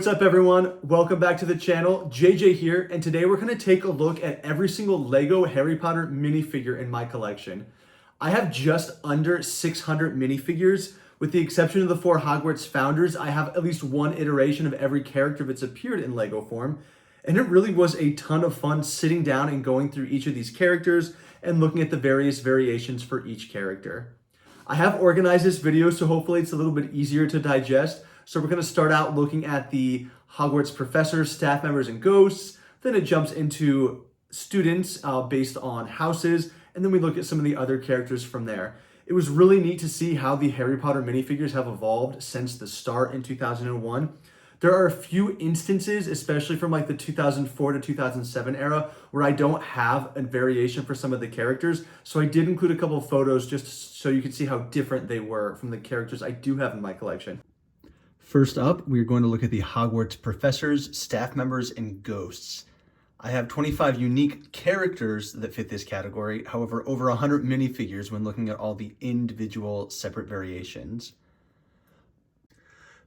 What's up everyone? Welcome back to the channel. JJ here, and today we're going to take a look at every single Lego Harry Potter minifigure in my collection. I have just under 600 minifigures. With the exception of the 4 Hogwarts founders, I have at least one iteration of every character that's appeared in Lego form. And it really was a ton of fun sitting down and going through each of these characters and looking at the various variations for each character. I have organized this video so hopefully it's a little bit easier to digest. So we're going to start out looking at the Hogwarts professors, staff members, and ghosts. Then it jumps into students based on houses. And then we look at some of the other characters from there. It was really neat to see how the Harry Potter minifigures have evolved since the start in 2001. There are a few instances, especially from like the 2004 to 2007 era, where I don't have a variation for some of the characters. So I did include a couple of photos just so you can see how different they were from the characters I do have in my collection. First up, we're going to look at the Hogwarts professors, staff members, and ghosts. I have 25 unique characters that fit this category, however, over 100 minifigures when looking at all the individual separate variations.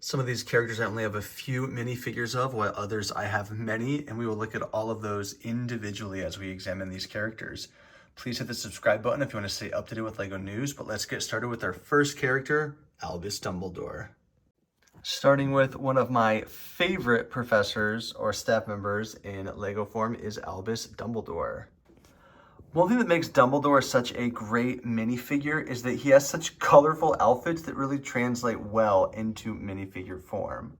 Some of these characters I only have a few minifigures of, while others I have many, and we will look at all of those individually as we examine these characters. Please hit the subscribe button if you want to stay up to date with LEGO news, but let's get started with our first character, Albus Dumbledore. Starting with one of my favorite professors or staff members in Lego form is Albus Dumbledore. One thing that makes Dumbledore such a great minifigure is that he has such colorful outfits that really translate well into minifigure form.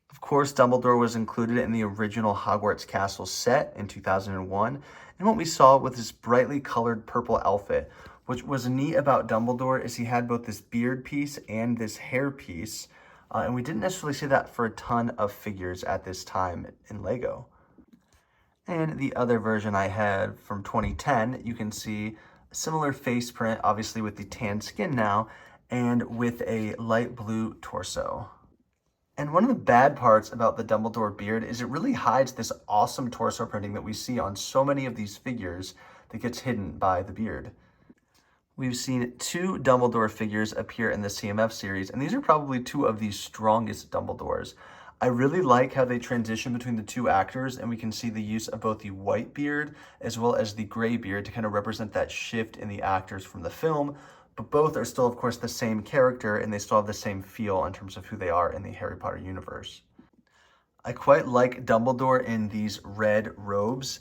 Of course, Dumbledore was included in the original Hogwarts Castle set in 2001, and what we saw with his brightly colored purple outfit. Which was neat about Dumbledore is he had both this beard piece and this hair piece. And we didn't necessarily see that for a ton of figures at this time in Lego. And the other version I had from 2010, you can see a similar face print, obviously with the tan skin now, and with a light blue torso. And one of the bad parts about the Dumbledore beard is it really hides this awesome torso printing that we see on so many of these figures that gets hidden by the beard. We've seen 2 Dumbledore figures appear in the CMF series, and these are probably 2 of the strongest Dumbledores. I really like how they transition between the 2 actors, and we can see the use of both the white beard as well as the gray beard to kind of represent that shift in the actors from the film, but both are still, of course, the same character, and they still have the same feel in terms of who they are in the Harry Potter universe. I quite like Dumbledore in these red robes.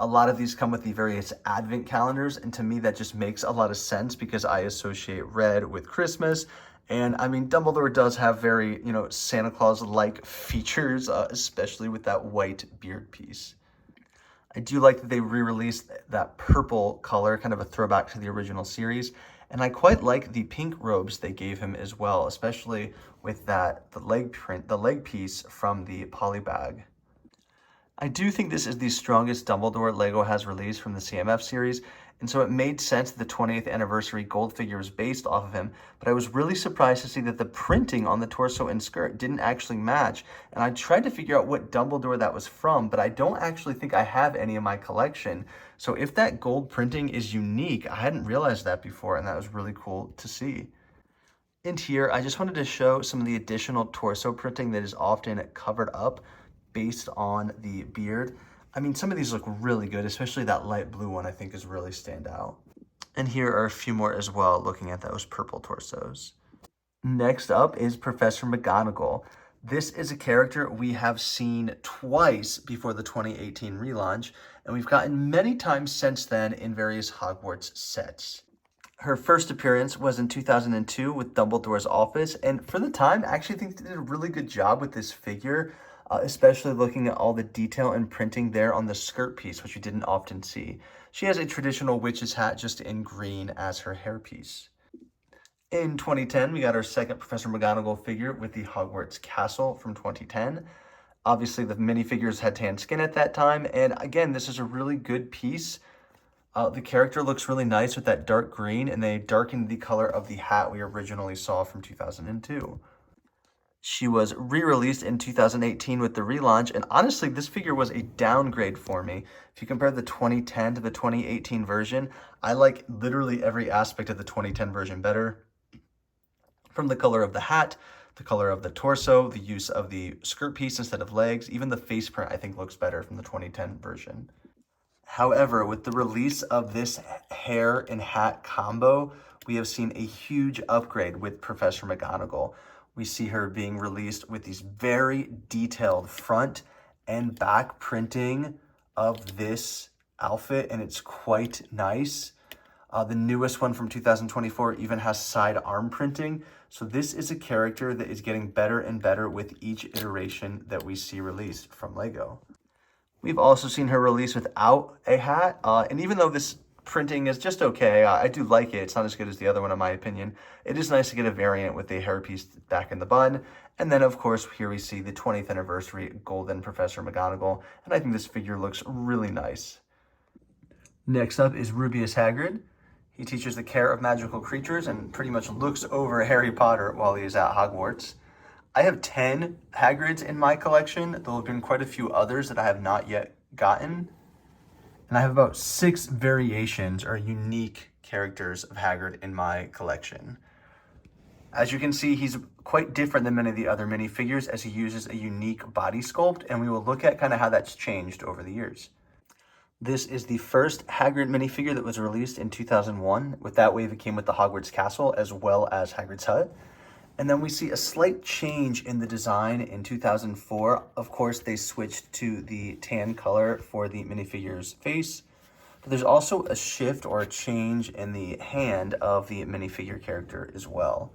A lot of these come with the various advent calendars, and to me that just makes a lot of sense because I associate red with Christmas. And I mean, Dumbledore does have very, Santa Claus-like features, especially with that white beard piece. I do like that they re-released that purple color, kind of a throwback to the original series. And I quite like the pink robes they gave him as well, especially with the leg print, the leg piece from the polybag. I do think this is the strongest Dumbledore Lego has released from the CMF series, and so it made sense that the 20th anniversary gold figure was based off of him, but I was really surprised to see that the printing on the torso and skirt didn't actually match, and I tried to figure out what Dumbledore that was from, but I don't actually think I have any in my collection. So if that gold printing is unique, I hadn't realized that before, and that was really cool to see. And here, I just wanted to show some of the additional torso printing that is often covered up based on the beard. I mean, some of these look really good, especially that light blue one I think is really stand out. And here are a few more as well, looking at those purple torsos. Next up is Professor McGonagall. This is a character we have seen twice before the 2018 relaunch, and we've gotten many times since then in various Hogwarts sets. Her first appearance was in 2002 with Dumbledore's office, and for the time, I actually think they did a really good job with this figure. Especially looking at all the detail and printing there on the skirt piece, which you didn't often see. She has a traditional witch's hat just in green as her hairpiece. In 2010, we got our second Professor McGonagall figure with the Hogwarts Castle from 2010. Obviously, the minifigures had tan skin at that time, and again, this is a really good piece. The character looks really nice with that dark green, and they darkened the color of the hat we originally saw from 2002. She was re-released in 2018 with the relaunch, and honestly, this figure was a downgrade for me. If you compare the 2010 to the 2018 version, I like literally every aspect of the 2010 version better. From the color of the hat, The color of the torso, the use of the skirt piece instead of legs, even the face print I think looks better from the 2010 version. However, with the release of this hair and hat combo, we have seen a huge upgrade with Professor McGonagall. We see her being released with these very detailed front and back printing of this outfit, and it's quite nice. The newest one from 2024 even has side arm printing. So this is a character that is getting better and better with each iteration that we see released from LEGO. We've also seen her release without a hat, and even though this printing is just okay, I do like it. It's not as good as the other one in my opinion. It is nice to get a variant with a hairpiece back in the bun. And then of course here we see the 20th anniversary golden Professor McGonagall, and I think this figure looks really nice. Next up is Rubeus Hagrid. He teaches the care of magical creatures and pretty much looks over Harry Potter while he is at Hogwarts. I have 10 Hagrids in my collection. There have been quite a few others that I have not yet gotten. And I have about 6 variations or unique characters of Hagrid in my collection. As you can see, he's quite different than many of the other minifigures as he uses a unique body sculpt, and we will look at kind of how that's changed over the years. This is the first Hagrid minifigure that was released in 2001. With that wave, it came with the Hogwarts Castle as well as Hagrid's Hut. And then we see a slight change in the design in 2004. Of course, they switched to the tan color for the minifigure's face. But there's also a shift or a change in the hand of the minifigure character as well.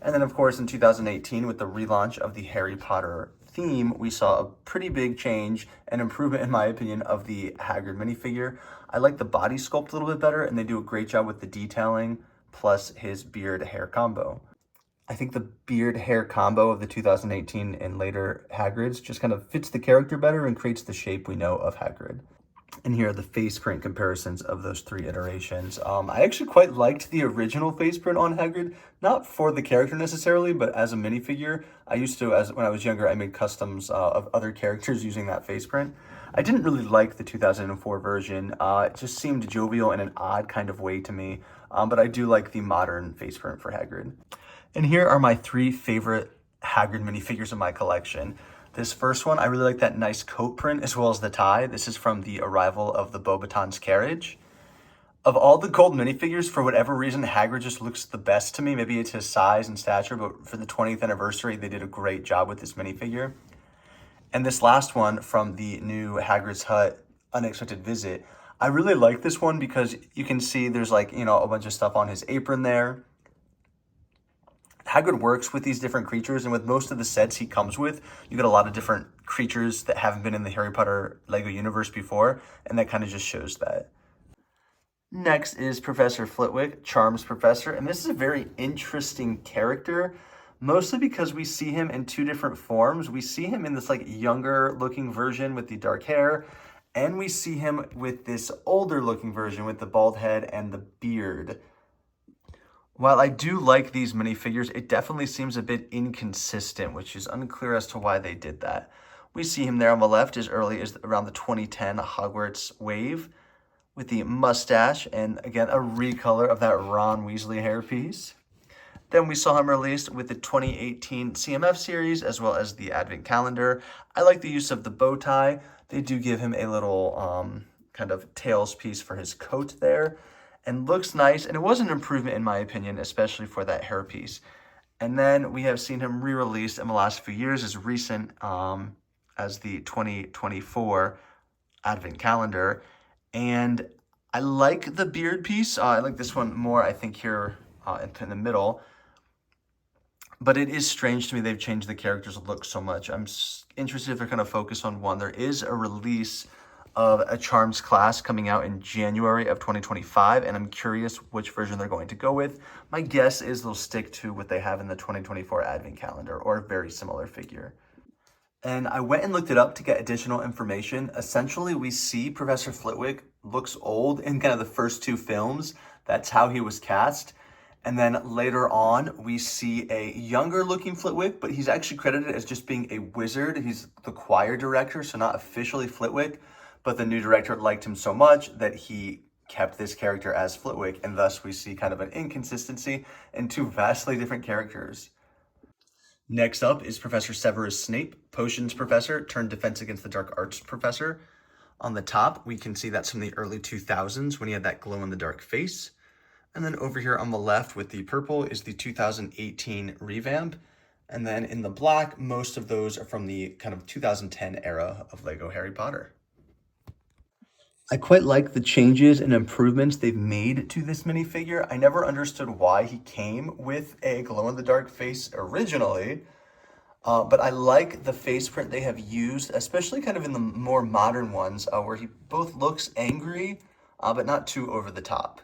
And then, of course, in 2018, with the relaunch of the Harry Potter theme, we saw a pretty big change and improvement, in my opinion, of the Hagrid minifigure. I like the body sculpt a little bit better, and they do a great job with the detailing, plus his beard-hair combo. I think the beard-hair combo of the 2018 and later Hagrids just kind of fits the character better and creates the shape we know of Hagrid. And here are the face print comparisons of those 3 iterations. I actually quite liked the original face print on Hagrid, not for the character necessarily, but as a minifigure. I used to, when I was younger, I made customs of other characters using that face print. I didn't really like the 2004 version. It just seemed jovial in an odd kind of way to me, but I do like the modern face print for Hagrid. And here are my 3 favorite Hagrid minifigures in my collection. This first one, I really like that nice coat print as well as the tie. This is from the arrival of the Beauxbatons carriage. Of all the gold minifigures, for whatever reason, Hagrid just looks the best to me. Maybe it's his size and stature, but for the 20th anniversary, they did a great job with this minifigure. And this last one from the new Hagrid's Hut Unexpected Visit, I really like this one because you can see there's a bunch of stuff on his apron there. Hagrid works with these different creatures, and with most of the sets he comes with, you get a lot of different creatures that haven't been in the Harry Potter LEGO universe before, and that kind of just shows that. Next is Professor Flitwick, Charms Professor, and this is a very interesting character, mostly because we see him in 2 different forms. We see him in this younger looking version with the dark hair, and we see him with this older looking version with the bald head and the beard. While I do like these minifigures, it definitely seems a bit inconsistent, which is unclear as to why they did that. We see him there on the left as early as around the 2010 Hogwarts wave with the mustache and, again, a recolor of that Ron Weasley hairpiece. Then we saw him released with the 2018 CMF series as well as the Advent calendar. I like the use of the bow tie. They do give him a little kind of tails piece for his coat there. And looks nice, and it was an improvement in my opinion, especially for that hairpiece. And then we have seen him re-released in the last few years as recent as the 2024 Advent calendar. And I like the beard piece. I like this one more, I think, here in the middle. But it is strange to me they've changed the character's look so much. I'm interested if they're going to focus on one. There is a release of a Charms class coming out in January of 2025, and I'm curious which version they're going to go with. My guess is they'll stick to what they have in the 2024 Advent calendar, or a very similar figure. And I went and looked it up to get additional information. Essentially, we see Professor Flitwick looks old in kind of the first 2 films. That's how he was cast. And then later on, we see a younger looking Flitwick, but he's actually credited as just being a wizard. He's the choir director, so not officially Flitwick. But the new director liked him so much that he kept this character as Flitwick, and thus we see kind of an inconsistency in 2 vastly different characters. Next up is Professor Severus Snape, Potions Professor turned Defense Against the Dark Arts Professor. On the top, we can see that's from the early 2000s when he had that glow-in-the-dark face. And then over here on the left with the purple is the 2018 revamp. And then in the black, most of those are from the kind of 2010 era of Lego Harry Potter. I quite like the changes and improvements they've made to this minifigure. I never understood why he came with a glow-in-the-dark face originally, but I like the face print they have used, especially kind of in the more modern ones, where he both looks angry, but not too over the top.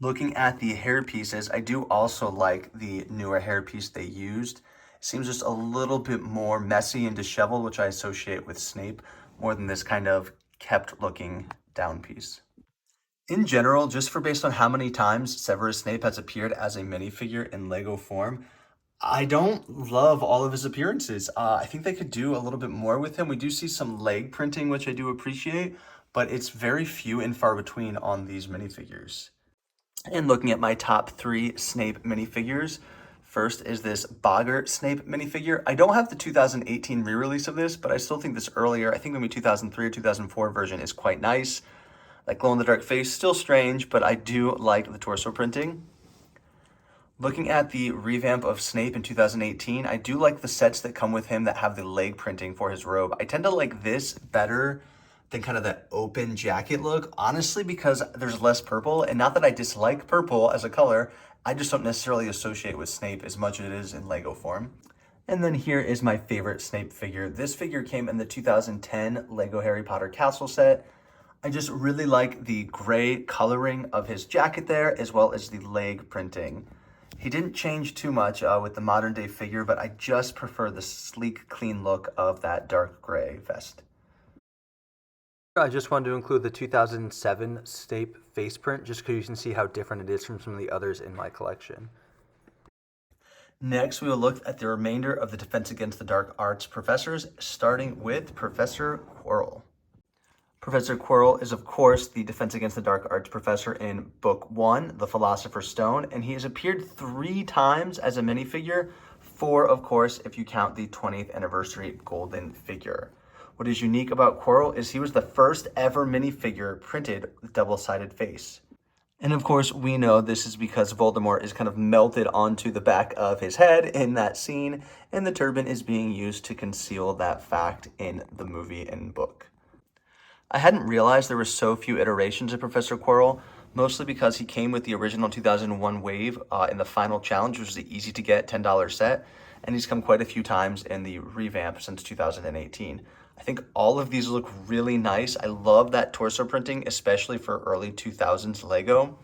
Looking at the hair pieces, I do also like the newer hair piece they used. It seems just a little bit more messy and disheveled, which I associate with Snape more than this kind of kept looking down piece. In general, just for based on how many times Severus Snape has appeared as a minifigure in Lego form, I don't love all of his appearances. I think they could do a little bit more with him. We do see some leg printing, which I do appreciate, but it's very few and far between on these minifigures. And looking at my top 3 Snape minifigures, first is this Boggart Snape minifigure. I don't have the 2018 re-release of this, but I still think this earlier, I think maybe 2003 or 2004 version is quite nice. That glow-in-the-dark face, still strange, but I do like the torso printing. Looking at the revamp of Snape in 2018, I do like the sets that come with him that have the leg printing for his robe. I tend to like this better than kind of that open jacket look, honestly, because there's less purple, and not that I dislike purple as a color, I just don't necessarily associate with Snape as much as it is in Lego form. And then here is my favorite Snape figure. This figure came in the 2010 Lego Harry Potter Castle set. I just really like the gray coloring of his jacket there, as well as the leg printing. He didn't change too much with the modern day figure, but I just prefer the sleek, clean look of that dark gray vest. I just wanted to include the 2007 Snape face print just because you can see how different it is from some of the others in my collection. Next, we will look at the remainder of the Defense Against the Dark Arts professors, starting with Professor Quarrel. Professor Quarrel is, of course, the Defense Against the Dark Arts professor in Book 1, The Philosopher's Stone, and he has appeared 3 times as a minifigure, 4, of course, if you count the 20th anniversary golden figure. What is unique about Quarrel is he was the first ever minifigure printed with double-sided face. And of course, we know this is because Voldemort is kind of melted onto the back of his head in that scene, and the turban is being used to conceal that fact in the movie and book. I hadn't realized there were so few iterations of Professor Quarrel, mostly because he came with the original 2001 wave in the final challenge, which was the easy-to-get $10 set, and he's come quite a few times in the revamp since 2018. I think all of these look really nice. I love that torso printing, especially for early 2000s Lego.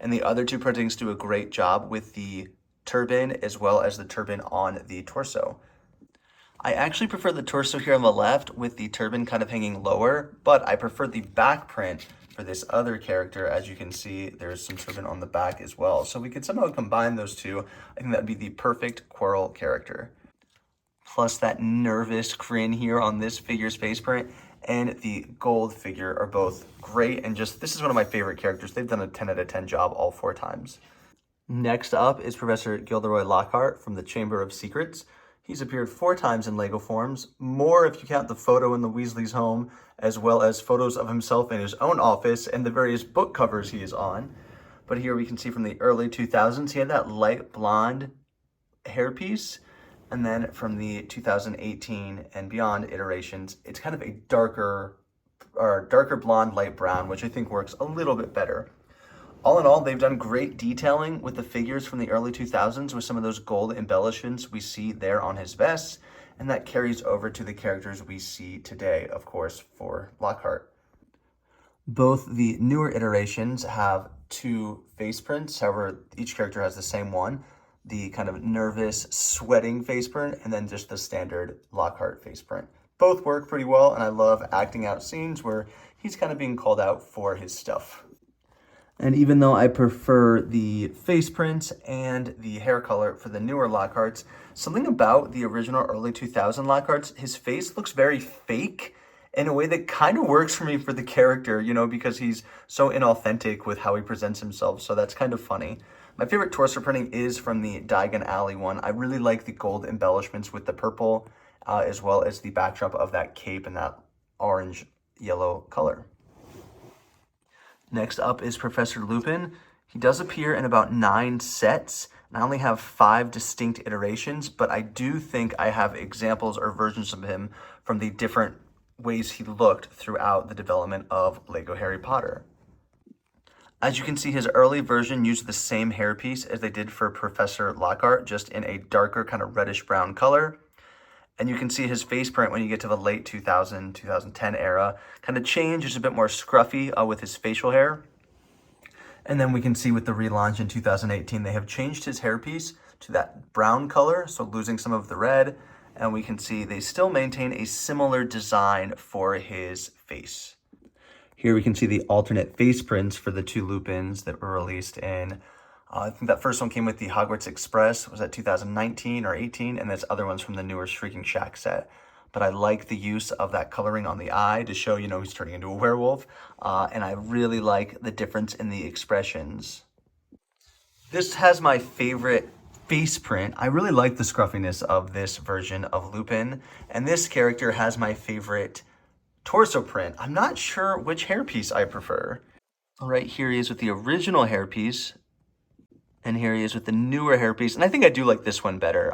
And the other 2 printings do a great job with the turban as well as the turban on the torso. I actually prefer the torso here on the left with the turban kind of hanging lower, but I prefer the back print for this other character. As you can see, there's some turban on the back as well. So we could somehow combine those 2. I think that'd be the perfect Quarrel character. Plus that nervous grin here on this figure's face print and the gold figure are both great, and just this is one of my favorite characters. They've done a 10 out of 10 job all 4 times. Next up is Professor Gilderoy Lockhart from the Chamber of Secrets. He's appeared 4 times in Lego forms, more if you count the photo in the Weasley's home, as well as photos of himself in his own office and the various book covers he is on. But here we can see from the early 2000s, he had that light blonde hairpiece. And then from the 2018 and beyond iterations, it's kind of a darker blonde, light brown, which I think works a little bit better. All in all, they've done great detailing with the figures from the early 2000s with some of those gold embellishments we see there on his vest, and that carries over to the characters we see today, of course, for Lockhart. Both the newer iterations have 2 face prints, however, each character has the same one. The kind of nervous, sweating face print, and then just the standard Lockhart face print. Both work pretty well, and I love acting out scenes where he's kind of being called out for his stuff. And even though I prefer the face prints and the hair color for the newer Lockharts, something about the original early 2000 Lockharts, his face looks very fake in a way that kind of works for me for the character, you know, because he's so inauthentic with how he presents himself, so that's kind of funny. My favorite torso printing is from the Diagon Alley one. I really like the gold embellishments with the purple, as well as the backdrop of that cape and that orange-yellow color. Next up is Professor Lupin. He does appear in about 9 sets, and I only have 5 distinct iterations, but I do think I have examples or versions of him from the different ways he looked throughout the development of Lego Harry Potter. As you can see, his early version used the same hairpiece as they did for Professor Lockhart, just in a darker kind of reddish-brown color. And you can see his face print when you get to the late 2010 era kind of change. It's a bit more scruffy with his facial hair. And then we can see with the relaunch in 2018, they have changed his hairpiece to that brown color, so losing some of the red. And we can see they still maintain a similar design for his face. Here we can see the alternate face prints for the 2 Lupins that were released in, I think that first one came with the Hogwarts Express, was that 2019 or 18, and this other one's from the newer Shrieking Shack set. But I like the use of that coloring on the eye to show, he's turning into a werewolf. And I really like the difference in the expressions. This has my favorite face print. I really like the scruffiness of this version of Lupin. And this character has my favorite torso print. I'm not sure which hairpiece I prefer. All right, here he is with the original hairpiece. And here he is with the newer hairpiece. And I think I do like this one better.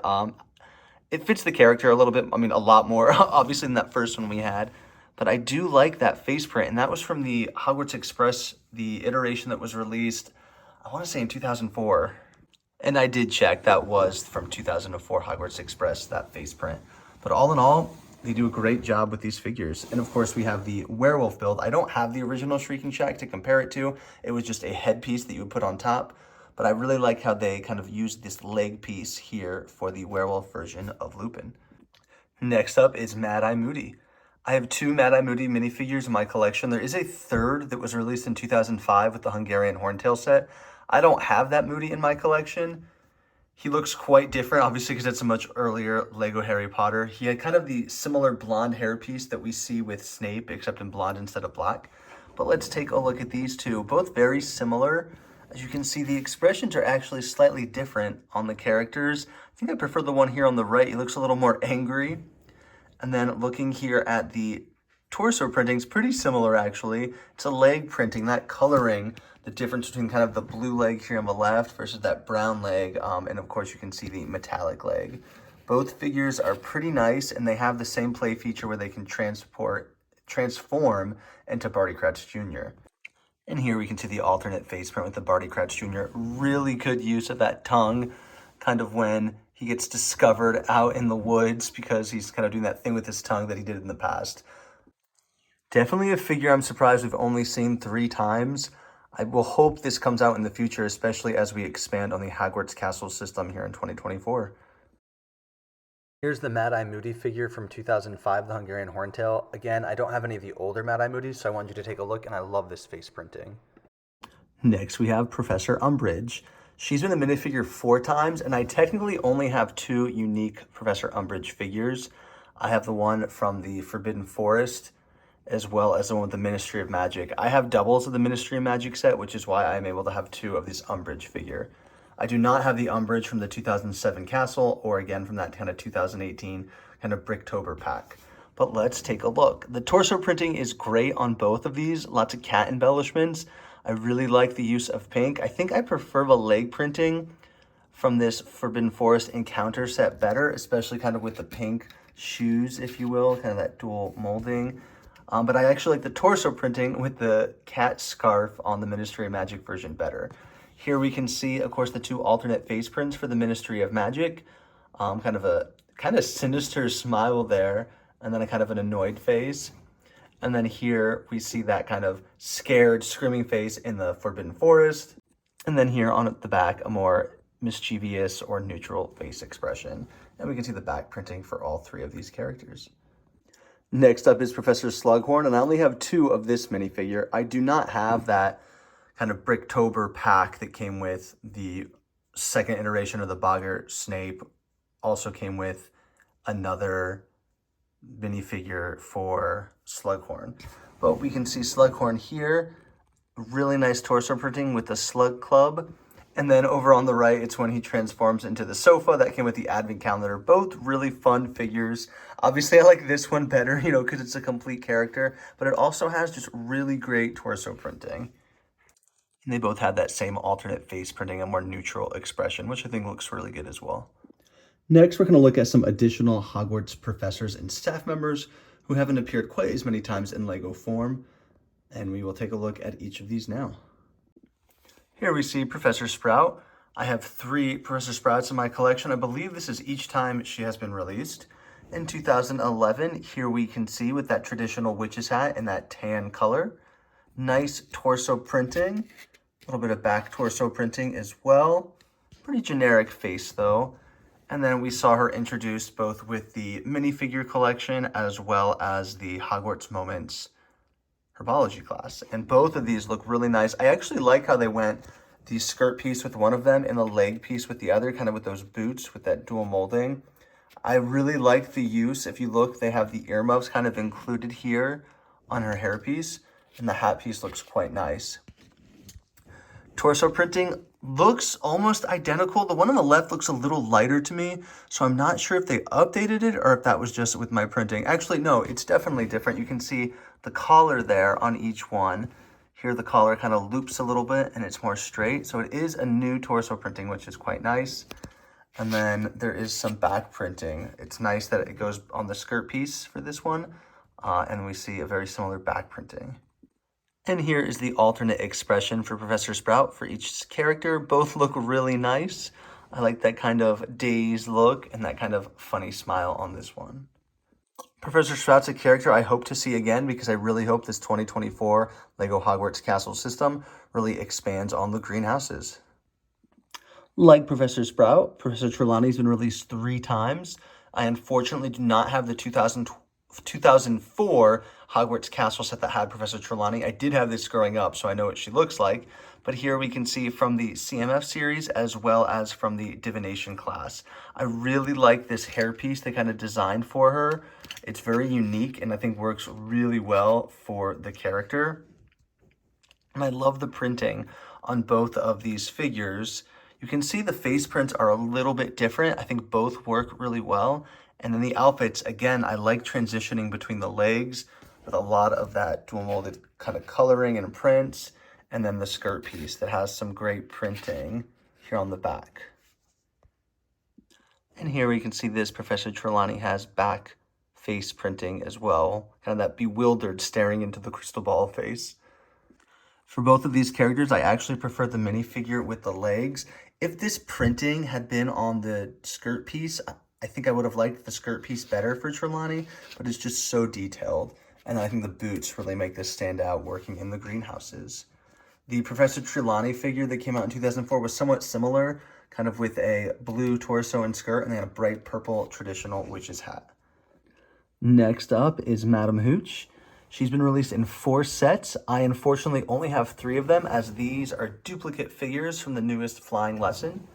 It fits the character a little bit, a lot more, obviously, than that first one we had. But I do like that face print. And that was from the Hogwarts Express, the iteration that was released, I want to say in 2004. And I did check, that was from 2004 Hogwarts Express, that face print. But all in all, they do a great job with these figures. And of course, we have the werewolf build. I don't have the original Shrieking Shack to compare it to. It was just a headpiece that you would put on top. But I really like how they kind of used this leg piece here for the werewolf version of Lupin. Next up is Mad-Eye Moody. I have 2 Mad-Eye Moody minifigures in my collection. There is a third that was released in 2005 with the Hungarian Horntail set. I don't have that Moody in my collection. He looks quite different, obviously, because it's a much earlier Lego Harry Potter. He had kind of the similar blonde hairpiece that we see with Snape, except in blonde instead of black. But let's take a look at these 2, both very similar. As you can see, the expressions are actually slightly different on the characters. I think I prefer the one here on the right. He looks a little more angry. And then looking here at the torso printing, it's pretty similar, actually. It's a leg printing, that coloring, the difference between kind of the blue leg here on the left versus that brown leg. And of course, you can see the metallic leg. Both figures are pretty nice, and they have the same play feature where they can transform into Barty Crouch Jr. And here we can see the alternate face print with the Barty Crouch Jr. Really good use of that tongue, kind of when he gets discovered out in the woods because he's kind of doing that thing with his tongue that he did in the past. Definitely a figure I'm surprised we've only seen 3 times. I will hope this comes out in the future, especially as we expand on the Hogwarts Castle system here in 2024. Here's the Mad-Eye Moody figure from 2005, the Hungarian Horntail. Again, I don't have any of the older Mad-Eye Moodies, so I want you to take a look, and I love this face printing. Next, we have Professor Umbridge. She's been a minifigure 4 times, and I technically only have 2 unique Professor Umbridge figures. I have the one from the Forbidden Forest, as well as the one with the Ministry of Magic. I have doubles of the Ministry of Magic set, which is why I'm able to have 2 of this Umbridge figure. I do not have the Umbridge from the 2007 Castle, or again from that kind of 2018 kind of Bricktober pack. But let's take a look. The torso printing is great on both of these, lots of cat embellishments. I really like the use of pink. I think I prefer the leg printing from this Forbidden Forest Encounter set better, especially kind of with the pink shoes, if you will, kind of that dual molding. But I actually like the torso printing with the cat scarf on the Ministry of Magic version better. Here we can see, of course, the 2 alternate face prints for the Ministry of Magic. Kind of sinister smile there, and then a kind of an annoyed face. And then here we see that kind of scared, screaming face in the Forbidden Forest. And then here on the back, a more mischievous or neutral face expression. And we can see the back printing for all 3 of these characters. Next up is Professor Slughorn, and I only have 2 of this minifigure. I do not have that kind of Bricktober pack that came with the second iteration of the Boggart Snape. Also came with another minifigure for Slughorn. But we can see Slughorn here, really nice torso printing with the Slug Club. And then over on the right, it's when he transforms into the sofa that came with the advent calendar. Both really fun figures. Obviously, I like this one better, because it's a complete character, but it also has just really great torso printing. And they both have that same alternate face printing, a more neutral expression, which I think looks really good as well. Next, we're going to look at some additional Hogwarts professors and staff members who haven't appeared quite as many times in LEGO form, and we will take a look at each of these now. Here we see Professor Sprout. I have 3 Professor Sprouts in my collection. I believe this is each time she has been released. In 2011, here we can see with that traditional witch's hat in that tan color. Nice torso printing, a little bit of back torso printing as well. Pretty generic face though. And then we saw her introduced both with the minifigure collection as well as the Hogwarts Moments herbology class. And both of these look really nice. I actually like how they went the skirt piece with one of them and the leg piece with the other, kind of with those boots with that dual molding. I really like the use. If you look, they have the earmuffs kind of included here on her hairpiece, and the hat piece looks quite nice. Torso printing looks almost identical. The one on the left looks a little lighter to me, so I'm not sure if they updated it or if that was just with my printing. Actually, no, it's definitely different. You can see the collar there on each one. Here the collar kind of loops a little bit and it's more straight. So it is a new torso printing, which is quite nice. And then there is some back printing. It's nice that it goes on the skirt piece for this one. And we see a very similar back printing. And here is the alternate expression for Professor Sprout for each character. Both look really nice. I like that kind of dazed look and that kind of funny smile on this one. Professor Sprout's a character I hope to see again because I really hope this 2024 LEGO Hogwarts Castle system really expands on the greenhouses. Like Professor Sprout, Professor Trelawney's been released 3 times. I unfortunately do not have the 2004 Hogwarts Castle set that had Professor Trelawney. I did have this growing up, so I know what she looks like. But here we can see from the CMF series as well as from the divination class. I really like this hairpiece they kind of designed for her. It's very unique and I think works really well for the character. And I love the printing on both of these figures. You can see the face prints are a little bit different. I think both work really well. And then the outfits, again, I like transitioning between the legs with a lot of that dual molded kind of coloring and prints. And then the skirt piece that has some great printing here on the back. And here we can see this Professor Trelawney has back face printing as well. Kind of that bewildered staring into the crystal ball face. For both of these characters, I actually prefer the minifigure with the legs. If this printing had been on the skirt piece, I think I would have liked the skirt piece better for Trelawney, but it's just so detailed. And I think the boots really make this stand out working in the greenhouses. The Professor Trelawney figure that came out in 2004 was somewhat similar, kind of with a blue torso and skirt, and then a bright purple traditional witch's hat. Next up is Madame Hooch. She's been released in 4 sets. I unfortunately only have 3 of them, as these are duplicate figures from the newest flying lesson.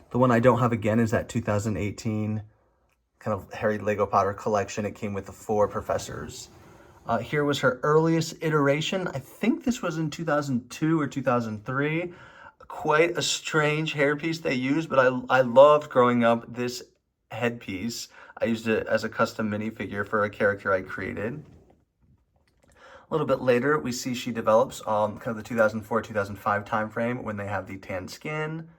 The one I don't have again is that 2018 kind of Harry Lego Potter collection. It came with the 4 professors. Here was her earliest iteration. I think this was in 2002 or 2003. Quite a strange hairpiece they used, but I loved growing up this headpiece. I used it as a custom minifigure for a character I created. A little bit later, we see she develops kind of the 2004-2005 timeframe when they have the tan skin,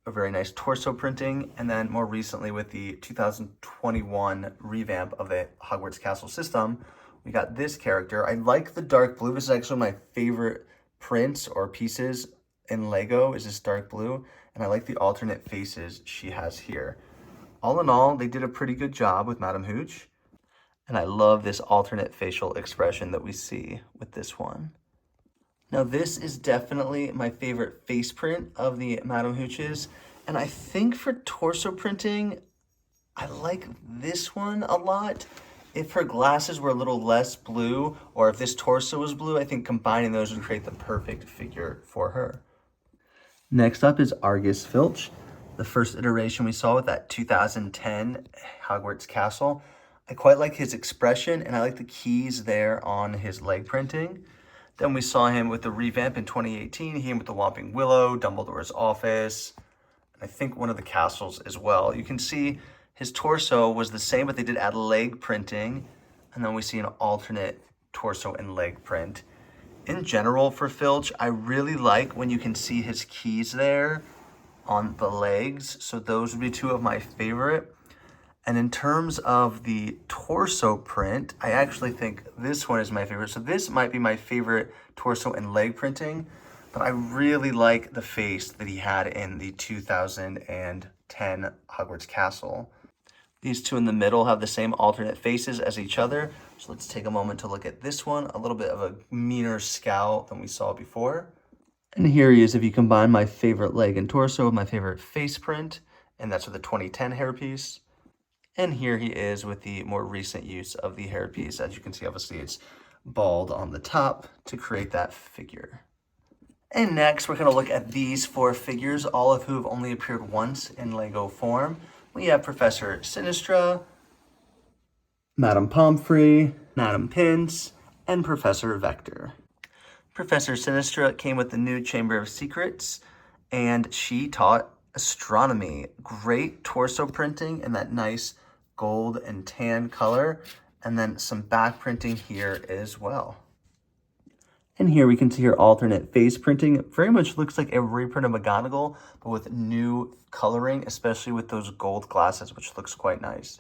a very nice torso printing, and then more recently with the 2021 revamp of the Hogwarts Castle system, we got this character. I like the dark blue. This is actually my favorite prints or pieces in Lego is this dark blue, and I like the alternate faces she has here. All in all, they did a pretty good job with Madame Hooch, and I love this alternate facial expression that we see with this one. Now this is definitely my favorite face print of the Madame Hooches, and I think for torso printing, I like this one a lot. If her glasses were a little less blue, or if this torso was blue, I think combining those would create the perfect figure for her. Next up is Argus Filch, the first iteration we saw with that 2010 Hogwarts Castle. I quite like his expression, and I like the keys there on his leg printing. Then we saw him with the revamp in 2018. He came with the Whomping Willow, Dumbledore's office, and I think one of the castles as well. You can see his torso was the same, but they did add leg printing. And then we see an alternate torso and leg print. In general for Filch, I really like when you can see his keys there on the legs. So those would be two of my favorite. And in terms of the torso print, I actually think this one is my favorite. So this might be my favorite torso and leg printing, but I really like the face that he had in the 2010 Hogwarts Castle. These two in the middle have the same alternate faces as each other. So let's take a moment to look at this one. A little bit of a meaner scowl than we saw before. And here he is if you combine my favorite leg and torso with my favorite face print, and that's with the 2010 hairpiece. And here he is with the more recent use of the hairpiece. As you can see, obviously it's bald on the top to create that figure. And next, we're going to look at these four figures, all of who have only appeared once in Lego form. We have Professor Sinistra, Madame Pomfrey, Madame Pince, and Professor Vector. Professor Sinistra came with the new Chamber of Secrets, and she taught astronomy. Great torso printing in that nice gold and tan color, and then some back printing here as well. And here we can see her alternate face printing. It very much looks like a reprint of McGonagall, but with new coloring, especially with those gold glasses, which looks quite nice.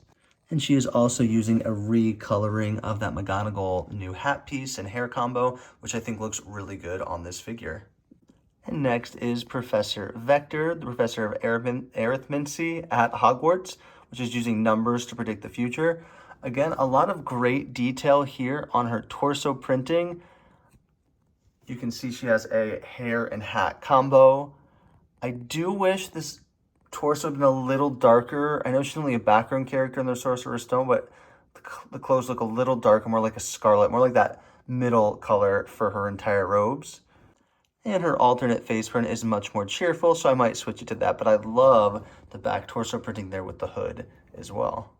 And she is also using a recoloring of that McGonagall new hat piece and hair combo, which I think looks really good on this figure. And next is Professor Vector, the professor of arithmancy at Hogwarts, which is using numbers to predict the future. Again, a lot of great detail here on her torso printing. You can see she has a hair and hat combo. I do wish this torso had been a little darker. I know she's only a background character in the Sorcerer's Stone, but the clothes look a little darker, more like a scarlet, more like that middle color for her entire robes. And her alternate face print is much more cheerful, so I might switch it to that. But I love the back torso printing there with the hood as well.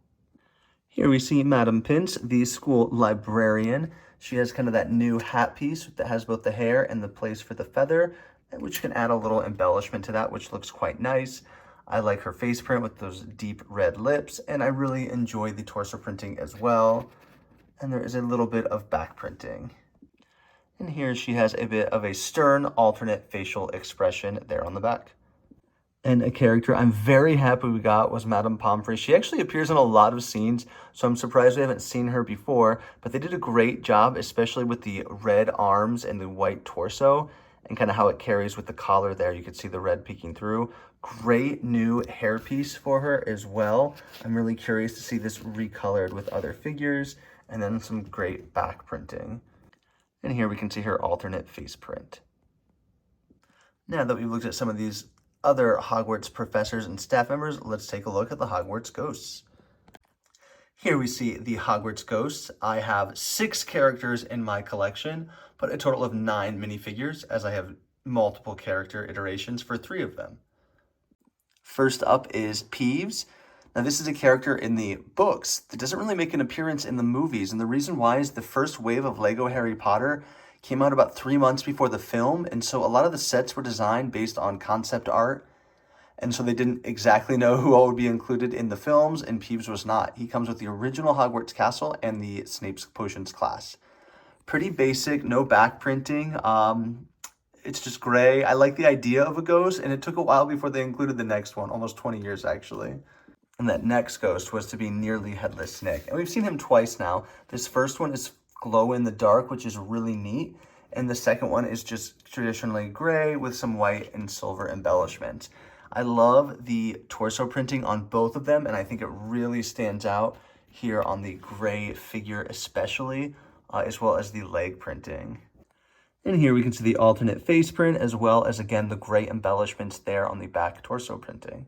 Here we see Madame Pince, the school librarian. She has kind of that new hat piece that has both the hair and the place for the feather, which can add a little embellishment to that, which looks quite nice. I like her face print with those deep red lips, and I really enjoy the torso printing as well. And there is a little bit of back printing. And here she has a bit of a stern alternate facial expression there on the back. And a character I'm very happy we got was Madame Pomfrey. She actually appears in a lot of scenes, so I'm surprised we haven't seen her before, but they did a great job, especially with the red arms and the white torso, and kind of how it carries with the collar there. You can see the red peeking through. Great new hairpiece for her as well. I'm really curious to see this recolored with other figures, and then some great back printing. And here we can see her alternate face print. Now that we've looked at some of these other Hogwarts professors and staff members, let's take a look at the Hogwarts Ghosts. Here we see the Hogwarts Ghosts. I have 6 characters in my collection, but a total of 9 minifigures, as I have multiple character iterations for 3 of them. First up is Peeves. Now this is a character in the books that doesn't really make an appearance in the movies, and the reason why is the first wave of Lego Harry Potter came out about 3 months before the film, and so a lot of the sets were designed based on concept art, and so they didn't exactly know who all would be included in the films, and Peeves was not. He comes with the original Hogwarts Castle and the Snape's Potions class. Pretty basic, no back printing. It's just gray. I like the idea of a ghost, and it took a while before they included the next one, almost 20 years actually. And that next ghost was to be Nearly Headless Nick. And we've seen him twice now. This first one is glow in the dark, which is really neat. And the second one is just traditionally gray with some white and silver embellishments. I love the torso printing on both of them, and I think it really stands out here on the gray figure especially, as well as the leg printing. And here we can see the alternate face print, as well as, again, the gray embellishments there on the back torso printing.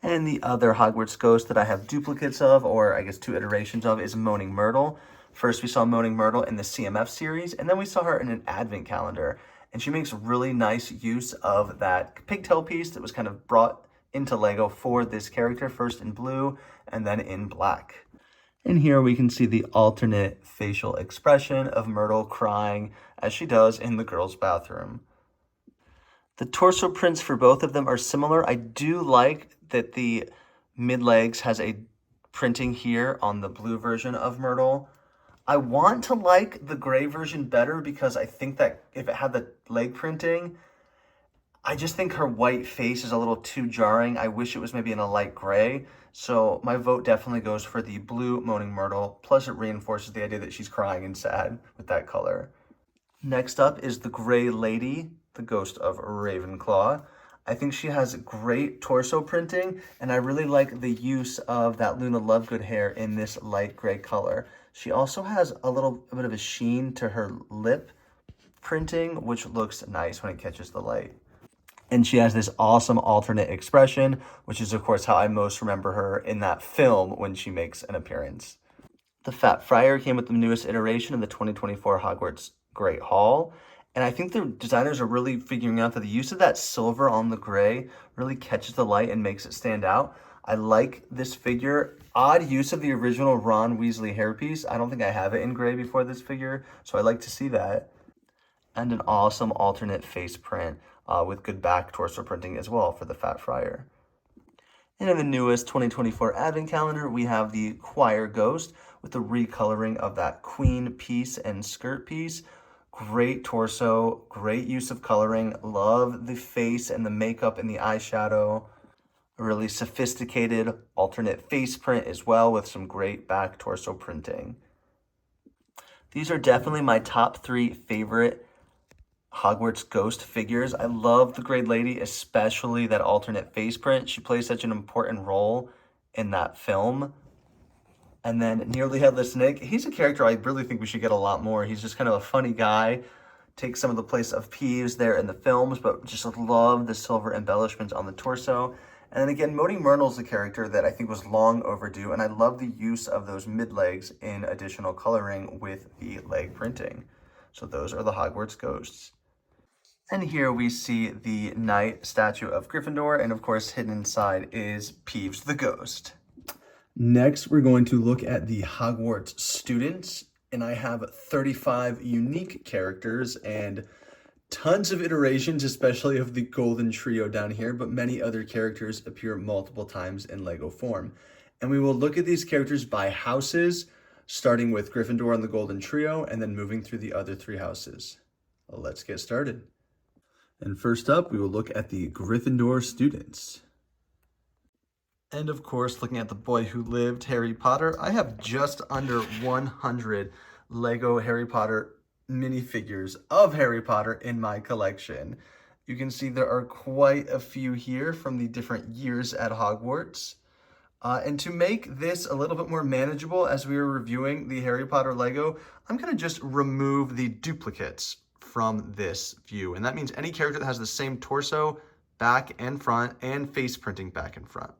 And the other Hogwarts ghost that I have duplicates of, or I guess 2 iterations of, is Moaning Myrtle. First, we saw Moaning Myrtle in the CMF series, and then we saw her in an advent calendar. And she makes really nice use of that pigtail piece that was kind of brought into Lego for this character, first in blue and then in black. And here we can see the alternate facial expression of Myrtle crying as she does in the girls' bathroom. The torso prints for both of them are similar. I do like that the mid-legs has a printing here on the blue version of Myrtle. I want to like the gray version better because I think that if it had the leg printing, I just think her white face is a little too jarring. I wish it was maybe in a light gray. So my vote definitely goes for the blue Moaning Myrtle. Plus it reinforces the idea that she's crying and sad with that color. Next up is the Gray Lady, the ghost of Ravenclaw. I think she has great torso printing, and I really like the use of that Luna Lovegood hair in this light gray color. She also has a bit of a sheen to her lip printing, which looks nice when it catches the light. And she has this awesome alternate expression, which is, of course, how I most remember her in that film when she makes an appearance. The Fat Friar came with the newest iteration of the 2024 Hogwarts Great Hall. And I think the designers are really figuring out that the use of that silver on the gray really catches the light and makes it stand out. I like this figure. Odd use of the original Ron Weasley hairpiece. I don't think I have it in gray before this figure, so I like to see that. And an awesome alternate face print with good back torso printing as well for the Fat Friar. And in the newest 2024 Advent Calendar, we have the Choir Ghost with the recoloring of that queen piece and skirt piece. Great torso, great use of coloring. Love the face and the makeup and the eyeshadow. A really sophisticated alternate face print as well with some great back torso printing. These are definitely my top 3 favorite Hogwarts Ghost figures. I love the Gray Lady, especially that alternate face print. She plays such an important role in that film. And then Nearly Headless Nick, he's a character I really think we should get a lot more. He's just kind of a funny guy. Takes some of the place of Peeves there in the films, but just love the silver embellishments on the torso. And then again, Moaning Myrtle's a character that I think was long overdue, and I love the use of those mid-legs in additional coloring with the leg printing. So those are the Hogwarts Ghosts. And here we see the Knight statue of Gryffindor, and of course hidden inside is Peeves the Ghost. Next, we're going to look at the Hogwarts Students, and I have 35 unique characters and tons of iterations, especially of the Golden Trio down here, but many other characters appear multiple times in LEGO form. And we will look at these characters by houses, starting with Gryffindor and the Golden Trio, and then moving through the other 3 houses. Let's get started. And first up, we will look at the Gryffindor Students. And of course, looking at the boy who lived, Harry Potter, I have just under 100 LEGO Harry Potter minifigures of Harry Potter in my collection. You can see there are quite a few here from the different years at Hogwarts. And to make this a little bit more manageable as we were reviewing the Harry Potter LEGO, I'm going to just remove the duplicates from this view. And that means any character that has the same torso, back and front, and face printing back and front.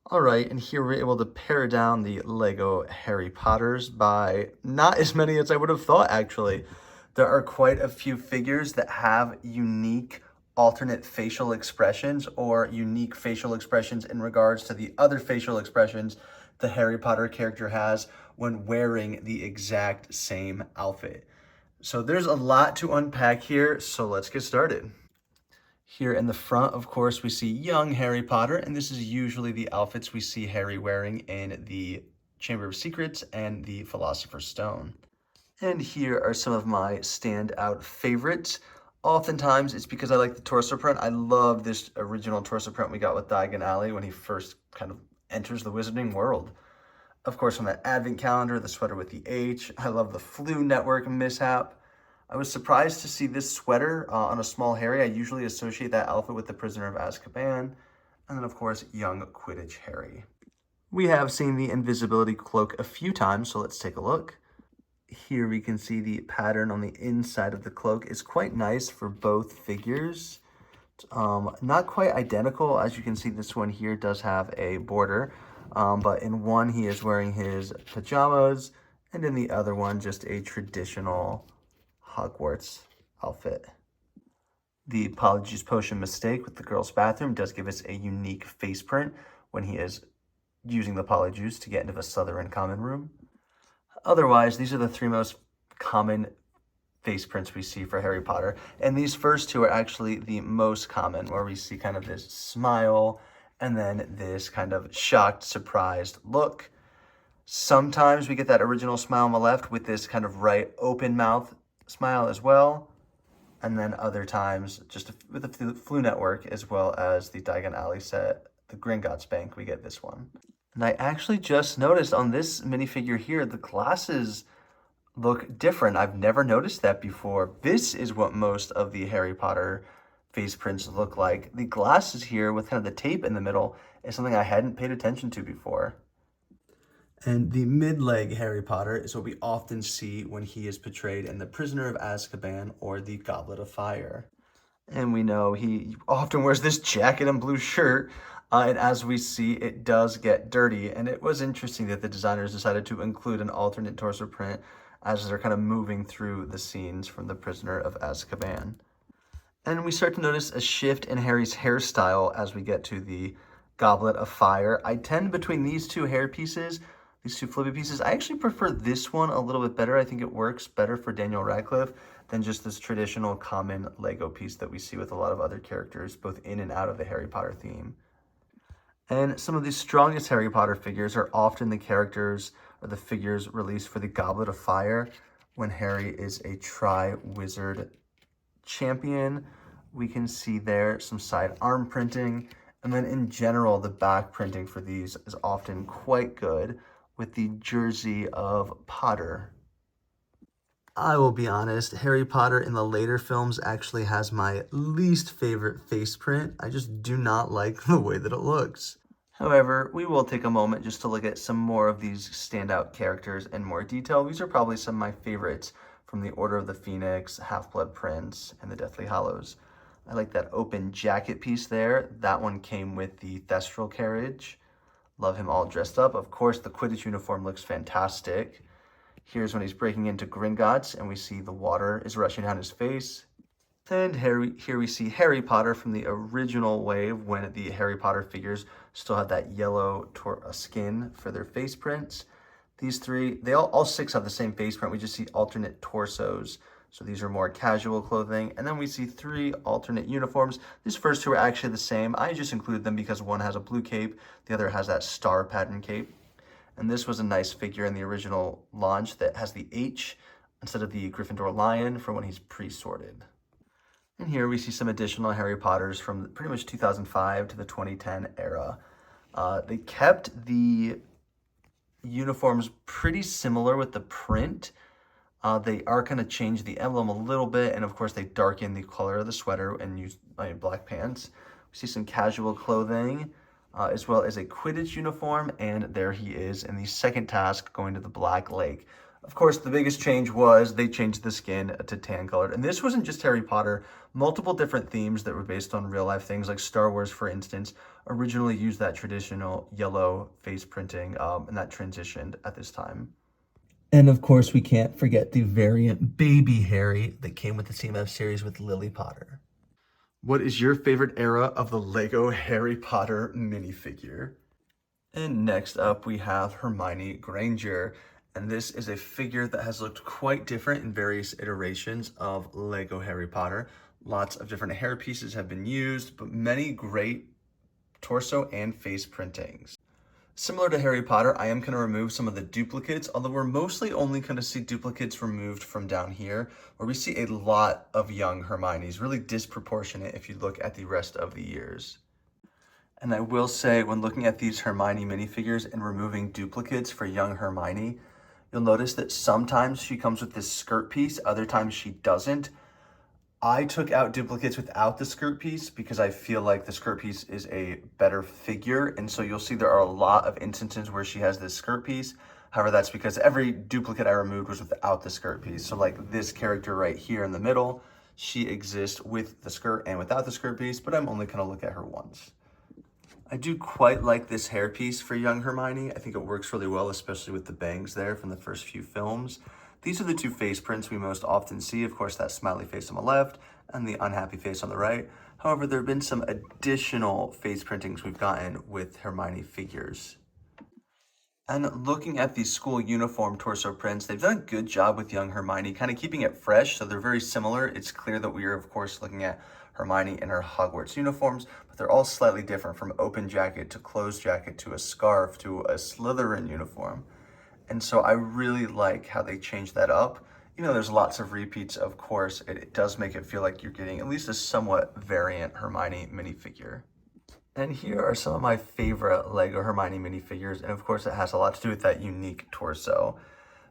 All right, and here we're able to pare down the LEGO Harry Potters by not as many as I would have thought, actually. There are quite a few figures that have unique alternate facial expressions or unique facial expressions in regards to the other facial expressions the Harry Potter character has when wearing the exact same outfit. So there's a lot to unpack here, so let's get started. Here in the front, of course, we see young Harry Potter, and this is usually the outfits we see Harry wearing in the Chamber of Secrets and the Philosopher's Stone. And here are some of my standout favorites. Oftentimes, it's because I like the torso print. I love this original torso print we got with Diagon Alley when he first kind of enters the Wizarding world. Of course, on that Advent calendar, the sweater with the H. I love the Flu Network mishap. I was surprised to see this sweater on a small Harry. I usually associate that outfit with the Prisoner of Azkaban. And then, of course, young Quidditch Harry. We have seen the invisibility cloak a few times, so let's take a look. Here we can see the pattern on the inside of the cloak is quite nice for both figures. Not quite identical. As you can see, this one here does have a border. But in one, he is wearing his pajamas, and in the other one, just a traditional Hogwarts outfit. The Polyjuice Potion mistake with the girls' bathroom does give us a unique face print when he is using the polyjuice to get into the Slytherin common room. Otherwise, these are the three most common face prints we see for Harry Potter. And these first two are actually the most common, where we see kind of this smile and then this kind of shocked, surprised look. Sometimes we get that original smile on the left with this kind of right open mouth smile as well. And then other times, just with the Flu Network, as well as the Diagon Alley set, the Gringotts Bank, we get this one. And I actually just noticed on this minifigure here, the glasses look different. I've never noticed that before. This is what most of the Harry Potter face prints look like. The glasses here with kind of the tape in the middle is something I hadn't paid attention to before. And the mid-leg Harry Potter is what we often see when he is portrayed in The Prisoner of Azkaban or The Goblet of Fire. And we know he often wears this jacket and blue shirt, and as we see, it does get dirty. And it was interesting that the designers decided to include an alternate torso print as they're kind of moving through the scenes from The Prisoner of Azkaban. And we start to notice a shift in Harry's hairstyle as we get to the Goblet of Fire. I tend between these two hair pieces, these two flippy pieces, I actually prefer this one a little bit better. I think it works better for Daniel Radcliffe than just this traditional common Lego piece that we see with a lot of other characters, both in and out of the Harry Potter theme. And some of the strongest Harry Potter figures are often the characters or the figures released for the Goblet of Fire. When Harry is a Tri-Wizard champion, we can see there some side arm printing. And then in general, the back printing for these is often quite good with the jersey of Potter. I will be honest, Harry Potter in the later films actually has my least favorite face print. I just do not like the way that it looks. However, we will take a moment just to look at some more of these standout characters in more detail. These are probably some of my favorites from the Order of the Phoenix, Half-Blood Prince, and the Deathly Hallows. I like that open jacket piece there. That one came with the Thestral carriage. Love him all dressed up. Of course, the Quidditch uniform looks fantastic. Here's when he's breaking into Gringotts, and we see the water is rushing down his face. And here we see Harry Potter from the original wave when the Harry Potter figures still had that yellow skin for their face prints. These three, all six have the same face print. We just see alternate torsos. So these are more casual clothing. And then we see three alternate uniforms. These first two are actually the same. I just included them because one has a blue cape, the other has that star pattern cape. And this was a nice figure in the original launch that has the H instead of the Gryffindor lion for when he's pre-sorted. And here we see some additional Harry Potters from pretty much 2005 to the 2010 era. They kept the uniforms pretty similar with the print. They are going to change the emblem a little bit, and of course they darken the color of the sweater and use black pants. We see some casual clothing, as well as a Quidditch uniform, and there he is in the second task going to the Black Lake. Of course, the biggest change was they changed the skin to tan colored. And this wasn't just Harry Potter. Multiple different themes that were based on real life things, like Star Wars, for instance, originally used that traditional yellow face printing, and that transitioned at this time. And of course, we can't forget the variant Baby Harry that came with the CMF series with Lily Potter. What is your favorite era of the Lego Harry Potter minifigure? And next up, we have Hermione Granger. And this is a figure that has looked quite different in various iterations of Lego Harry Potter. Lots of different hair pieces have been used, but many great torso and face printings. Similar to Harry Potter, I am going to remove some of the duplicates, although we're mostly only going to see duplicates removed from down here, where we see a lot of young Hermione's, really disproportionate if you look at the rest of the years. And I will say, when looking at these Hermione minifigures and removing duplicates for young Hermione, you'll notice that sometimes she comes with this skirt piece, other times she doesn't. I took out duplicates without the skirt piece because I feel like the skirt piece is a better figure. And so you'll see there are a lot of instances where she has this skirt piece. However, that's because every duplicate I removed was without the skirt piece. So like this character right here in the middle, she exists with the skirt and without the skirt piece, but I'm only gonna look at her once. I do quite like this hairpiece for young Hermione. I think it works really well, especially with the bangs there from the first few films. These are the two face prints we most often see. Of course, that smiley face on the left and the unhappy face on the right. However, there have been some additional face printings we've gotten with Hermione figures. And looking at the school uniform torso prints, they've done a good job with young Hermione, kind of keeping it fresh, so they're very similar. It's clear that we are, of course, looking at Hermione in her Hogwarts uniforms, but they're all slightly different, from open jacket to closed jacket to a scarf to a Slytherin uniform. And so I really like how they changed that up. You know, there's lots of repeats, of course. It does make it feel like you're getting at least a somewhat variant Hermione minifigure. And here are some of my favorite Lego Hermione minifigures, and of course it has a lot to do with that unique torso.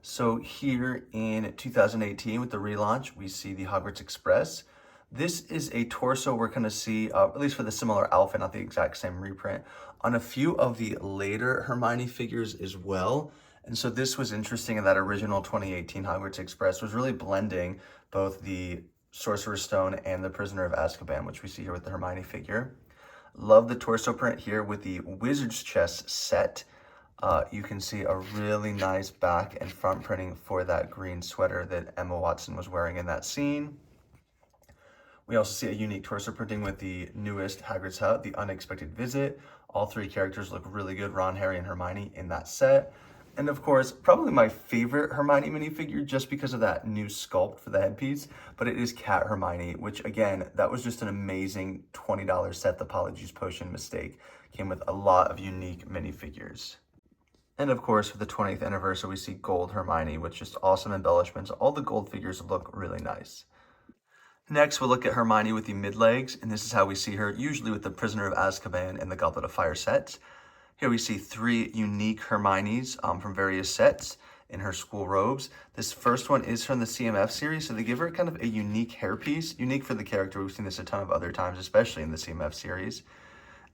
So here in 2018 with the relaunch, we see the Hogwarts Express. This is a torso we're going to see, at least for the similar outfit, not the exact same reprint, on a few of the later Hermione figures as well. And so this was interesting in that original 2018 Hogwarts Express was really blending both the Sorcerer's Stone and the Prisoner of Azkaban, which we see here with the Hermione figure. Love the torso print here with the Wizard's Chest set. You can see a really nice back and front printing for that green sweater that Emma Watson was wearing in that scene. We also see a unique torso printing with the newest Hagrid's Hut, The Unexpected Visit. All three characters look really good, Ron, Harry, and Hermione in that set. And of course, probably my favorite Hermione minifigure just because of that new sculpt for the headpiece, but it is Cat Hermione, which again, that was just an amazing $20 set. The Apologies Potion mistake came with a lot of unique minifigures. And of course, for the 20th anniversary, we see Gold Hermione with just awesome embellishments. All the gold figures look really nice. Next, we'll look at Hermione with the mid-legs, and this is how we see her, usually with the Prisoner of Azkaban and the Goblet of Fire sets. Here we see three unique Hermiones from various sets in her school robes. This first one is from the CMF series, so they give her kind of a unique hairpiece, unique for the character. We've seen this a ton of other times, especially in the CMF series.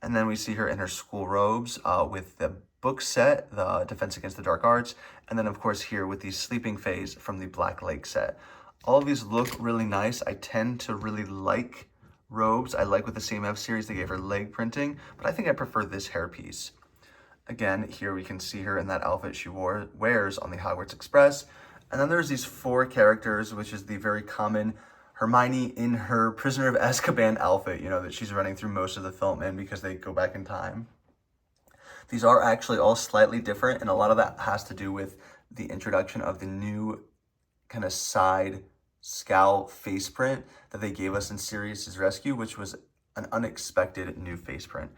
And then we see her in her school robes with the book set, the Defense Against the Dark Arts, and then of course here with the sleeping phase from the Black Lake set. All of these look really nice. I tend to really like robes. I like with the CMF series, they gave her leg printing, but I think I prefer this hairpiece. Again, here we can see her in that outfit she wears on the Hogwarts Express. And then there's these four characters, which is the very common Hermione in her Prisoner of Azkaban outfit, you know, that she's running through most of the film in because they go back in time. These are actually all slightly different, and a lot of that has to do with the introduction of the new kind of side scowl face print that they gave us in Sirius's Rescue, which was an unexpected new face print.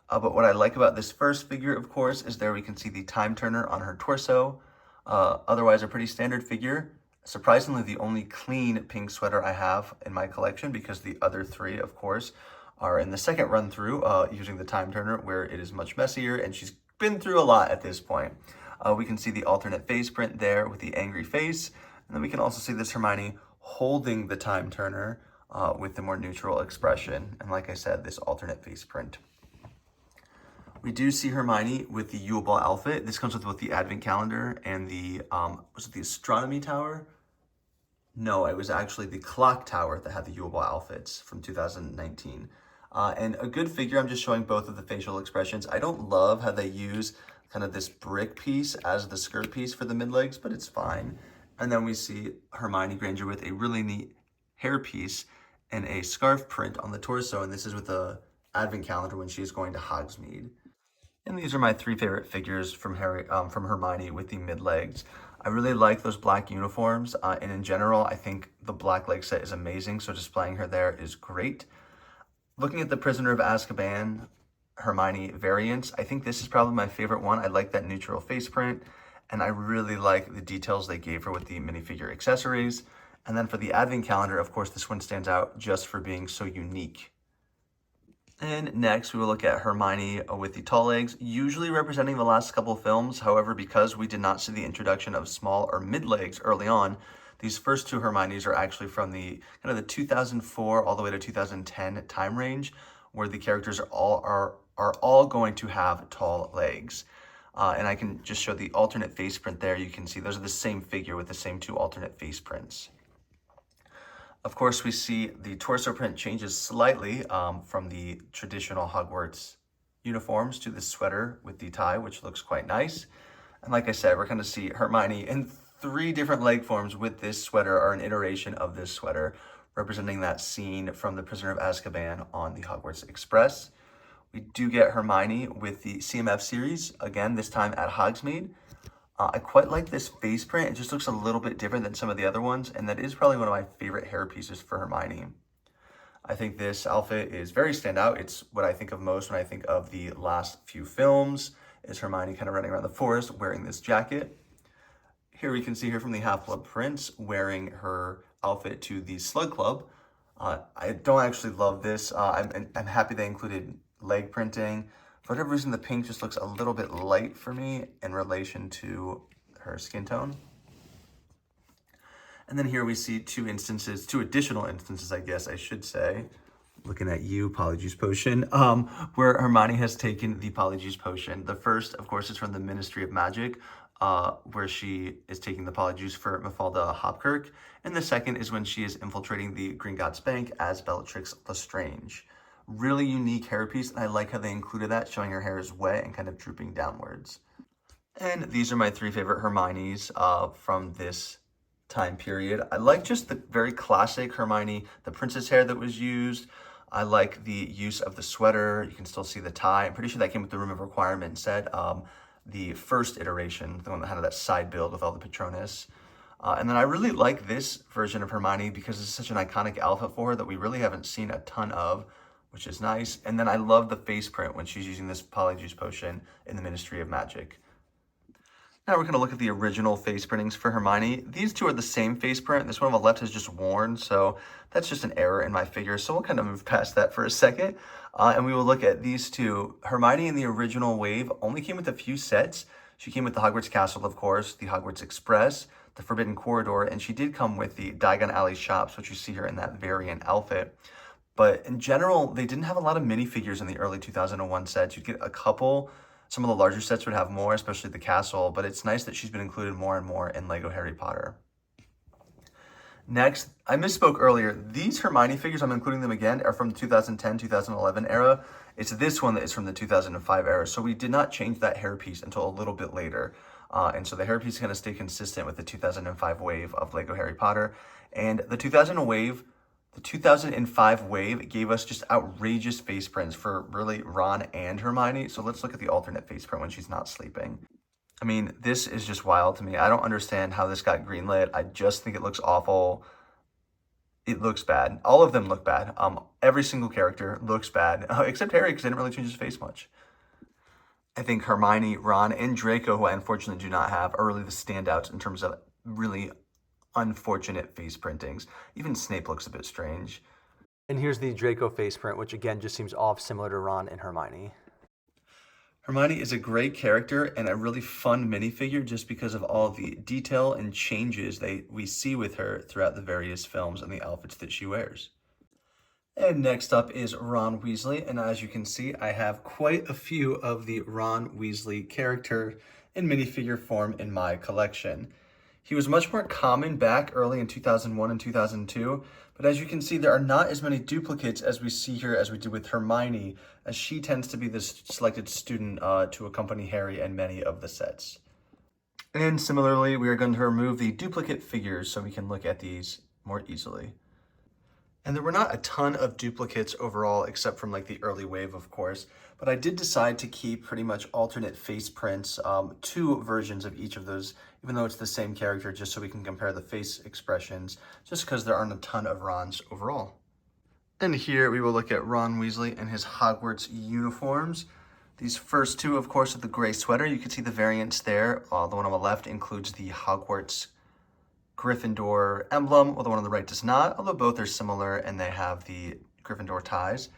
But what I like about this first figure, of course, is there we can see the time turner on her torso. Otherwise, a pretty standard figure. Surprisingly, the only clean pink sweater I have in my collection, because the other three, of course, are in the second run through using the time turner, where it is much messier, and she's been through a lot at this point. We can see the alternate face print there with the angry face. And then we can also see this Hermione holding the time turner with the more neutral expression. And like I said, this alternate face print. We do see Hermione with the Yule Ball outfit. This comes with both the Advent calendar and the, was it the Astronomy Tower? No, it was actually the Clock Tower that had the Yule Ball outfits from 2019. And a good figure, I'm just showing both of the facial expressions. I don't love how they use kind of this brick piece as the skirt piece for the mid-legs, but it's fine. And then we see Hermione Granger with a really neat hair piece and a scarf print on the torso. And this is with the Advent calendar when she's going to Hogsmeade. And these are my three favorite figures from Hermione with the mid-legs. I really like those black uniforms, and in general, I think the Black Leg set is amazing, so displaying her there is great. Looking at the Prisoner of Azkaban Hermione variants, I think this is probably my favorite one. I like that neutral face print, and I really like the details they gave her with the minifigure accessories. And then for the Advent calendar, of course, this one stands out just for being so unique. And next, we will look at Hermione with the tall legs, usually representing the last couple films. However, because we did not see the introduction of small or mid legs early on, these first two Hermiones are actually from the kind of the 2004 all the way to 2010 time range, where the characters are all going to have tall legs. And I can just show the alternate face print there. You can see those are the same figure with the same two alternate face prints. Of course, we see the torso print changes slightly from the traditional Hogwarts uniforms to the sweater with the tie, which looks quite nice. And like I said, we're going to see Hermione in three different leg forms with this sweater, or an iteration of this sweater, representing that scene from the Prisoner of Azkaban on the Hogwarts Express. We do get Hermione with the CMF series, again, this time at Hogsmeade. I quite like this face print. It just looks a little bit different than some of the other ones, and that is probably one of my favorite hair pieces for Hermione. I think this outfit is very standout. It's what I think of most when I think of the last few films, is Hermione kind of running around the forest wearing this jacket. Here we can see her from the Half-Blood Prince wearing her outfit to the Slug Club. I don't actually love this. I'm happy they included leg printing. For whatever reason, the pink just looks a little bit light for me in relation to her skin tone. And then here we see two additional instances, I guess I should say. Looking at you, Polyjuice Potion, where Hermione has taken the Polyjuice Potion. The first, of course, is from the Ministry of Magic, where she is taking the Polyjuice for Mafalda Hopkirk. And the second is when she is infiltrating the Gringotts Bank as Bellatrix Lestrange. Really unique hairpiece, and I like how they included that, showing her hair is wet and kind of drooping downwards. And these are my three favorite Hermiones from this time period. I like just the very classic Hermione, the princess hair that was used. I like the use of the sweater. You can still see the tie. I'm pretty sure that came with the Room of Requirement set. The first iteration, the one that had that side build with all the Patronus. And then I really like this version of Hermione because it's such an iconic outfit for her that we really haven't seen a ton of, which is nice. And then I love the face print when she's using this Polyjuice Potion in the Ministry of Magic. Now we're going to look at the original face printings for Hermione. These two are the same face print. This one on the left is just worn, so that's just an error in my figure. So we'll kind of move past that for a second. And we will look at these two. Hermione in the original wave only came with a few sets. She came with the Hogwarts Castle, of course, the Hogwarts Express, the Forbidden Corridor, and she did come with the Diagon Alley shops, which you see her in that variant outfit. But in general, they didn't have a lot of minifigures in the early 2001 sets. You'd get a couple. Some of the larger sets would have more, especially the castle, but it's nice that she's been included more and more in LEGO Harry Potter. Next, I misspoke earlier. These Hermione figures, I'm including them again, are from the 2010-2011 era. It's this one that is from the 2005 era, so we did not change that hairpiece until a little bit later. And so the hairpiece is going to stay consistent with the 2005 wave of LEGO Harry Potter. And the 2005 wave gave us just outrageous face prints for really Ron and Hermione. So let's look at the alternate face print when she's not sleeping. I mean, this is just wild to me. I don't understand how this got greenlit. I just think it looks awful. It looks bad. All of them look bad. Every single character looks bad, except Harry, because they didn't really change his face much. I think Hermione, Ron, and Draco, who I unfortunately do not have, are really the standouts in terms of really unfortunate face printings. Even Snape looks a bit strange. And here's the Draco face print, which again just seems off, similar to Ron and Hermione. Hermione is a great character and a really fun minifigure just because of all the detail and changes we see with her throughout the various films and the outfits that she wears. And next up is Ron Weasley, and as you can see, I have quite a few of the Ron Weasley character in minifigure form in my collection. He was much more common back early in 2001 and 2002, but as you can see, there are not as many duplicates as we see here as we did with Hermione, as she tends to be the selected student to accompany Harry in many of the sets. And similarly, we are going to remove the duplicate figures so we can look at these more easily. And there were not a ton of duplicates overall, except from like the early wave, of course. But I did decide to keep pretty much alternate face prints, two versions of each of those, even though it's the same character, just so we can compare the face expressions, just because there aren't a ton of Rons overall. And here we will look at Ron Weasley and his Hogwarts uniforms. These first two, of course, are the gray sweater. You can see the variants there. The one on the left includes the Hogwarts Gryffindor emblem, while the one on the right does not, although both are similar and they have the Gryffindor ties.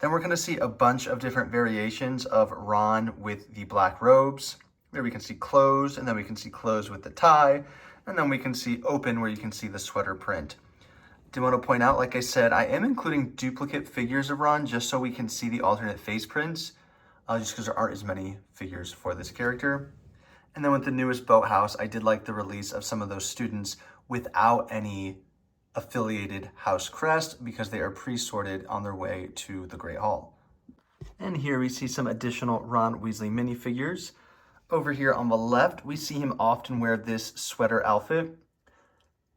Then we're going to see a bunch of different variations of Ron with the black robes. Here we can see closed, and then we can see closed with the tie, and then we can see open where you can see the sweater print. Do want to point out, like I said, I am including duplicate figures of Ron just so we can see the alternate face prints, just because there aren't as many figures for this character. And then with the newest boathouse, I did like the release of some of those students without any affiliated house crest because they are pre-sorted on their way to the Great Hall. And here we see some additional Ron Weasley minifigures. Over here on the left, we see him often wear this sweater outfit.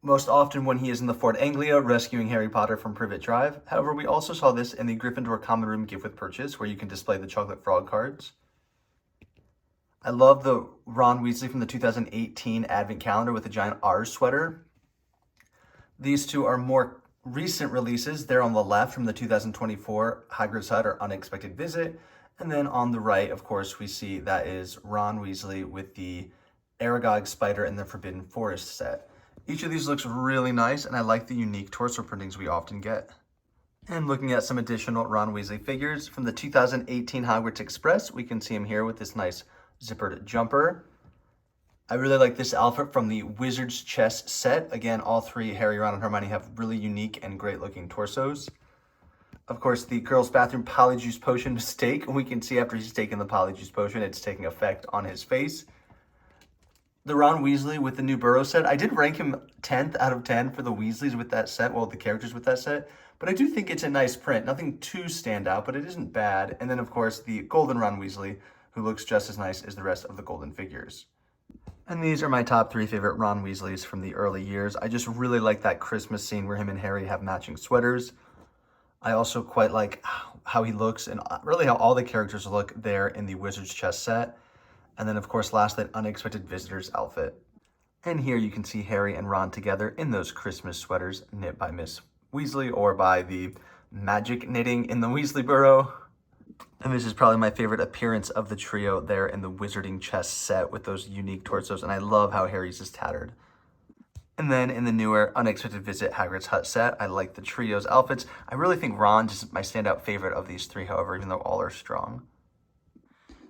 most often when he is in the Fort Anglia rescuing Harry Potter from Privet Drive. However, we also saw this in the Gryffindor Common Room gift with purchase, where you can display the chocolate frog cards. I love the Ron Weasley from the 2018 Advent Calendar with the giant R sweater. These two are more recent releases. They're on the left from the 2024 Hagrid's Hut or Unexpected Visit. And then on the right, of course, we see that is Ron Weasley with the Aragog Spider in the Forbidden Forest set. Each of these looks really nice, and I like the unique torso printings we often get. And looking at some additional Ron Weasley figures, from the 2018 Hogwarts Express, we can see him here with this nice zippered jumper. I really like this outfit from the Wizard's Chess set. Again, all three, Harry, Ron, and Hermione, have really unique and great looking torsos. Of course, the girls' bathroom Polyjuice Potion mistake. We can see after he's taken the Polyjuice Potion, it's taking effect on his face. The Ron Weasley with the new Burrow set. I did rank him 10th out of 10 for the Weasleys with that set, well, the characters with that set. But I do think it's a nice print. Nothing too stand out, but it isn't bad. And then, of course, the Golden Ron Weasley, who looks just as nice as the rest of the golden figures. And these are my top 3 favorite Ron Weasleys from the early years. I just really like that Christmas scene where him and Harry have matching sweaters. I also quite like how he looks and really how all the characters look there in the Wizard's Chess set. And then, of course, last, that Unexpected Visitor's outfit. And here you can see Harry and Ron together in those Christmas sweaters knit by Miss Weasley or by the magic knitting in the Weasley Burrow. And this is probably my favorite appearance of the trio there in the Wizarding Chess set with those unique torsos. And I love how Harry's is tattered. And then in the newer Unexpected Visit Hagrid's Hut set, I like the trio's outfits. I really think Ron is my standout favorite of these three, however, even though all are strong.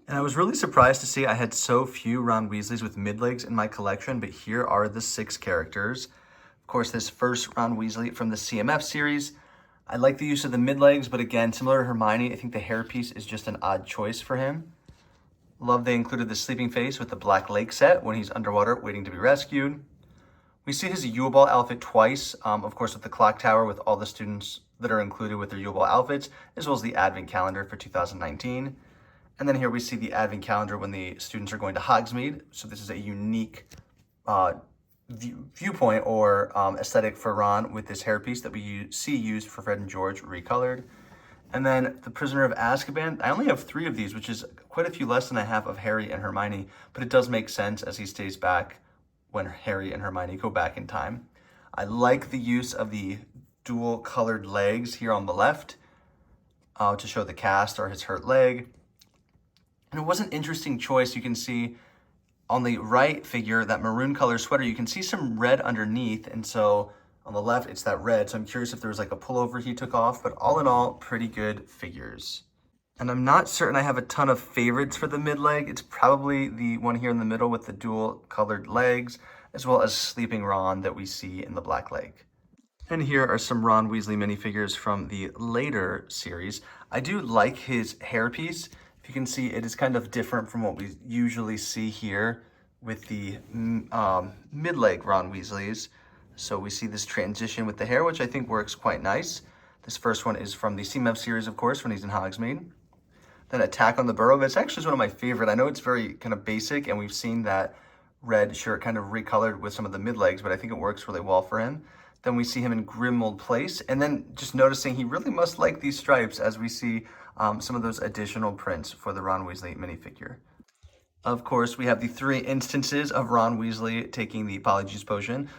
And I was really surprised to see I had so few Ron Weasleys with mid-legs in my collection, but here are the 6 characters. Of course, this first Ron Weasley from the CMF series. I like the use of the mid-legs, but again, similar to Hermione, I think the hairpiece is just an odd choice for him. Love they included the sleeping face with the Black Lake set when he's underwater waiting to be rescued. We see his Yule Ball outfit twice, of course with the clock tower with all the students that are included with their Yule Ball outfits, as well as the Advent calendar for 2019. And then here we see the Advent calendar when the students are going to Hogsmeade. So this is a unique viewpoint or aesthetic for Ron with this hairpiece that we see used for Fred and George recolored. And then the Prisoner of Azkaban. I only have 3 of these, which is quite a few less than I have of Harry and Hermione, but it does make sense as he stays back when Harry and Hermione go back in time. I like the use of the dual colored legs here on the left to show the cast or his hurt leg. And it was an interesting choice. You can see on the right figure, that maroon color sweater, you can see some red underneath. And so on the left, it's that red. So I'm curious if there was like a pullover he took off, but all in all, pretty good figures. And I'm not certain I have a ton of favorites for the mid-leg. It's probably the one here in the middle with the dual colored legs, as well as Sleeping Ron that we see in the Black Leg. And here are some Ron Weasley minifigures from the later series. I do like his hairpiece. If you can see, it is kind of different from what we usually see here with the mid-leg Ron Weasleys. So we see this transition with the hair, which I think works quite nice. This first one is from the CMF series, of course, when he's in Hogsmeade. Then Attack on the Burrow. That's actually one of my favorite. I know it's very kind of basic, and we've seen that red shirt kind of recolored with some of the mid-legs, but I think it works really well for him. Then we see him in Grimmauld Place, and then just noticing he really must like these stripes as we see some of those additional prints for the Ron Weasley minifigure. Of course, we have the 3 instances of Ron Weasley taking the Polyjuice Potion.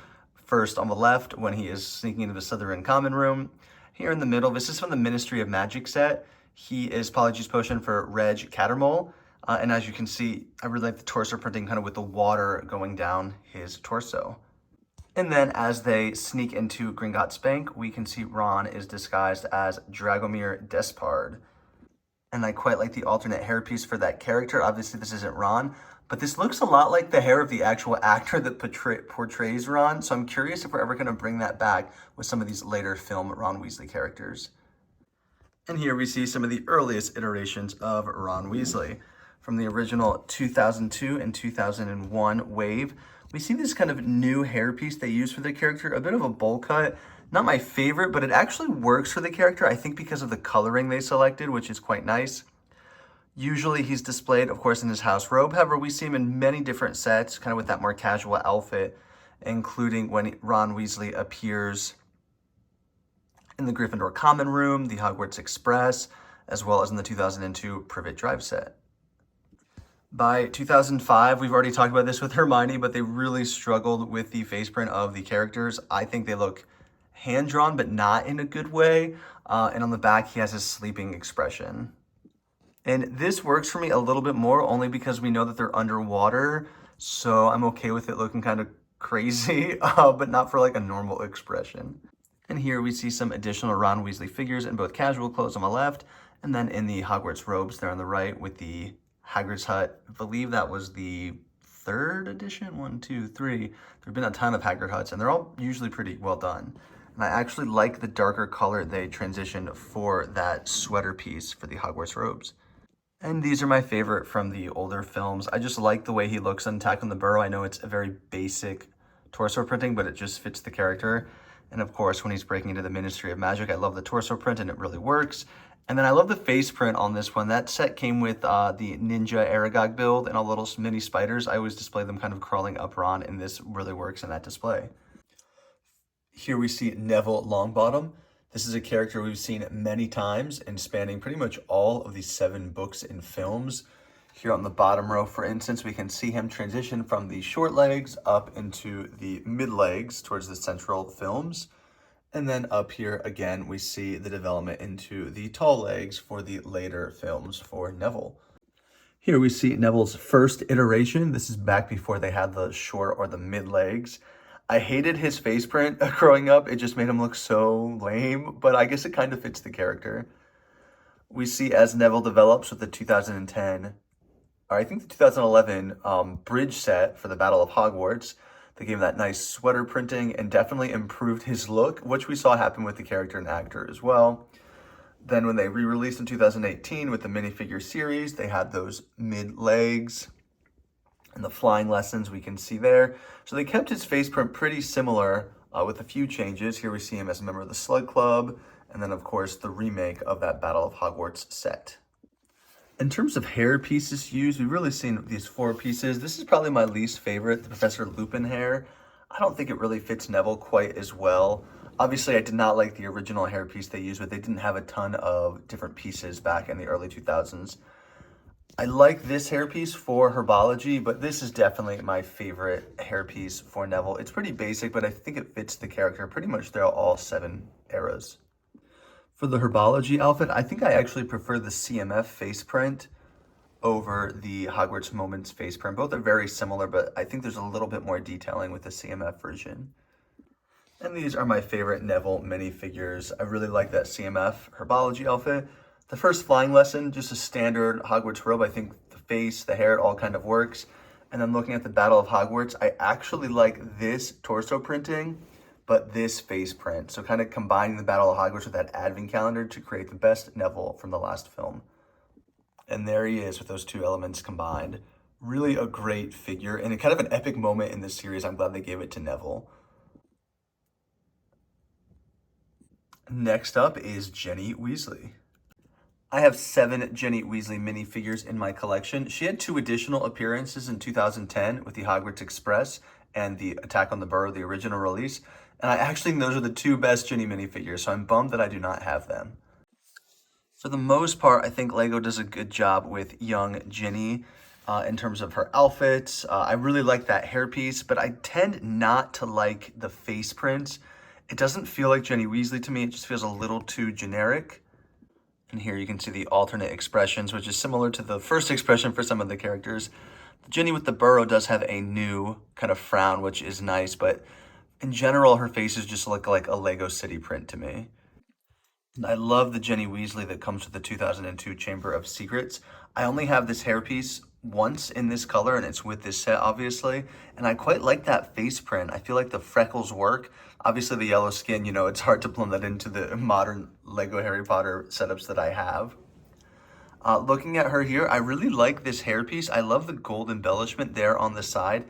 First on the left, when he is sneaking into the Slytherin Common Room. Here in the middle, this is from the Ministry of Magic set. He is Polyjuice Potion for Reg Cattermole. And as you can see, I really like the torso printing kind of with the water going down his torso. And then as they sneak into Gringotts Bank, we can see Ron is disguised as Dragomir Despard. And I quite like the alternate hairpiece for that character. Obviously, this isn't Ron, but this looks a lot like the hair of the actual actor that portrays Ron. So I'm curious if we're ever going to bring that back with some of these later film Ron Weasley characters. And here we see some of the earliest iterations of Ron Weasley. From the original 2002 and 2001 wave, we see this kind of new hairpiece they use for the character, a bit of a bowl cut. Not my favorite, but it actually works for the character, I think because of the coloring they selected, which is quite nice. Usually he's displayed, of course, in his house robe. However, we see him in many different sets, kind of with that more casual outfit. including when Ron Weasley appears in the Gryffindor Common Room, the Hogwarts Express, as well as in the 2002 Privet Drive set. By 2005, we've already talked about this with Hermione, but they really struggled with the face print of the characters. I think they look hand-drawn, but not in a good way. And on the back, he has his sleeping expression. And this works for me a little bit more, only because we know that they're underwater, so I'm okay with it looking kind of crazy, but not for like a normal expression. And here we see some additional Ron Weasley figures in both casual clothes on the left, and then in the Hogwarts robes there on the right with the Hagrid's Hut. I believe that was the 3rd edition, 1, 2, 3. There have been a ton of Hagrid Huts, and they're all usually pretty well done. And I actually like the darker color they transitioned for that sweater piece for the Hogwarts robes. And these are my favorite from the older films. I just like the way he looks on Attack on the Burrow. I know it's a very basic torso printing, but it just fits the character. And of course, when he's breaking into the Ministry of Magic, I love the torso print and it really works. And then I love the face print on this one. That set came with the Ninja Aragog build and all little mini spiders. I always display them kind of crawling up Ron, and this really works in that display. Here we see Neville Longbottom. This is a character we've seen many times and spanning pretty much all of the 7 books and films. Here on the bottom row, for instance, we can see him transition from the short legs up into the mid legs towards the central films. And then up here, again, we see the development into the tall legs for the later films for Neville. Here we see Neville's first iteration. This is back before they had the short or the mid legs. I hated his face print growing up. It just made him look so lame, but I guess it kind of fits the character. We see as Neville develops with the 2010, or I think the 2011 bridge set for the Battle of Hogwarts. They gave him that nice sweater printing and definitely improved his look, which we saw happen with the character and actor as well. Then when they re-released in 2018 with the minifigure series, they had those mid legs and the flying lessons we can see there. So they kept his face print pretty similar with a few changes. Here we see him as a member of the Slug Club, and then of course the remake of that Battle of Hogwarts set. In terms of hair pieces used, we've really seen these 4 pieces. This is probably my least favorite, the Professor Lupin hair. I don't think it really fits Neville quite as well. Obviously, I did not like the original hairpiece they used, but they didn't have a ton of different pieces back in the early 2000s. I like this hairpiece for Herbology, but this is definitely my favorite hairpiece for Neville. It's pretty basic, but I think it fits the character pretty much throughout all 7 eras. For the Herbology outfit, I think I actually prefer the CMF face print over the Hogwarts Moments face print. Both are very similar, but I think there's a little bit more detailing with the CMF version. And these are my favorite Neville minifigures. I really like that CMF Herbology outfit. The first flying lesson, just a standard Hogwarts robe. I think the face, the hair, it all kind of works. And then looking at the Battle of Hogwarts, I actually like this torso printing, but this face print. So kind of combining the Battle of Hogwarts with that advent calendar to create the best Neville from the last film. And there he is with those 2 elements combined. Really a great figure and kind of an epic moment in this series. I'm glad they gave it to Neville. Next up is Ginny Weasley. I have 7 Ginny Weasley minifigures in my collection. She had 2 additional appearances in 2010 with the Hogwarts Express and the Attack on the Burrow, the original release. And I actually think those are the 2 best Ginny minifigures, so I'm bummed that I do not have them. For the most part, I think LEGO does a good job with young Ginny in terms of her outfits. I really like that hairpiece, but I tend not to like the face prints. It doesn't feel like Ginny Weasley to me. It just feels a little too generic. And here you can see the alternate expressions, which is similar to the first expression for some of the characters. Ginny with the burrow does have a new kind of frown, which is nice, but in general, her faces just look like a Lego City print to me. And I love the Ginny Weasley that comes with the 2002 Chamber of Secrets. I only have this hairpiece once in this color, and it's with this set, obviously. And I quite like that face print. I feel like the freckles work. Obviously, the yellow skin, you know, it's hard to blend that into the modern Lego Harry Potter setups that I have. Looking at her here, I really like this hairpiece. I love the gold embellishment there on the side.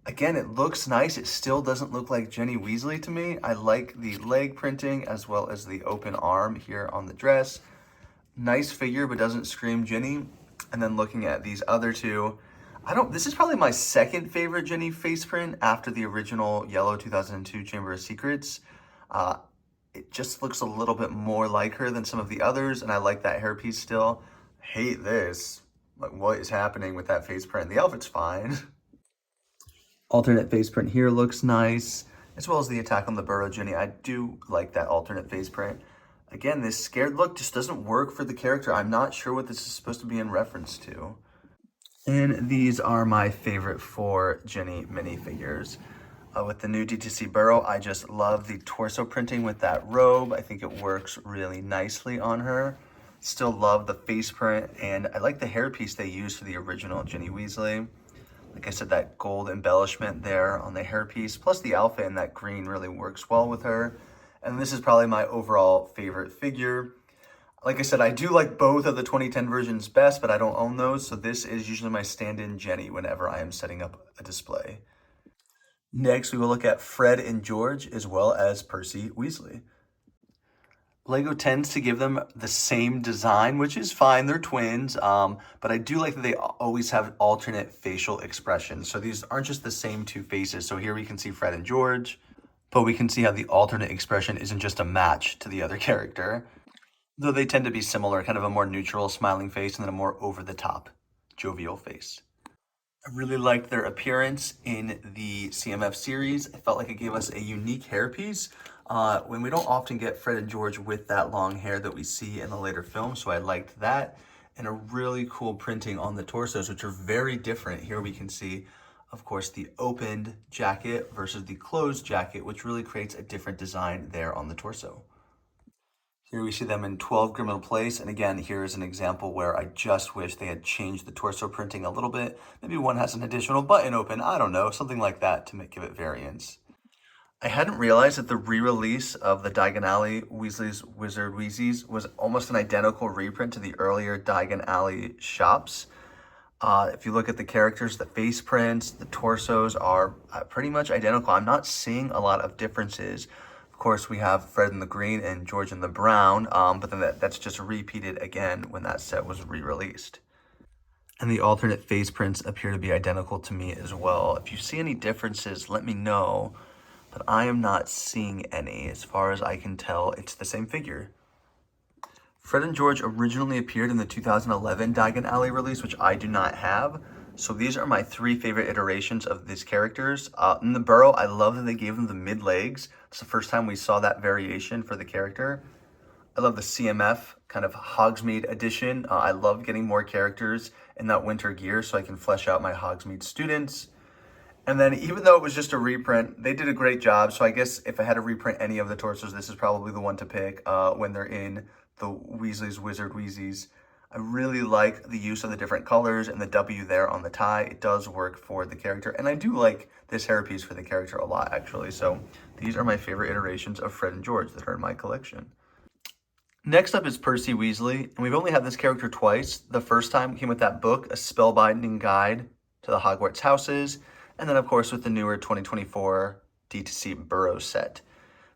Again, it looks nice. It still doesn't look like Ginny Weasley to me. I like the leg printing as well as the open arm here on the dress. Nice figure, but doesn't scream Ginny. And then looking at these other 2, This is probably my second favorite Ginny face print after the original yellow 2002 Chamber of Secrets. Uh, it just looks a little bit more like her than some of the others, and I like that hairpiece still. Hate this. Like, what is happening with that face print? The outfit's fine. Alternate face print here looks nice, as well as the attack on the Burrow Ginny. I do like that alternate face print. Again, this scared look just doesn't work for the character. I'm not sure what this is supposed to be in reference to. And these are my favorite 4 Ginny minifigures. With the new DTC Burrow, I just love the torso printing with that robe. I think it works really nicely on her. Still love the face print, and I like the hairpiece they used for the original Ginny Weasley. Like I said, that gold embellishment there on the hairpiece, plus the outfit in that green really works well with her. And this is probably my overall favorite figure. Like I said, I do like both of the 2010 versions best, but I don't own those, so this is usually my stand-in Jenny whenever I am setting up a display. Next, we will look at Fred and George, as well as Percy Weasley. LEGO tends to give them the same design, which is fine, they're twins, but I do like that they always have alternate facial expressions. So these aren't just the same 2 faces. So here we can see Fred and George, but we can see how the alternate expression isn't just a match to the other character. Though they tend to be similar, kind of a more neutral smiling face and then a more over-the-top jovial face. I really liked their appearance in the CMF series. I felt like it gave us a unique hairpiece when we don't often get Fred and George with that long hair that we see in the later films, so I liked that. And a really cool printing on the torsos, which are very different. Here we can see, of course, the opened jacket versus the closed jacket, which really creates a different design there on the torso. Here we see them in 12 Criminal Place, and again, here is an example where I just wish they had changed the torso printing a little bit. Maybe one has an additional button open, I don't know, something like that to give it variance. I hadn't realized that the re-release of the Diagon Alley Weasley's Wizard Wheezies was almost an identical reprint to the earlier Diagon Alley shops. If you look at the characters, the face prints, the torsos are pretty much identical. I'm not seeing a lot of differences. Of course, we have Fred in the green and George in the brown, but then that's just repeated again when that set was re-released. And the alternate face prints appear to be identical to me as well. If you see any differences, let me know, but I am not seeing any. As far as I can tell, it's the same figure. Fred and George originally appeared in the 2011 Diagon Alley release, which I do not have. So these are my 3 favorite iterations of these characters. In the Burrow, I love that they gave them the mid-legs. It's the first time we saw that variation for the character. I love the CMF kind of Hogsmeade edition. I love getting more characters in that winter gear so I can flesh out my Hogsmeade students. And then even though it was just a reprint, they did a great job. So I guess if I had to reprint any of the torsos, this is probably the one to pick when they're in the Weasley's Wizard Wheezies. I really like the use of the different colors and the W there on the tie. It does work for the character. And I do like this hairpiece for the character a lot, actually. So these are my favorite iterations of Fred and George that are in my collection. Next up is Percy Weasley. And we've only had this character twice. The first time came with that book, A Spellbinding Guide to the Hogwarts Houses. And then, of course, with the newer 2024 D2C Burrow set.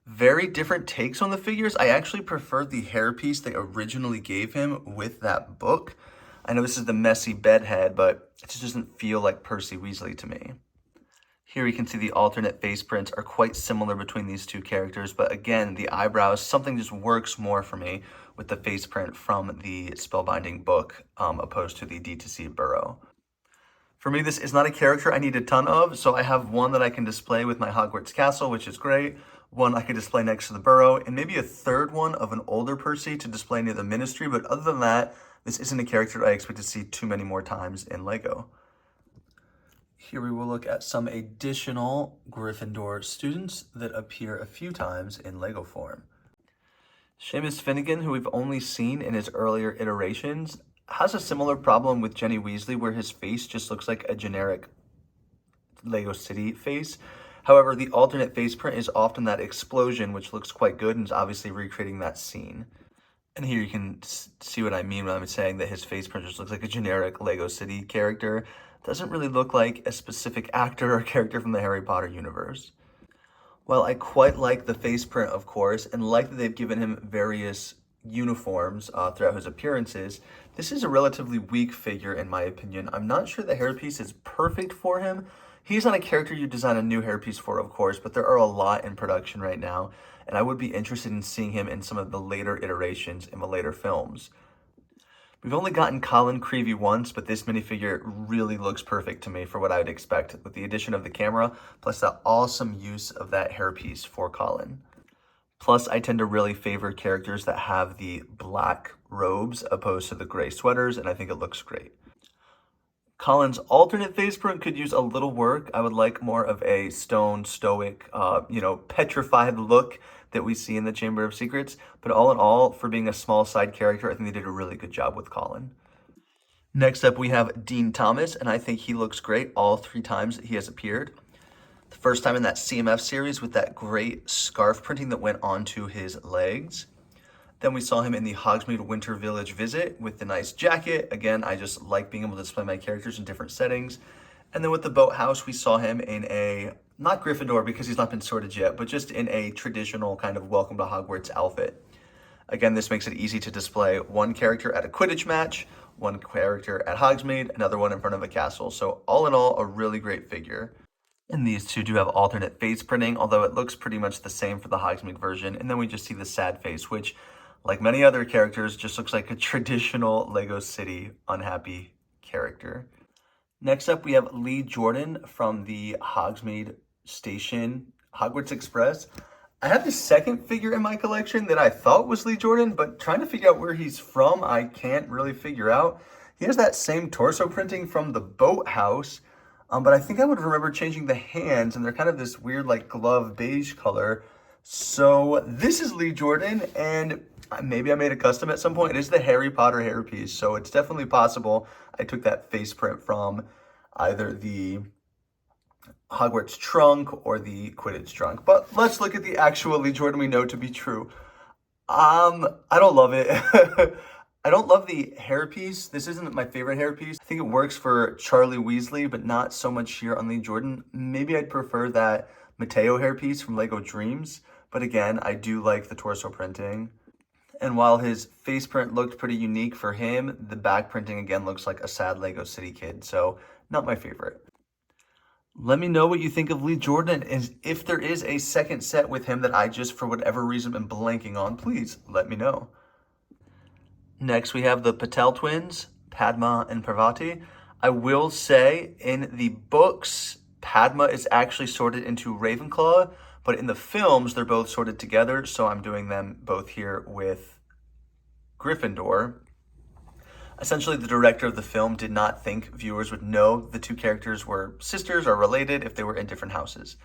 Very different takes on the figures. I actually prefer the hairpiece they originally gave him with that book. I know this is the messy bedhead, but it just doesn't feel like Percy Weasley to me. Here you can see the alternate face prints are quite similar between these 2 characters, but again, the eyebrows, something just works more for me with the face print from the Spellbinding book opposed to the D2C Burrow. For me, this is not a character I need a ton of, so I have one that I can display with my Hogwarts castle, which is great. One I could display next to the Burrow, and maybe a third one of an older Percy to display near the Ministry, but other than that, this isn't a character I expect to see too many more times in LEGO. Here we will look at some additional Gryffindor students that appear a few times in LEGO form. Seamus Finnegan, who we've only seen in his earlier iterations, has a similar problem with Ginny Weasley where his face just looks like a generic LEGO City face. However, the alternate face print is often that explosion, which looks quite good and is obviously recreating that scene. And here you can see what I mean when I'm saying that his face print just looks like a generic LEGO City character. Doesn't really look like a specific actor or character from the Harry Potter universe. While I quite like the face print, of course, and like that they've given him various uniforms throughout his appearances. This is a relatively weak figure in my opinion. I'm not sure the hairpiece is perfect for him. He's not a character you design a new hairpiece for, of course, but there are a lot in production right now, and I would be interested in seeing him in some of the later iterations in the later films. We've only gotten Colin Creevey once, but this minifigure really looks perfect to me for what I would expect with the addition of the camera, plus the awesome use of that hairpiece for Colin. Plus, I tend to really favor characters that have the black robes opposed to the gray sweaters, and I think it looks great. Colin's alternate face print could use a little work. I would like more of a stone, stoic, petrified look that we see in the Chamber of Secrets. But all in all, for being a small side character, I think they did a really good job with Colin. Next up, we have Dean Thomas, and I think he looks great all 3 times that he has appeared. The first time in that CMF series with that great scarf printing that went onto his legs. Then we saw him in the Hogsmeade Winter Village visit with the nice jacket. Again, I just like being able to display my characters in different settings. And then with the boathouse, we saw him in a, not Gryffindor because he's not been sorted yet, but just in a traditional kind of welcome to Hogwarts outfit. Again, this makes it easy to display one character at a Quidditch match, one character at Hogsmeade, another one in front of a castle. So all in all, a really great figure. And these two do have alternate face printing, although it looks pretty much the same for the Hogsmeade version. And then we just see the sad face, which, like many other characters, just looks like a traditional Lego City unhappy character. Next up, we have Lee Jordan from the Hogsmeade Station Hogwarts Express. I have the second figure in my collection that I thought was Lee Jordan, but trying to figure out where he's from, I can't really figure out. He has that same torso printing from the boathouse, but I think I would remember changing the hands, and they're kind of this weird like glove beige color. So this is Lee Jordan, and maybe I made a custom at some point. It is the Harry Potter hairpiece, so it's definitely possible I took that face print from either the Hogwarts trunk or the Quidditch trunk. But let's look at the actual Lee Jordan we know to be true. I don't love it. I don't love the hairpiece. This isn't my favorite hairpiece. I think it works for Charlie Weasley, but not so much here on Lee Jordan. Maybe I'd prefer that Mateo hairpiece from Lego Dreams. But again, I do like the torso printing. And while his face print looked pretty unique for him, the back printing again looks like a sad Lego City kid. So not my favorite. Let me know what you think of Lee Jordan, and if there is a second set with him that I just, for whatever reason, am blanking on, please let me know. Next, we have the Patel twins, Padma and Parvati. I will say, in the books, Padma is actually sorted into Ravenclaw, but in the films, they're both sorted together, so I'm doing them both here with Gryffindor. Essentially, the director of the film did not think viewers would know the two characters were sisters or related if they were in different houses.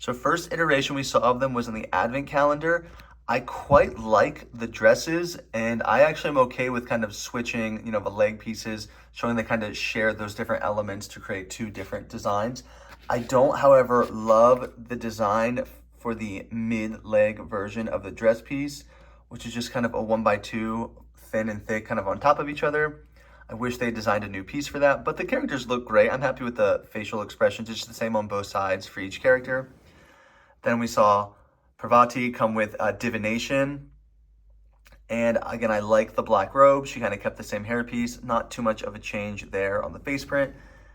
So first iteration we saw of them was in the advent calendar. I quite like the dresses, and I actually am okay with kind of switching, the leg pieces, showing they kind of share those different elements to create two different designs. I don't, however, love the design for the mid-leg version of the dress piece, which is just kind of a 1x2, thin and thick, kind of on top of each other. I wish they designed a new piece for that, but the characters look great. I'm happy with the facial expressions. It's just the same on both sides for each character. Then we saw Parvati come with divination. And again, I like the black robe. She kind of kept the same hairpiece. Not too much of a change there on the face print.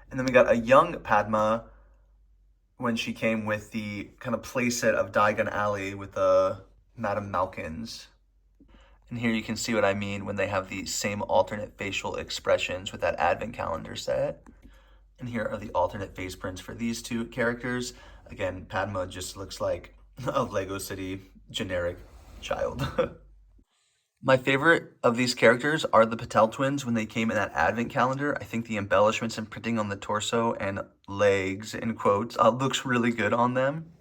And then we got a young Padma when she came with the kind of playset of Diagon Alley with the Madame Malkins. And here you can see what I mean when they have the same alternate facial expressions with that advent calendar set. And here are the alternate face prints for these two characters. Again, Padma just looks like a Lego City generic child. My favorite of these characters are the Patel twins when they came in that advent calendar. I think the embellishments and printing on the torso and legs, in quotes, looks really good on them.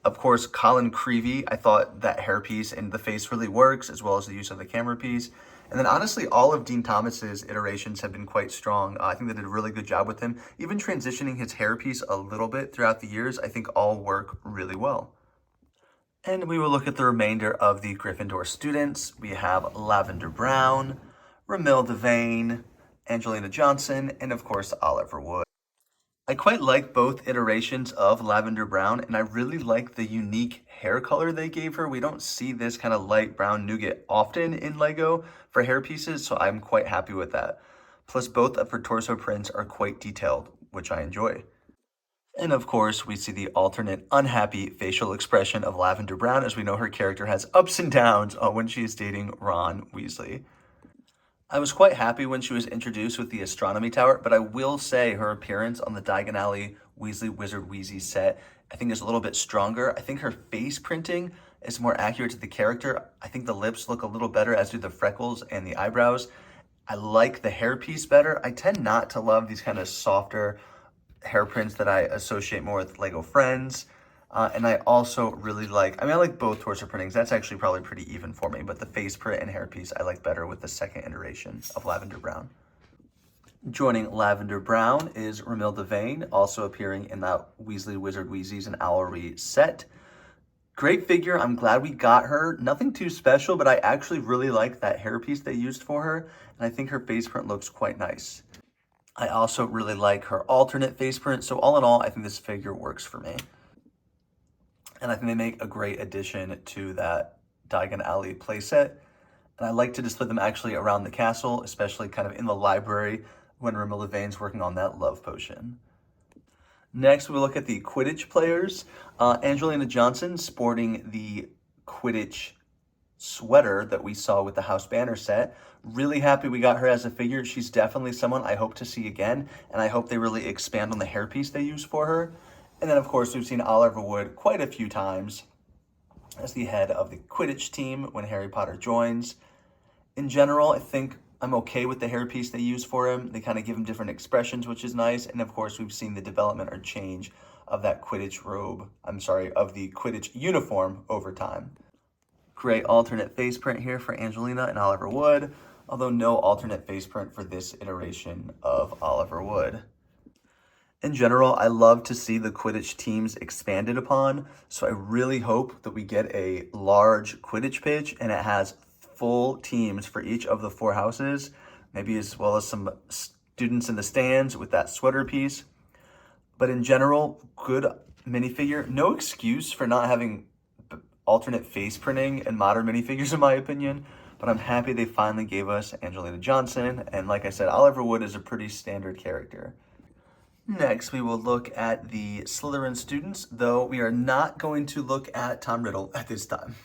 Of course, Colin Creevey, I thought that hairpiece and the face really works, as well as the use of the camera piece. And then honestly, all of Dean Thomas's iterations have been quite strong. I think they did a really good job with him. Even transitioning his hairpiece a little bit throughout the years, I think all work really well. And we will look at the remainder of the Gryffindor students. We have Lavender Brown, Ramilda Vane, Angelina Johnson, and of course, Oliver Wood. I quite like both iterations of Lavender Brown, and I really like the unique hair color they gave her. We don't see this kind of light brown nougat often in LEGO for hair pieces, so I'm quite happy with that. Plus, both of her torso prints are quite detailed, which I enjoy. And of course, we see the alternate unhappy facial expression of Lavender Brown, as we know her character has ups and downs when she is dating Ron Weasley. I was quite happy when she was introduced with the astronomy tower, but I will say her appearance on the Diagon Alley Weasley Wizard Wheezy set, I think is a little bit stronger. I think her face printing is more accurate to the character. I think the lips look a little better, as do the freckles and the eyebrows. I like the hairpiece better. I tend not to love these kind of softer hair prints that I associate more with Lego Friends. And I also really like, I like both torso printings. That's actually probably pretty even for me, but the face print and hairpiece I like better with the second iteration of Lavender Brown. Joining Lavender Brown is Romilda Vane, also appearing in that Weasley Wizard Wheezies and Owlery set. Great figure. I'm glad we got her. Nothing too special, but I actually really like that hairpiece they used for her, and I think her face print looks quite nice. I also really like her alternate face print, so all in all, I think this figure works for me. And I think they make a great addition to that Diagon Alley playset. And I like to display them actually around the castle, especially kind of in the library when Romilda Vane's working on that love potion. Next, we look at the Quidditch players. Angelina Johnson sporting the Quidditch sweater that we saw with the House Banner set. Really happy we got her as a figure. She's definitely someone I hope to see again, and I hope they really expand on the hairpiece they use for her. And then, of course, we've seen Oliver Wood quite a few times as the head of the Quidditch team when Harry Potter joins. In general, I think I'm okay with the hairpiece they use for him. They kind of give him different expressions, which is nice. And, of course, we've seen the development or change of that Quidditch of the Quidditch uniform over time. Great alternate face print here for Angelina and Oliver Wood, although no alternate face print for this iteration of Oliver Wood. In general, I love to see the Quidditch teams expanded upon, so I really hope that we get a large Quidditch pitch and it has full teams for each of the 4 houses, maybe as well as some students in the stands with that sweater piece. But in general, good minifigure. No excuse for not having alternate face printing and modern minifigures, in my opinion, but I'm happy they finally gave us Angelina Johnson, and like I said, Oliver Wood is a pretty standard character. Next, we will look at the Slytherin students, though we are not going to look at Tom Riddle at this time.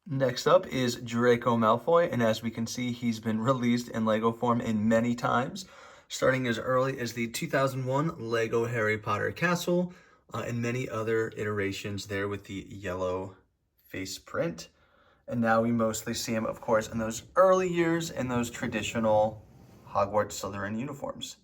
Next up is Draco Malfoy, and as we can see, he's been released in LEGO form in many times, starting as early as the 2001 LEGO Harry Potter Castle, and many other iterations there with the yellow face print. And now we mostly see him, of course, in those early years in those traditional Hogwarts Slytherin uniforms.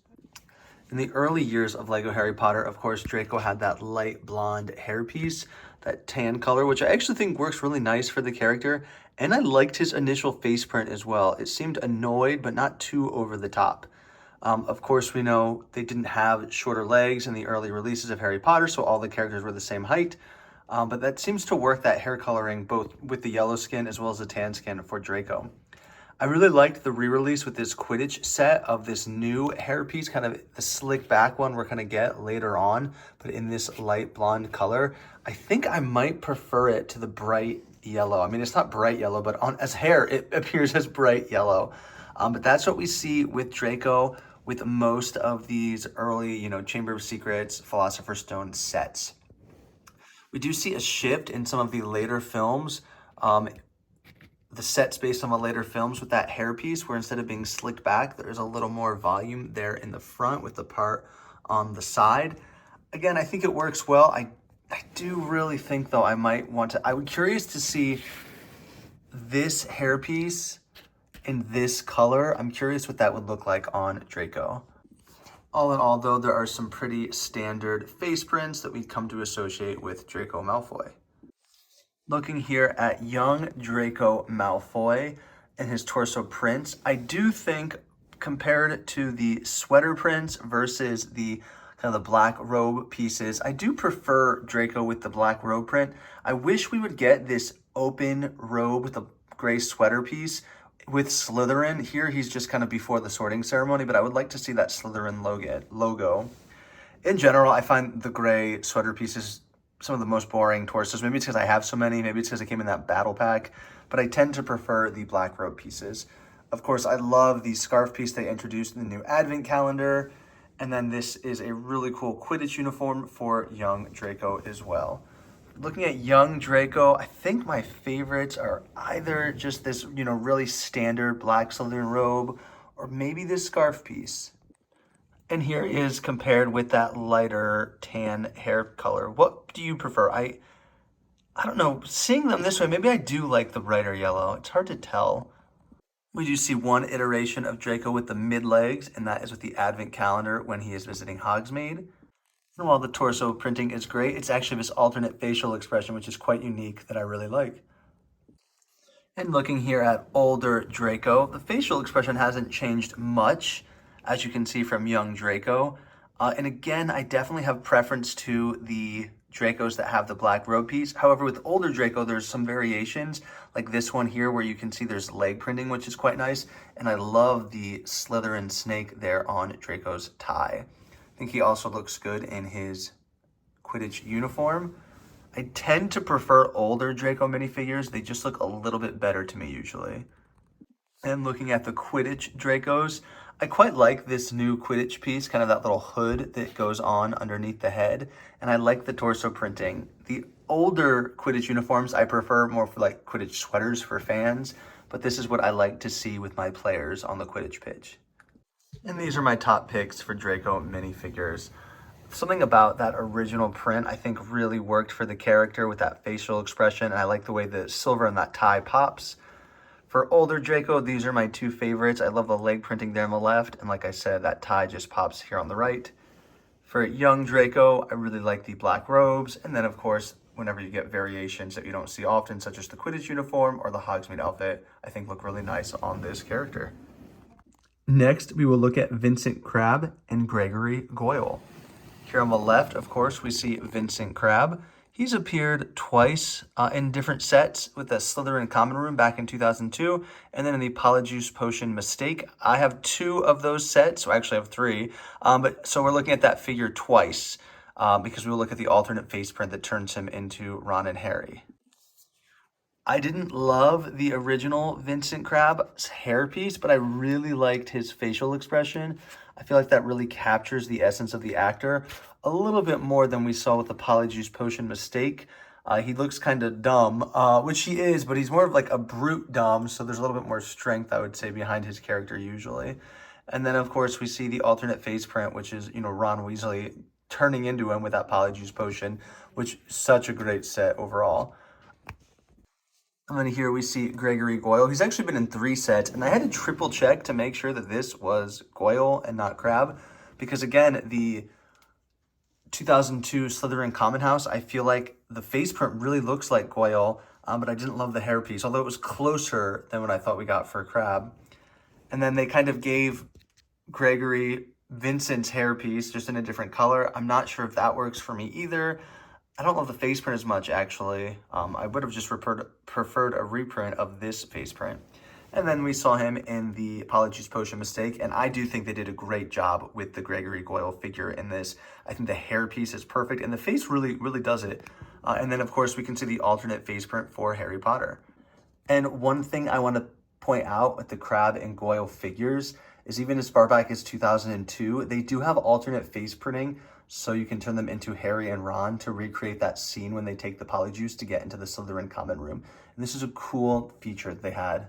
In the early years of LEGO Harry Potter, of course, Draco had that light blonde hairpiece, that tan color, which I actually think works really nice for the character. And I liked his initial face print as well. It seemed annoyed, but not too over the top. Of course, we know they didn't have shorter legs in the early releases of Harry Potter, so all the characters were the same height. But that seems to work, that hair coloring, both with the yellow skin as well as the tan skin for Draco. I really liked the re-release with this Quidditch set of this new hairpiece, kind of the slick back one we're going to get later on, but in this light blonde color. I think I might prefer it to the bright yellow. I mean, it's not bright yellow, but as hair, it appears as bright yellow. But that's what we see with Draco with most of these early, Chamber of Secrets, Philosopher's Stone sets. We do see a shift in some of the later films, the sets based on the later films with that hairpiece, where instead of being slicked back, there's a little more volume there in the front with the part on the side. Again, I think it works well. I do really think, though, I'm curious to see this hairpiece in this color. I'm curious what that would look like on Draco. All in all, though, there are some pretty standard face prints that we come to associate with Draco Malfoy. Looking here at young Draco Malfoy and his torso prints, I do think compared to the sweater prints versus the kind of the black robe pieces, I do prefer Draco with the black robe print. I wish we would get this open robe with a gray sweater piece with Slytherin. Here he's just kind of before the sorting ceremony, but I would like to see that Slytherin logo. In general, I find the gray sweater pieces some of the most boring torsos. Maybe it's because I have so many, maybe it's because it came in that battle pack, but I tend to prefer the black robe pieces. Of course, I love the scarf piece they introduced in the new advent calendar, and then this is a really cool Quidditch uniform for young Draco as well. Looking at young Draco, I think my favorites are either just this, really standard black Slytherin robe, or maybe this scarf piece. And here is compared with that lighter tan hair color. What do you prefer? I don't know. Seeing them this way, maybe I do like the brighter yellow. It's hard to tell. We do see one iteration of Draco with the mid-legs, and that is with the advent calendar when he is visiting Hogsmeade. And while the torso printing is great, it's actually this alternate facial expression, which is quite unique, that I really like. And looking here at older Draco, the facial expression hasn't changed much, as you can see from young Draco. And again, I definitely have preference to the Dracos that have the black robe piece. However, with older Draco, there's some variations, like this one here where you can see there's leg printing, which is quite nice. And I love the Slytherin snake there on Draco's tie. I think he also looks good in his Quidditch uniform. I tend to prefer older Draco minifigures. They just look a little bit better to me usually. And looking at the Quidditch Dracos, I quite like this new Quidditch piece, kind of that little hood that goes on underneath the head. And I like the torso printing. The older Quidditch uniforms I prefer more for like Quidditch sweaters for fans, but this is what I like to see with my players on the Quidditch pitch. And these are my top picks for Draco minifigures. Something about that original print I think really worked for the character with that facial expression, and I like the way the silver and that tie pops. For older Draco, these are my two favorites. I love the leg printing there on the left, and like I said, that tie just pops here on the right. For young Draco, I really like the black robes, and then of course, whenever you get variations that you don't see often, such as the Quidditch uniform or the Hogsmeade outfit, I think look really nice on this character. Next, we will look at Vincent Crabbe and Gregory Goyle. Here on the left, of course, we see Vincent Crabbe. He's appeared twice in different sets with the Slytherin Common Room back in 2002, and then in the Polyjuice Potion Mistake. I have 2 of those sets, so I actually have 3. So we're looking at that figure twice because we will look at the alternate face print that turns him into Ron and Harry. I didn't love the original Vincent Crabbe's hairpiece, but I really liked his facial expression. I feel like that really captures the essence of the actor a little bit more than we saw with the Polyjuice Potion Mistake. He looks kind of dumb, which he is, but he's more of like a brute dumb, so there's a little bit more strength, I would say, behind his character usually. And then, of course, we see the alternate face print, which is, Ron Weasley turning into him with that Polyjuice Potion, which is such a great set overall. And then here we see Gregory Goyle. He's actually been in 3 sets, and I had to triple check to make sure that this was Goyle and not Crabbe, because again, the 2002 Slytherin Common House, I feel like the face print really looks like Goyle, but I didn't love the hairpiece, although it was closer than what I thought we got for Crabbe. And then they kind of gave Gregory Vincent's hairpiece just in a different color. I'm not sure if that works for me either. I don't love the face print as much, actually. I would have just preferred a reprint of this face print. And then we saw him in the Polyjuice Potion Mistake, and I do think they did a great job with the Gregory Goyle figure in this. I think the hairpiece is perfect, and the face really, really does it. And then, of course, we can see the alternate face print for Harry Potter. And one thing I want to point out with the Crabbe and Goyle figures is even as far back as 2002, they do have alternate face printing, so you can turn them into Harry and Ron to recreate that scene when they take the Polyjuice to get into the Slytherin Common Room. And this is a cool feature that they had.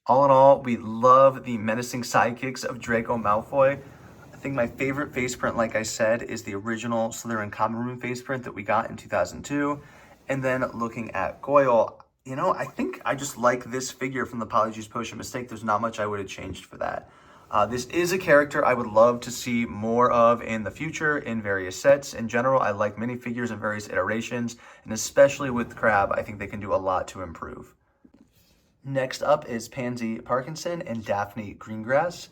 All in all, we love the menacing sidekicks of Draco Malfoy. I think my favorite face print, like I said, is the original Slytherin Common Room face print that we got in 2002. And then looking at Goyle, I think I just like this figure from the Polyjuice Potion Mistake. There's not much I would have changed for that. This is a character I would love to see more of in the future in various sets. In general, I like minifigures in various iterations, and especially with Crabbe, I think they can do a lot to improve. Next up is Pansy Parkinson and Daphne Greengrass.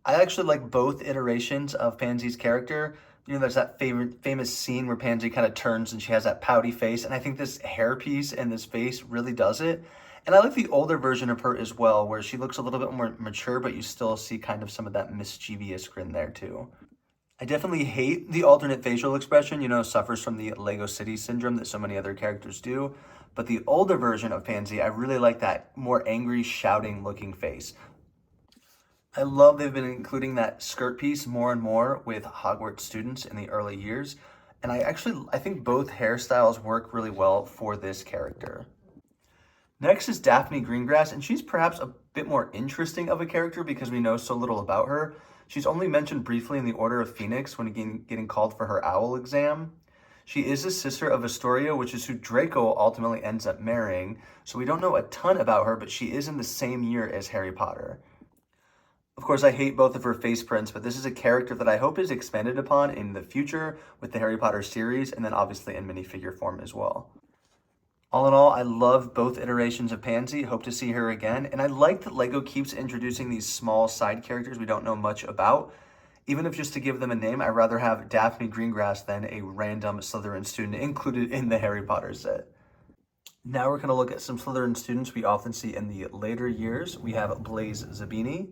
I actually like both iterations of Pansy's character. There's that famous scene where Pansy kind of turns and she has that pouty face, and I think this hairpiece and this face really does it. And I like the older version of her as well, where she looks a little bit more mature, but you still see kind of some of that mischievous grin there too. I definitely hate the alternate facial expression, suffers from the Lego City syndrome that so many other characters do. But the older version of Pansy, I really like that more angry, shouting looking face. I love they've been including that skirt piece more and more with Hogwarts students in the early years. And I think both hairstyles work really well for this character. Next is Daphne Greengrass, and she's perhaps a bit more interesting of a character because we know so little about her. She's only mentioned briefly in the Order of Phoenix when getting called for her owl exam. She is a sister of Astoria, which is who Draco ultimately ends up marrying, so we don't know a ton about her, but she is in the same year as Harry Potter. Of course, I hate both of her face prints, but this is a character that I hope is expanded upon in the future with the Harry Potter series, and then obviously in minifigure form as well. All in all, I love both iterations of Pansy, hope to see her again, and I like that LEGO keeps introducing these small side characters we don't know much about. Even if just to give them a name, I'd rather have Daphne Greengrass than a random Slytherin student included in the Harry Potter set. Now we're going to look at some Slytherin students we often see in the later years. We have Blaise Zabini,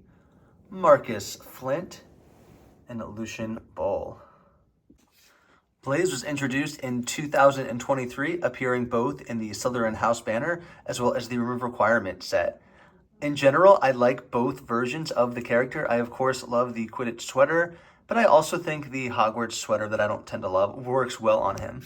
Marcus Flint, and Lucian Bull. Blaise was introduced in 2023, appearing both in the Slytherin House banner as well as the Remove Requirement set. In general, I like both versions of the character. I, of course, love the Quidditch sweater, but I also think the Hogwarts sweater that I don't tend to love works well on him.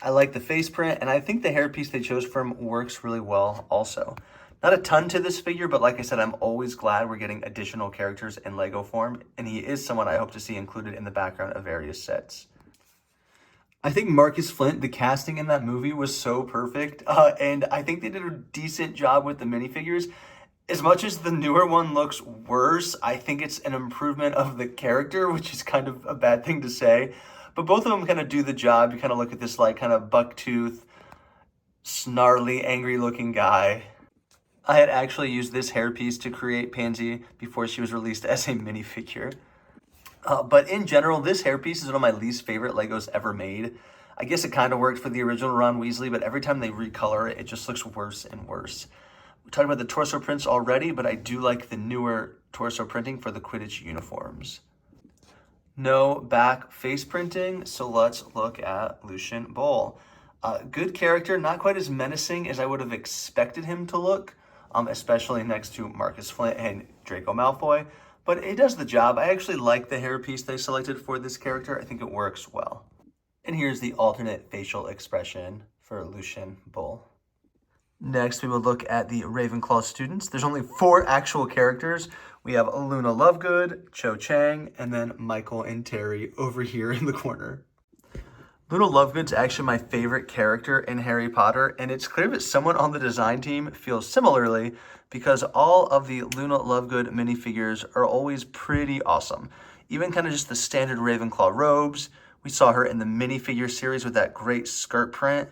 I like the face print, and I think the hairpiece they chose for him works really well also. Not a ton to this figure, but like I said, I'm always glad we're getting additional characters in LEGO form, and he is someone I hope to see included in the background of various sets. I think Marcus Flint, the casting in that movie was so perfect, and I think they did a decent job with the minifigures. As much as the newer one looks worse, I think it's an improvement of the character, which is kind of a bad thing to say. But both of them kind of do the job. You kind of look at this like kind of bucktooth, snarly, angry-looking guy. I had actually used this hairpiece to create Pansy before she was released as a minifigure. But in general, this hairpiece is one of my least favorite Legos ever made. I guess it kind of worked for the original Ron Weasley, but every time they recolor it, it just looks worse and worse. We talked about the torso prints already, but I do like the newer torso printing for the Quidditch uniforms. No back face printing, so let's look at Lucian Bull. Good character, not quite as menacing as I would have expected him to look, especially next to Marcus Flint and Draco Malfoy, but it does the job. I actually like the hairpiece they selected for this character. I think it works well. And here's the alternate facial expression for Lucian Bull. Next, we will look at the Ravenclaw students. There's only 4 actual characters. We have Luna Lovegood, Cho Chang, and then Michael and Terry over here in the corner. Luna Lovegood's actually my favorite character in Harry Potter, and it's clear that someone on the design team feels similarly because all of the Luna Lovegood minifigures are always pretty awesome. Even kind of just the standard Ravenclaw robes. We saw her in the minifigure series with that great skirt print.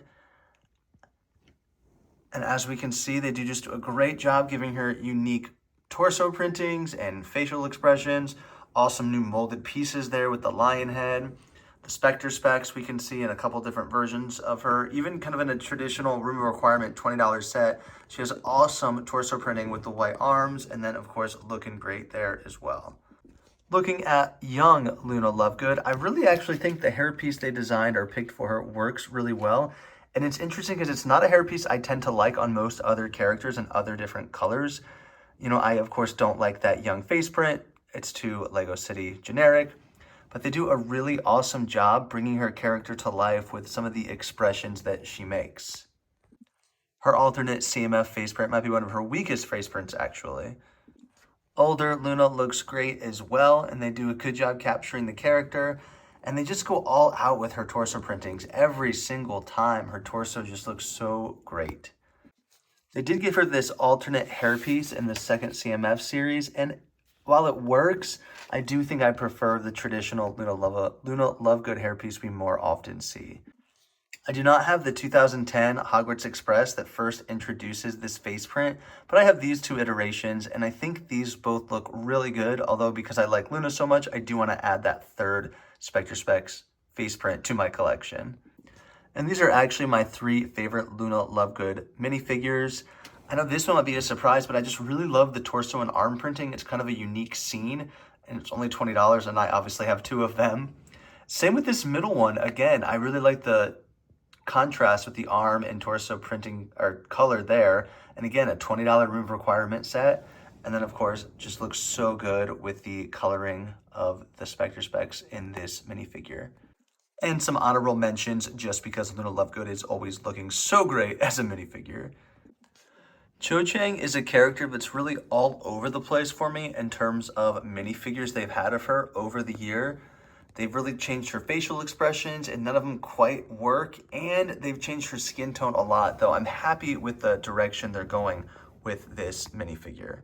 And as we can see, they do just a great job giving her unique torso printings and facial expressions. Awesome new molded pieces there with the lion head. The Spectre specs we can see in a couple different versions of her. Even kind of in a traditional Room Requirement $20 set, she has awesome torso printing with the white arms. And then, of course, looking great there as well. Looking at young Luna Lovegood, I really actually think the hairpiece they designed or picked for her works really well. And it's interesting because it's not a hairpiece I tend to like on most other characters and other different colors. I, of course, don't like that young face print. It's too Lego City generic. But they do a really awesome job bringing her character to life with some of the expressions that she makes. Her alternate CMF face print might be one of her weakest face prints, actually. Older Luna looks great as well, and they do a good job capturing the character. And they just go all out with her torso printings. Every single time, her torso just looks so great. They did give her this alternate hairpiece in the second CMF series, and while it works, I do think I prefer the traditional Luna Lovegood hairpiece we more often see. I do not have the 2010 Hogwarts Express that first introduces this face print, but I have these 2 iterations, and I think these both look really good, although because I like Luna so much, I do want to add that 3rd Spectre Specs face print to my collection. And these are actually my 3 favorite Luna Lovegood minifigures. I know this one might be a surprise, but I just really love the torso and arm printing. It's kind of a unique scene, and it's only $20, and I obviously have 2 of them. Same with this middle one. Again, I really like the contrast with the arm and torso printing or color there. And again, a $20 room requirement set. And then of course, just looks so good with the coloring of the Spectre specs in this minifigure. And some honorable mentions just because Luna Lovegood is always looking so great as a minifigure. Cho Chang is a character that's really all over the place for me in terms of minifigures they've had of her over the year. They've really changed her facial expressions and none of them quite work. And they've changed her skin tone a lot, though I'm happy with the direction they're going with this minifigure.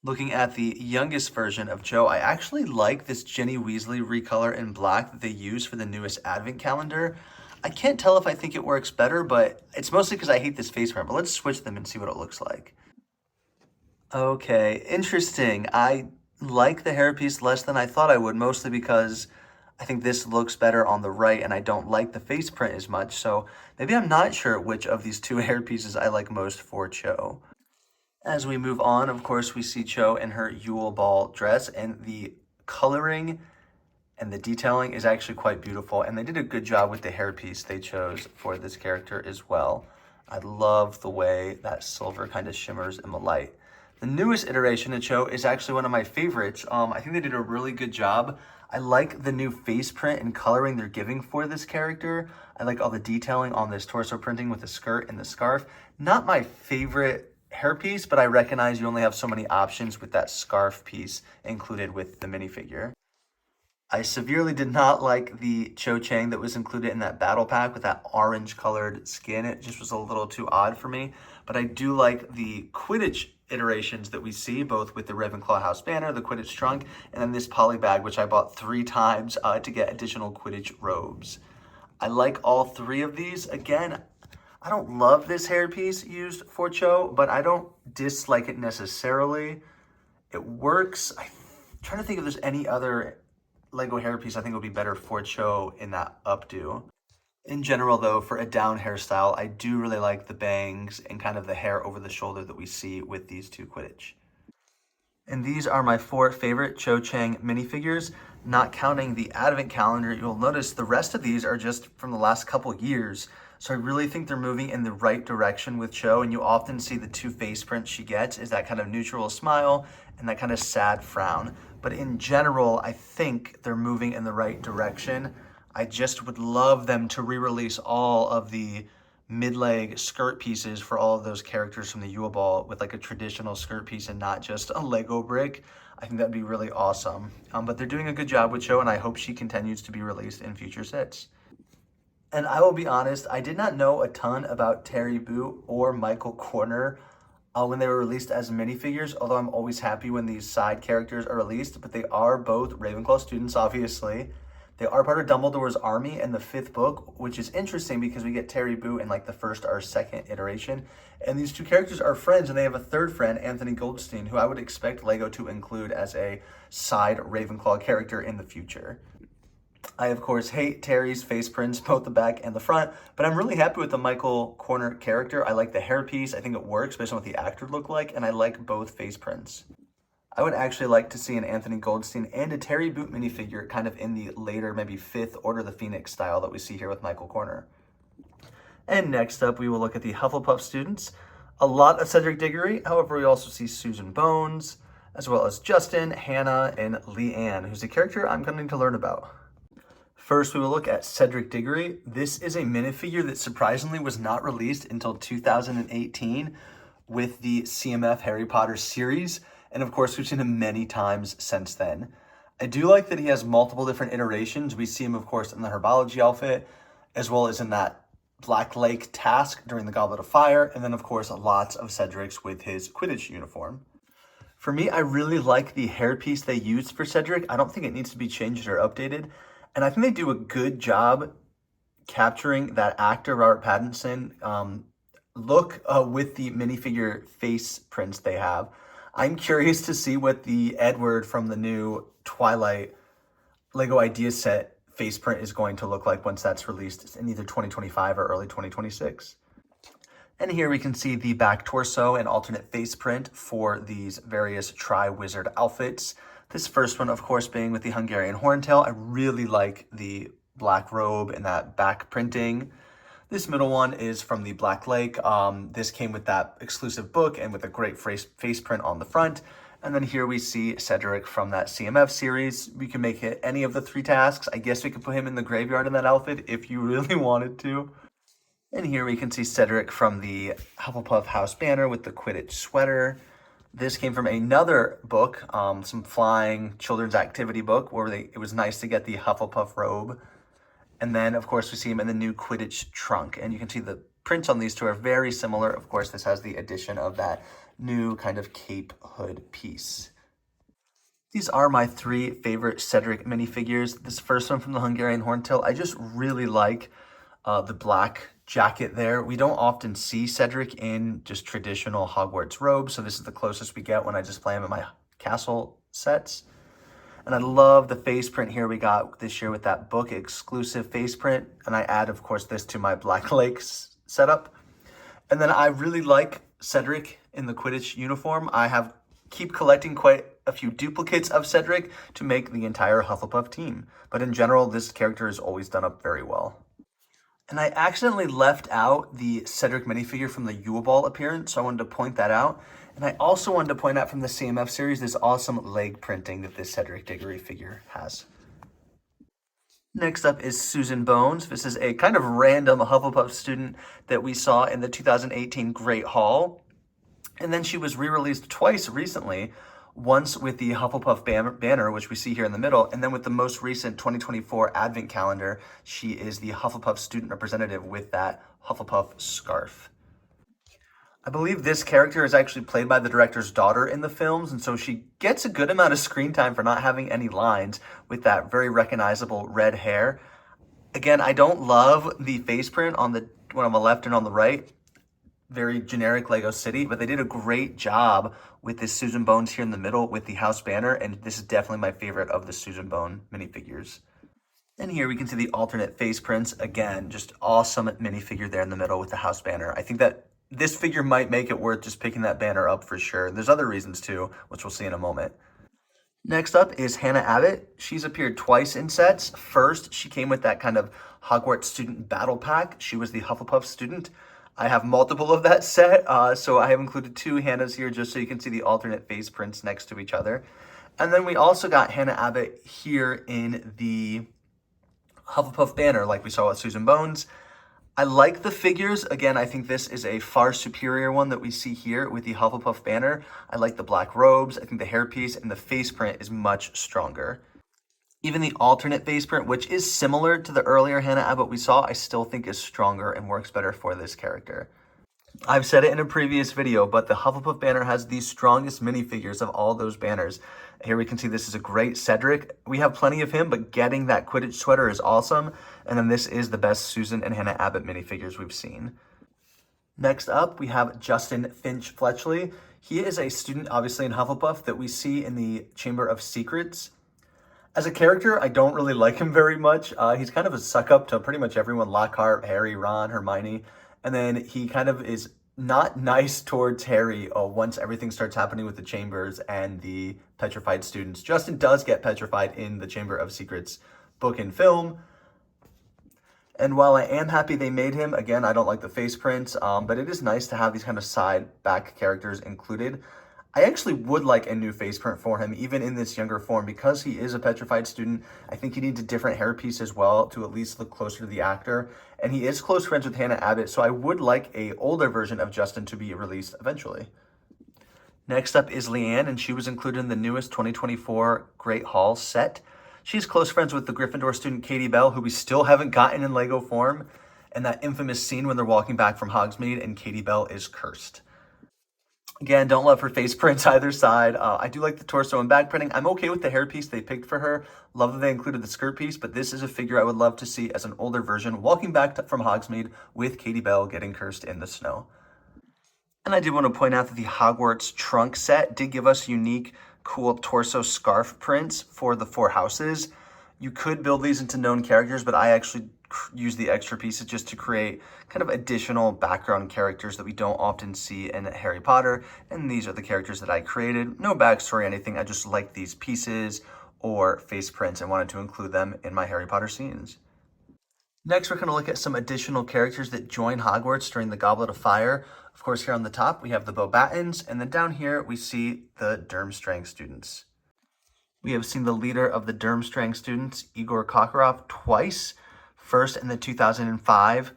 Looking at the youngest version of Cho, I actually like this Ginny Weasley recolor in black that they use for the newest advent calendar. I can't tell if I think it works better, but it's mostly because I hate this face print, but let's switch them and see what it looks like. Okay, interesting. I like the hairpiece less than I thought I would, mostly because I think this looks better on the right and I don't like the face print as much, so maybe I'm not sure which of these two hairpieces I like most for Cho. As we move on, of course, we see Cho in her Yule Ball dress, and the coloring and the detailing is actually quite beautiful, and they did a good job with the hairpiece they chose for this character as well. I love the way that silver kind of shimmers in the light. The newest iteration of Cho is actually one of my favorites. I think they did a really good job. I like the new face print and coloring they're giving for this character. I like all the detailing on this torso printing with the skirt and the scarf. Not my favorite hairpiece, but I recognize you only have so many options with that scarf piece included with the minifigure. I severely did not like the Cho Chang that was included in that battle pack with that orange colored skin. It just was a little too odd for me, but I do like the Quidditch iterations that we see, both with the Ravenclaw house banner, the Quidditch trunk, and then this poly bag, which I bought 3 times to get additional Quidditch robes. I like all 3 of these. Again, I don't love this hairpiece used for Cho, but I don't dislike it necessarily. It works. I'm trying to think if there's any other Lego hairpiece I think would be better for Cho in that updo. In general, though, for a down hairstyle, I do really like the bangs and kind of the hair over the shoulder that we see with these 2 Quidditch. And these are my 4 favorite Cho Chang minifigures. Not counting the advent calendar, you'll notice the rest of these are just from the last couple years. So I really think they're moving in the right direction with Cho, and you often see the 2 face prints she gets is that kind of neutral smile and that kind of sad frown. But in general, I think they're moving in the right direction. I just would love them to re-release all of the mid-leg skirt pieces for all of those characters from the Yule Ball with like a traditional skirt piece and not just a Lego brick. I think that'd be really awesome. But they're doing a good job with Cho, and I hope she continues to be released in future sets. And I will be honest, I did not know a ton about Terry Boot or Michael Corner when they were released as minifigures, although I'm always happy when these side characters are released, but they are both Ravenclaw students, obviously. They are part of Dumbledore's army in the 5th book, which is interesting because we get Terry Boot in like the 1st or 2nd iteration. And these 2 characters are friends, and they have a 3rd friend, Anthony Goldstein, who I would expect LEGO to include as a side Ravenclaw character in the future. I, of course, hate Terry's face prints, both the back and the front, but I'm really happy with the Michael Corner character. I like the hairpiece. I think it works based on what the actor looked like, and I like both face prints. I would actually like to see an Anthony Goldstein and a Terry Boot minifigure kind of in the later, maybe 5th Order of the Phoenix style that we see here with Michael Corner. And next up, we will look at the Hufflepuff students. A lot of Cedric Diggory, however, we also see Susan Bones, as well as Justin, Hannah, and Leanne, who's a character I'm coming to learn about. First, we will look at Cedric Diggory. This is a minifigure that surprisingly was not released until 2018 with the CMF Harry Potter series. And of course, we've seen him many times since then. I do like that he has multiple different iterations. We see him, of course, in the herbology outfit, as well as in that Black Lake task during the Goblet of Fire. And then, of course, lots of Cedric's with his Quidditch uniform. For me, I really like the hairpiece they used for Cedric. I don't think it needs to be changed or updated. And I think they do a good job capturing that actor, Robert Pattinson, look with the minifigure face prints they have. I'm curious to see what the Edward from the new Twilight LEGO Idea Set face print is going to look like once that's released in either 2025 or early 2026. And here we can see the back torso and alternate face print for these various Tri-Wizard outfits. This first one, of course, being with the Hungarian Horntail. I really like the black robe and that back printing. This middle one is from the Black Lake. This came with that exclusive book and with a great face print on the front. And then here we see Cedric from that CMF series. We can make it any of the 3 tasks. I guess we could put him in the graveyard in that outfit if you really wanted to. And here we can see Cedric from the Hufflepuff House banner with the Quidditch sweater. This came from another book, some flying children's activity book, where it was nice to get the Hufflepuff robe. And then, of course, we see him in the new Quidditch trunk. And you can see the prints on these two are very similar. Of course, this has the addition of that new kind of cape hood piece. These are my 3 favorite Cedric minifigures. This first one from the Hungarian Horntail, I just really like the black jacket there. We don't often see Cedric in just traditional Hogwarts robes, so this is the closest we get when I just play him in my castle sets. And I love the face print here we got this year with that book exclusive face print. And I add, of course, this to my Black Lake setup. And then I really like Cedric in the Quidditch uniform. I keep collecting quite a few duplicates of Cedric to make the entire Hufflepuff team. But in general, this character is always done up very well. And I accidentally left out the Cedric minifigure from the Yule Ball appearance, so I wanted to point that out. And I also wanted to point out from the CMF series this awesome leg printing that this Cedric Diggory figure has. Next up is Susan Bones. This is a kind of random Hufflepuff student that we saw in the 2018 Great Hall. And then she was re-released twice recently, once with the Hufflepuff banner, which we see here in the middle, and then with the most recent 2024 Advent calendar, she is the Hufflepuff student representative with that Hufflepuff scarf. I believe this character is actually played by the director's daughter in the films, and so she gets a good amount of screen time for not having any lines with that very recognizable red hair. Again, I don't love the face print on the one on the left and on the right. Very generic Lego City, but they did a great job with this Susan Bones here in the middle with the house banner, and this is definitely my favorite of the Susan Bone minifigures. And here we can see the alternate face prints. Again, just awesome minifigure there in the middle with the house banner. I think that this figure might make it worth just picking that banner up for sure. There's other reasons too, which we'll see in a moment. Next up is Hannah Abbott. She's appeared twice in sets. First, she came with that kind of Hogwarts student battle pack. She was the Hufflepuff student. I have multiple of that set, so I have included 2 Hannahs here just so you can see the alternate face prints next to each other. And then we also got Hannah Abbott here in the Hufflepuff banner like we saw with Susan Bones. I like the figures. Again, I think this is a far superior one that we see here with the Hufflepuff banner. I like the black robes. I think the hairpiece and the face print is much stronger. Even the alternate face print, which is similar to the earlier Hannah Abbott we saw, I still think is stronger and works better for this character. I've said it in a previous video, but the Hufflepuff banner has the strongest minifigures of all those banners. Here we can see this is a great Cedric. We have plenty of him, but getting that Quidditch sweater is awesome. And then this is the best Susan and Hannah Abbott minifigures we've seen. Next up, we have Justin Finch-Fletchley. He is a student, obviously, in Hufflepuff that we see in the Chamber of Secrets. As a character, I don't really like him very much. He's kind of a suck-up to pretty much everyone, Lockhart, Harry, Ron, Hermione. And then he kind of is not nice towards Harry once everything starts happening with the Chambers and the petrified students. Justin does get petrified in the Chamber of Secrets book and film. And while I am happy they made him, again, I don't like the face prints, but it is nice to have these kind of side back characters included. I actually would like a new face print for him, even in this younger form, because he is a petrified student. I think he needs a different hairpiece as well to at least look closer to the actor. And he is close friends with Hannah Abbott, so I would like a older version of Justin to be released eventually. Next up is Leanne, and she was included in the newest 2024 Great Hall set. She's close friends with the Gryffindor student Katie Bell, who we still haven't gotten in Lego form, and that infamous scene when they're walking back from Hogsmeade and Katie Bell is cursed. Again, don't love her face prints either side. I do like the torso and back printing. I'm okay with the hairpiece they picked for her. Love that they included the skirt piece, but this is a figure I would love to see as an older version walking back from Hogsmeade with Katie Bell getting cursed in the snow. And I do want to point out that the Hogwarts trunk set did give us unique, cool torso scarf prints for the 4 houses. You could build these into known characters, but I actually use the extra pieces just to create kind of additional background characters that we don't often see in Harry Potter. And these are the characters that I created. No backstory or anything. I just like these pieces or face prints and wanted to include them in my Harry Potter scenes. Next, we're going to look at some additional characters that join Hogwarts during the Goblet of Fire. Of course, here on the top, we have the Beauxbatons, and then down here, we see the Durmstrang students. We have seen the leader of the Durmstrang students, Igor Kokorov, twice. First in the 2005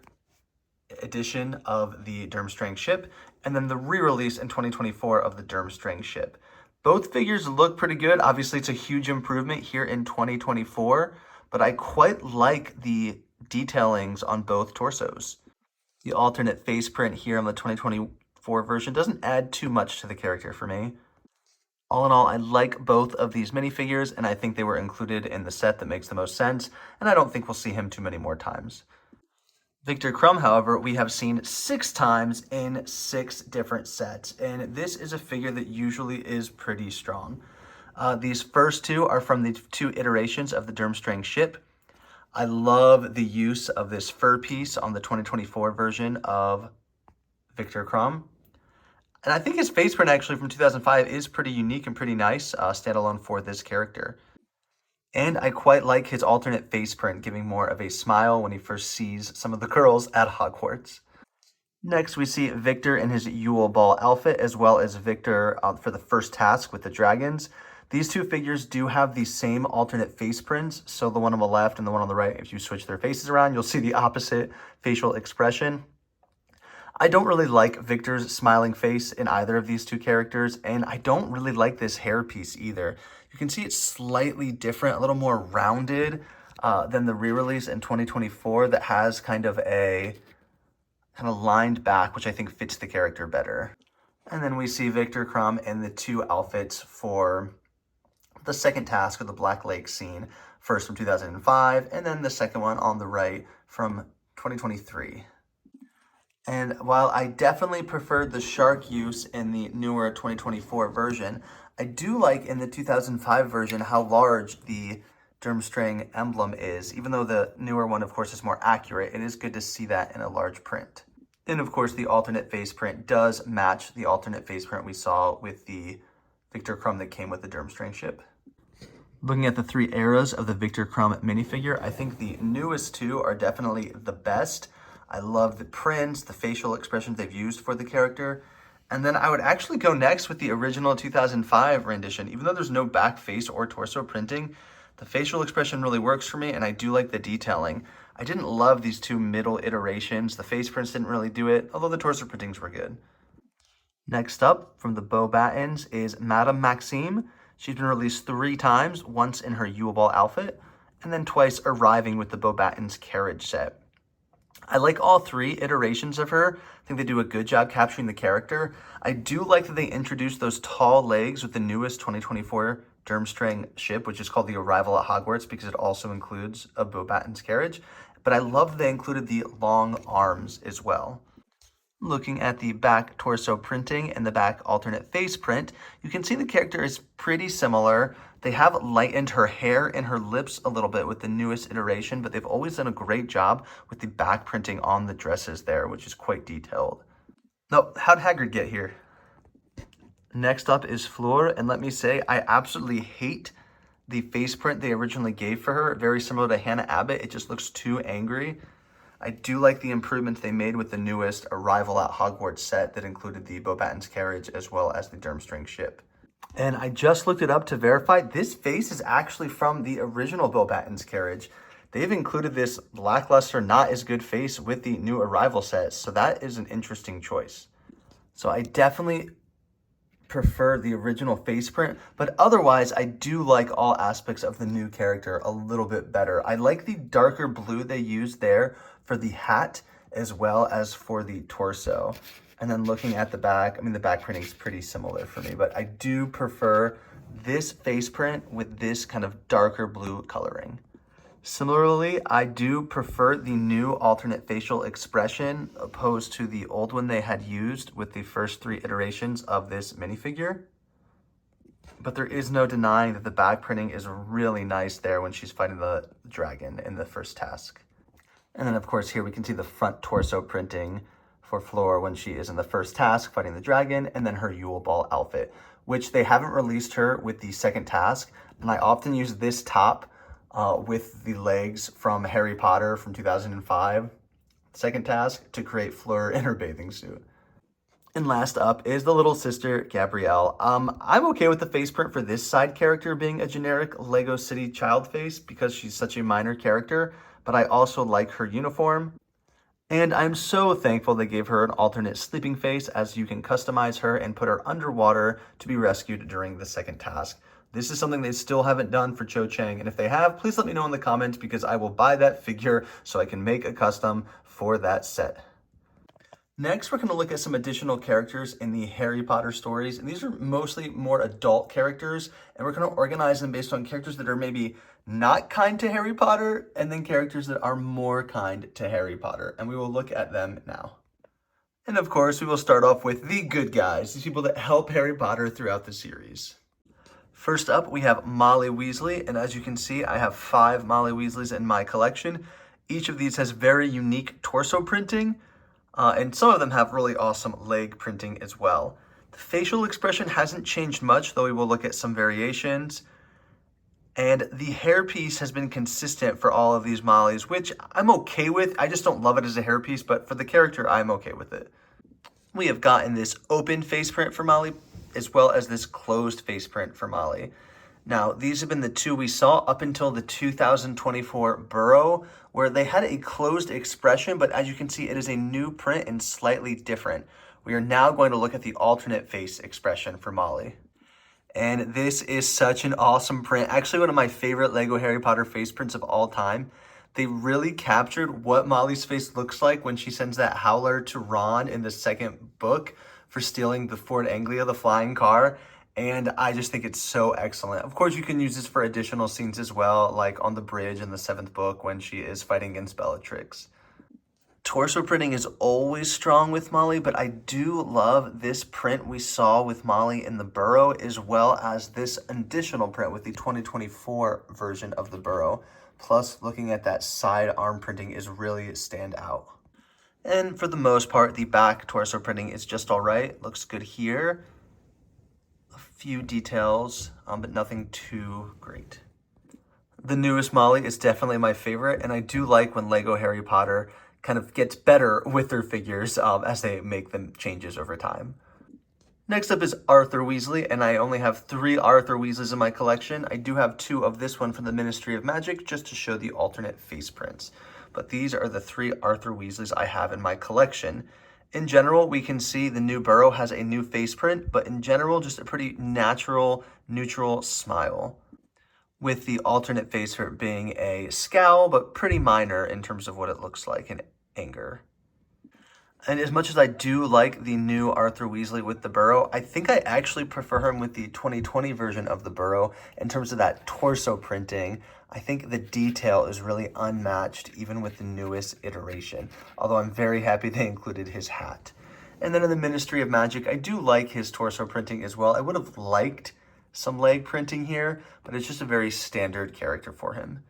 edition of the Durmstrang ship, and then the re-release in 2024 of the Durmstrang ship. Both figures look pretty good. Obviously, it's a huge improvement here in 2024, but I quite like the detailings on both torsos. The alternate face print here on the 2024 version doesn't add too much to the character for me. All in all, I like both of these minifigures, and I think they were included in the set that makes the most sense, and I don't think we'll see him too many more times. Victor Crumb, however, we have seen 6 times in 6 different sets, and this is a figure that usually is pretty strong. These first 2 are from the 2 iterations of the Durmstrang ship. I love the use of this fur piece on the 2024 version of Victor Crumb. And I think his face print actually from 2005 is pretty unique and pretty nice, standalone for this character. And I quite like his alternate face print, giving more of a smile when he first sees some of the girls at Hogwarts. Next, we see Victor in his Yule Ball outfit, as well as Victor for the first task with the dragons. These 2 figures do have the same alternate face prints, so the one on the left and the one on the right, if you switch their faces around, you'll see the opposite facial expression. I don't really like Victor's smiling face in either of these 2 characters, and I don't really like this hair piece either. You can see it's slightly different, a little more rounded than the re-release in 2024 that has kind of a lined back, which I think fits the character better. And then we see Victor Crumb in the 2 outfits for the second task of the Black Lake scene, first from 2005, and then the second one on the right from 2023. And while I definitely preferred the shark use in the newer 2024 version, I do like in the 2005 version how large the Durmstrang emblem is. Even though the newer one, of course, is more accurate, it is good to see that in a large print. And of course, the alternate face print does match the alternate face print we saw with the Victor Crumb that came with the Durmstrang ship. Looking at the 3 eras of the Victor Crumb minifigure, I think the newest 2 are definitely the best. I love the prints, the facial expressions they've used for the character. And then I would actually go next with the original 2005 rendition. Even though there's no back face or torso printing, the facial expression really works for me, and I do like the detailing. I didn't love these 2 middle iterations. The face prints didn't really do it, although the torso printings were good. Next up, from the Beauxbatons, is Madame Maxime. She's been released 3 times, once in her Yule Ball outfit, and then twice arriving with the Beauxbatons carriage set. I like all 3 iterations of her. I think they do a good job capturing the character. I do like that they introduced those tall legs with the newest 2024 Durmstrang ship, which is called the Arrival at Hogwarts because it also includes a Beauxbatons carriage. But I love that they included the long arms as well. Looking at the back torso printing and the back alternate face print, you can see the character is pretty similar. They have lightened her hair and her lips a little bit with the newest iteration, but they've always done a great job with the back printing on the dresses there, which is quite detailed. Now, how'd Hagrid get here? Next up is Fleur, and let me say, I absolutely hate the face print they originally gave for her. Very similar to Hannah Abbott, it just looks too angry. I do like the improvements they made with the newest Arrival at Hogwarts set that included the Beauxbatons carriage as well as the Durmstrang ship. And I just looked it up to verify, this face is actually from the original Beauxbatons carriage. They've included this lackluster, not as good face with the new Arrival set, so that is an interesting choice. So I definitely prefer the original face print, but otherwise I do like all aspects of the new character a little bit better. I like the darker blue they used there for the hat as well as for the torso. And then looking at the back, I mean, the back printing is pretty similar for me, but I do prefer this face print with this kind of darker blue coloring. Similarly, I do prefer the new alternate facial expression opposed to the old one they had used with the first 3 iterations of this minifigure. But there is no denying that the back printing is really nice there when she's fighting the dragon in the first task. And then, of course, here we can see the front torso printing for Fleur when she is in the first task fighting the dragon, and then her Yule Ball outfit, which they haven't released her with the second task. And I often use this top with the legs from Harry Potter from 2005, second task, to create Fleur in her bathing suit. And last up is the little sister, Gabrielle. I'm okay with the face print for this side character being a generic Lego City child face because she's such a minor character, but I also like her uniform. And I'm so thankful they gave her an alternate sleeping face, as you can customize her and put her underwater to be rescued during the second task. This is something they still haven't done for Cho Chang, and if they have, please let me know in the comments because I will buy that figure so I can make a custom for that set. Next, we're going to look at some additional characters in the Harry Potter stories, and these are mostly more adult characters, and we're going to organize them based on characters that are maybe not kind to Harry Potter, and then characters that are more kind to Harry Potter, and we will look at them now. And of course, we will start off with the good guys, these people that help Harry Potter throughout the series. First up, we have Molly Weasley, and as you can see, I have 5 Molly Weasleys in my collection. Each of these has very unique torso printing, and some of them have really awesome leg printing as well. The facial expression hasn't changed much, though we will look at some variations. And the hairpiece has been consistent for all of these Mollys, which I'm okay with. I just don't love it as a hairpiece, but for the character, I'm okay with it. We have gotten this open face print for Molly, as well as this closed face print for Molly. Now, these have been the 2 we saw up until the 2024 Burrow, where they had a closed expression, but as you can see, it is a new print and slightly different. We are now going to look at the alternate face expression for Molly. And this is such an awesome print. Actually, one of my favorite Lego Harry Potter face prints of all time. They really captured what Molly's face looks like when she sends that howler to Ron in the second book for stealing the Ford Anglia, the flying car. And I just think it's so excellent. Of course, you can use this for additional scenes as well, like on the bridge in the 7th book when she is fighting against Bellatrix. Torso printing is always strong with Molly, but I do love this print we saw with Molly in the Burrow, as well as this additional print with the 2024 version of the Burrow. Plus, looking at that side arm printing is really stand out. And for the most part, the back torso printing is just all right. Looks good here. A few details, but nothing too great. The newest Molly is definitely my favorite, and I do like when Lego Harry Potter kind of gets better with their figures as they make them changes over time. Next up is Arthur Weasley, and I only have 3 Arthur Weasleys in my collection. I do have 2 of this one from the Ministry of Magic just to show the alternate face prints. But these are the 3 Arthur Weasleys I have in my collection. In general, we can see the new Burrow has a new face print, but in general, just a pretty natural, neutral smile, with the alternate face print being a scowl, but pretty minor in terms of what it looks like in anger. And as much as I do like the new Arthur Weasley with the Burrow, I think I actually prefer him with the 2020 version of the Burrow in terms of that torso printing. I think the detail is really unmatched even with the newest iteration, although I'm very happy they included his hat. And then in the Ministry of Magic, I do like his torso printing as well. I would have liked some leg printing here, but it's just a very standard character for him.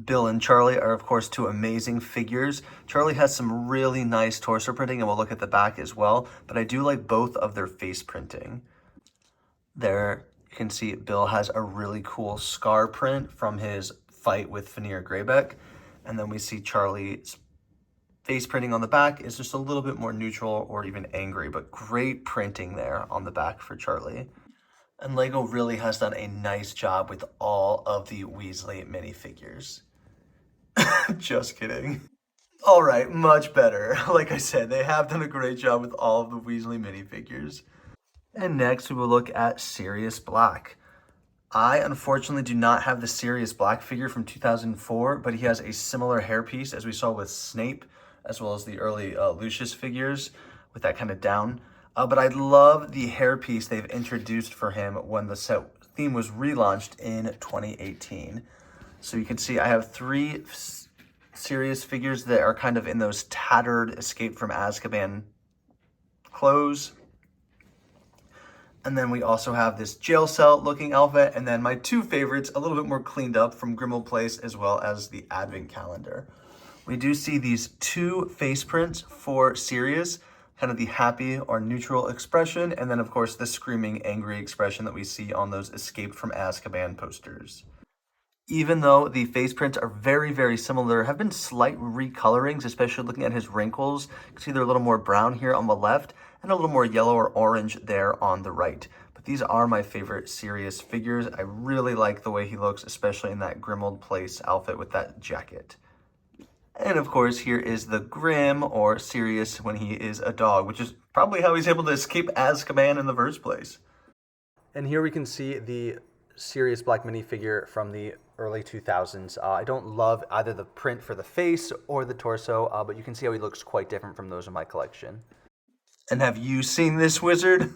Bill and Charlie are, of course, 2 amazing figures. Charlie has some really nice torso printing, and we'll look at the back as well, but I do like both of their face printing. There, you can see Bill has a really cool scar print from his fight with Fenrir Greyback, and then we see Charlie's face printing on the back is just a little bit more neutral or even angry, but great printing there on the back for Charlie. And Lego really has done a nice job with all of the Weasley minifigures. Just kidding. All right, much better. Like I said, they have done a great job with all of the Weasley minifigures. And next we will look at Sirius Black. I unfortunately do not have the Sirius Black figure from 2004, but he has a similar hairpiece as we saw with Snape, as well as the early Lucius figures with that kind of down. But I love the hairpiece they've introduced for him when the set theme was relaunched in 2018. So you can see I have 3 Sirius figures that are kind of in those tattered Escape from Azkaban clothes. And then we also have this jail cell looking outfit. And then my two favorites, a little bit more cleaned up from Grimmauld Place, as well as the advent calendar. We do see these two face prints for Sirius, kind of the happy or neutral expression. And then of course the screaming angry expression that we see on those Escaped from Azkaban posters. Even though the face prints are very, very similar, there have been slight recolorings, especially looking at his wrinkles. You can see they're a little more brown here on the left and a little more yellow or orange there on the right. But these are my favorite Sirius figures. I really like the way he looks, especially in that Grimmauld Place outfit with that jacket. And of course, here is the Grim, or Sirius when he is a dog, which is probably how he's able to escape Azkaban in the first place. And here we can see the Sirius Black minifigure from the early 2000s. I don't love either the print for the face or the torso, but you can see how he looks quite different from those in my collection. And have you seen this wizard?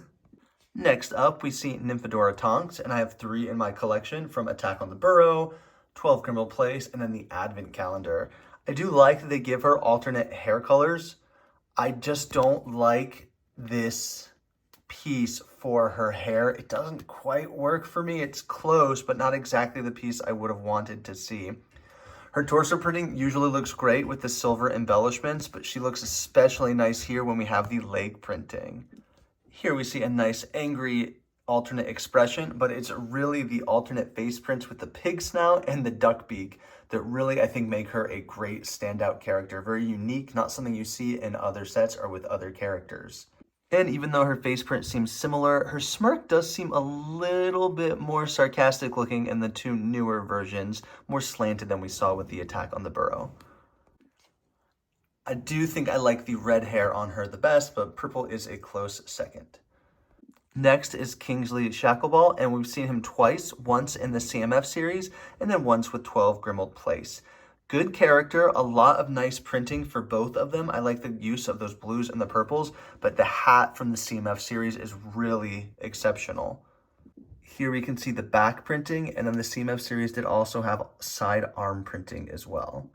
Next up, we see Nymphadora Tonks, and I have 3 in my collection from Attack on the Burrow, 12 Grimmauld Place, and then the Advent Calendar. I do like that they give her alternate hair colors. I just don't like this piece for her hair. It doesn't quite work for me. It's close, but not exactly the piece I would have wanted to see. Her torso printing usually looks great with the silver embellishments, but she looks especially nice here when we have the leg printing. Here we see a nice angry alternate expression, but it's really the alternate face prints with the pig snout and the duck beak that really, I think, make her a great standout character. Very unique, not something you see in other sets or with other characters. And even though her face print seems similar, her smirk does seem a little bit more sarcastic looking in the 2 newer versions, more slanted than we saw with the Attack on the Burrow. I do think I like the red hair on her the best, but purple is a close second. Next is Kingsley Shackleball, and we've seen him twice, once in the CMF series, and then once with 12 Grimmauld Place. Good character, a lot of nice printing for both of them. I like the use of those blues and the purples, but the hat from the CMF series is really exceptional. Here we can see the back printing, and then the CMF series did also have side arm printing as well.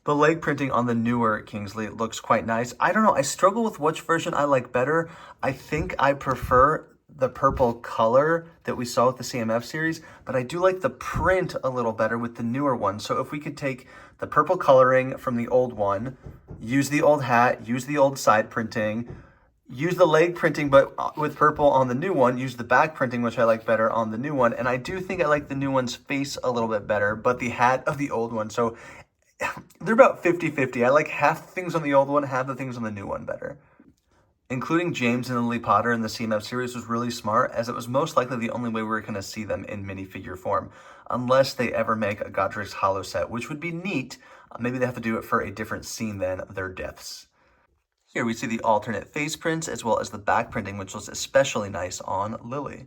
The leg printing on the newer Kingsley looks quite nice. I don't know, I struggle with which version I like better. I think I prefer the purple color that we saw with the CMF series, but I do like the print a little better with the newer one. So if we could take the purple coloring from the old one, use the old hat, use the old side printing, use the leg printing but with purple on the new one, use the back printing, which I like better on the new one. And I do think I like the new one's face a little bit better, but the hat of the old one. So they're about 50-50. I like half the things on the old one, half the things on the new one better. Including James and Lily Potter in the CMF series was really smart, as it was most likely the only way we were going to see them in minifigure form, unless they ever make a Godric's Hollow set, which would be neat. Maybe they have to do it for a different scene than their deaths. Here we see the alternate face prints, as well as the back printing, which was especially nice on Lily.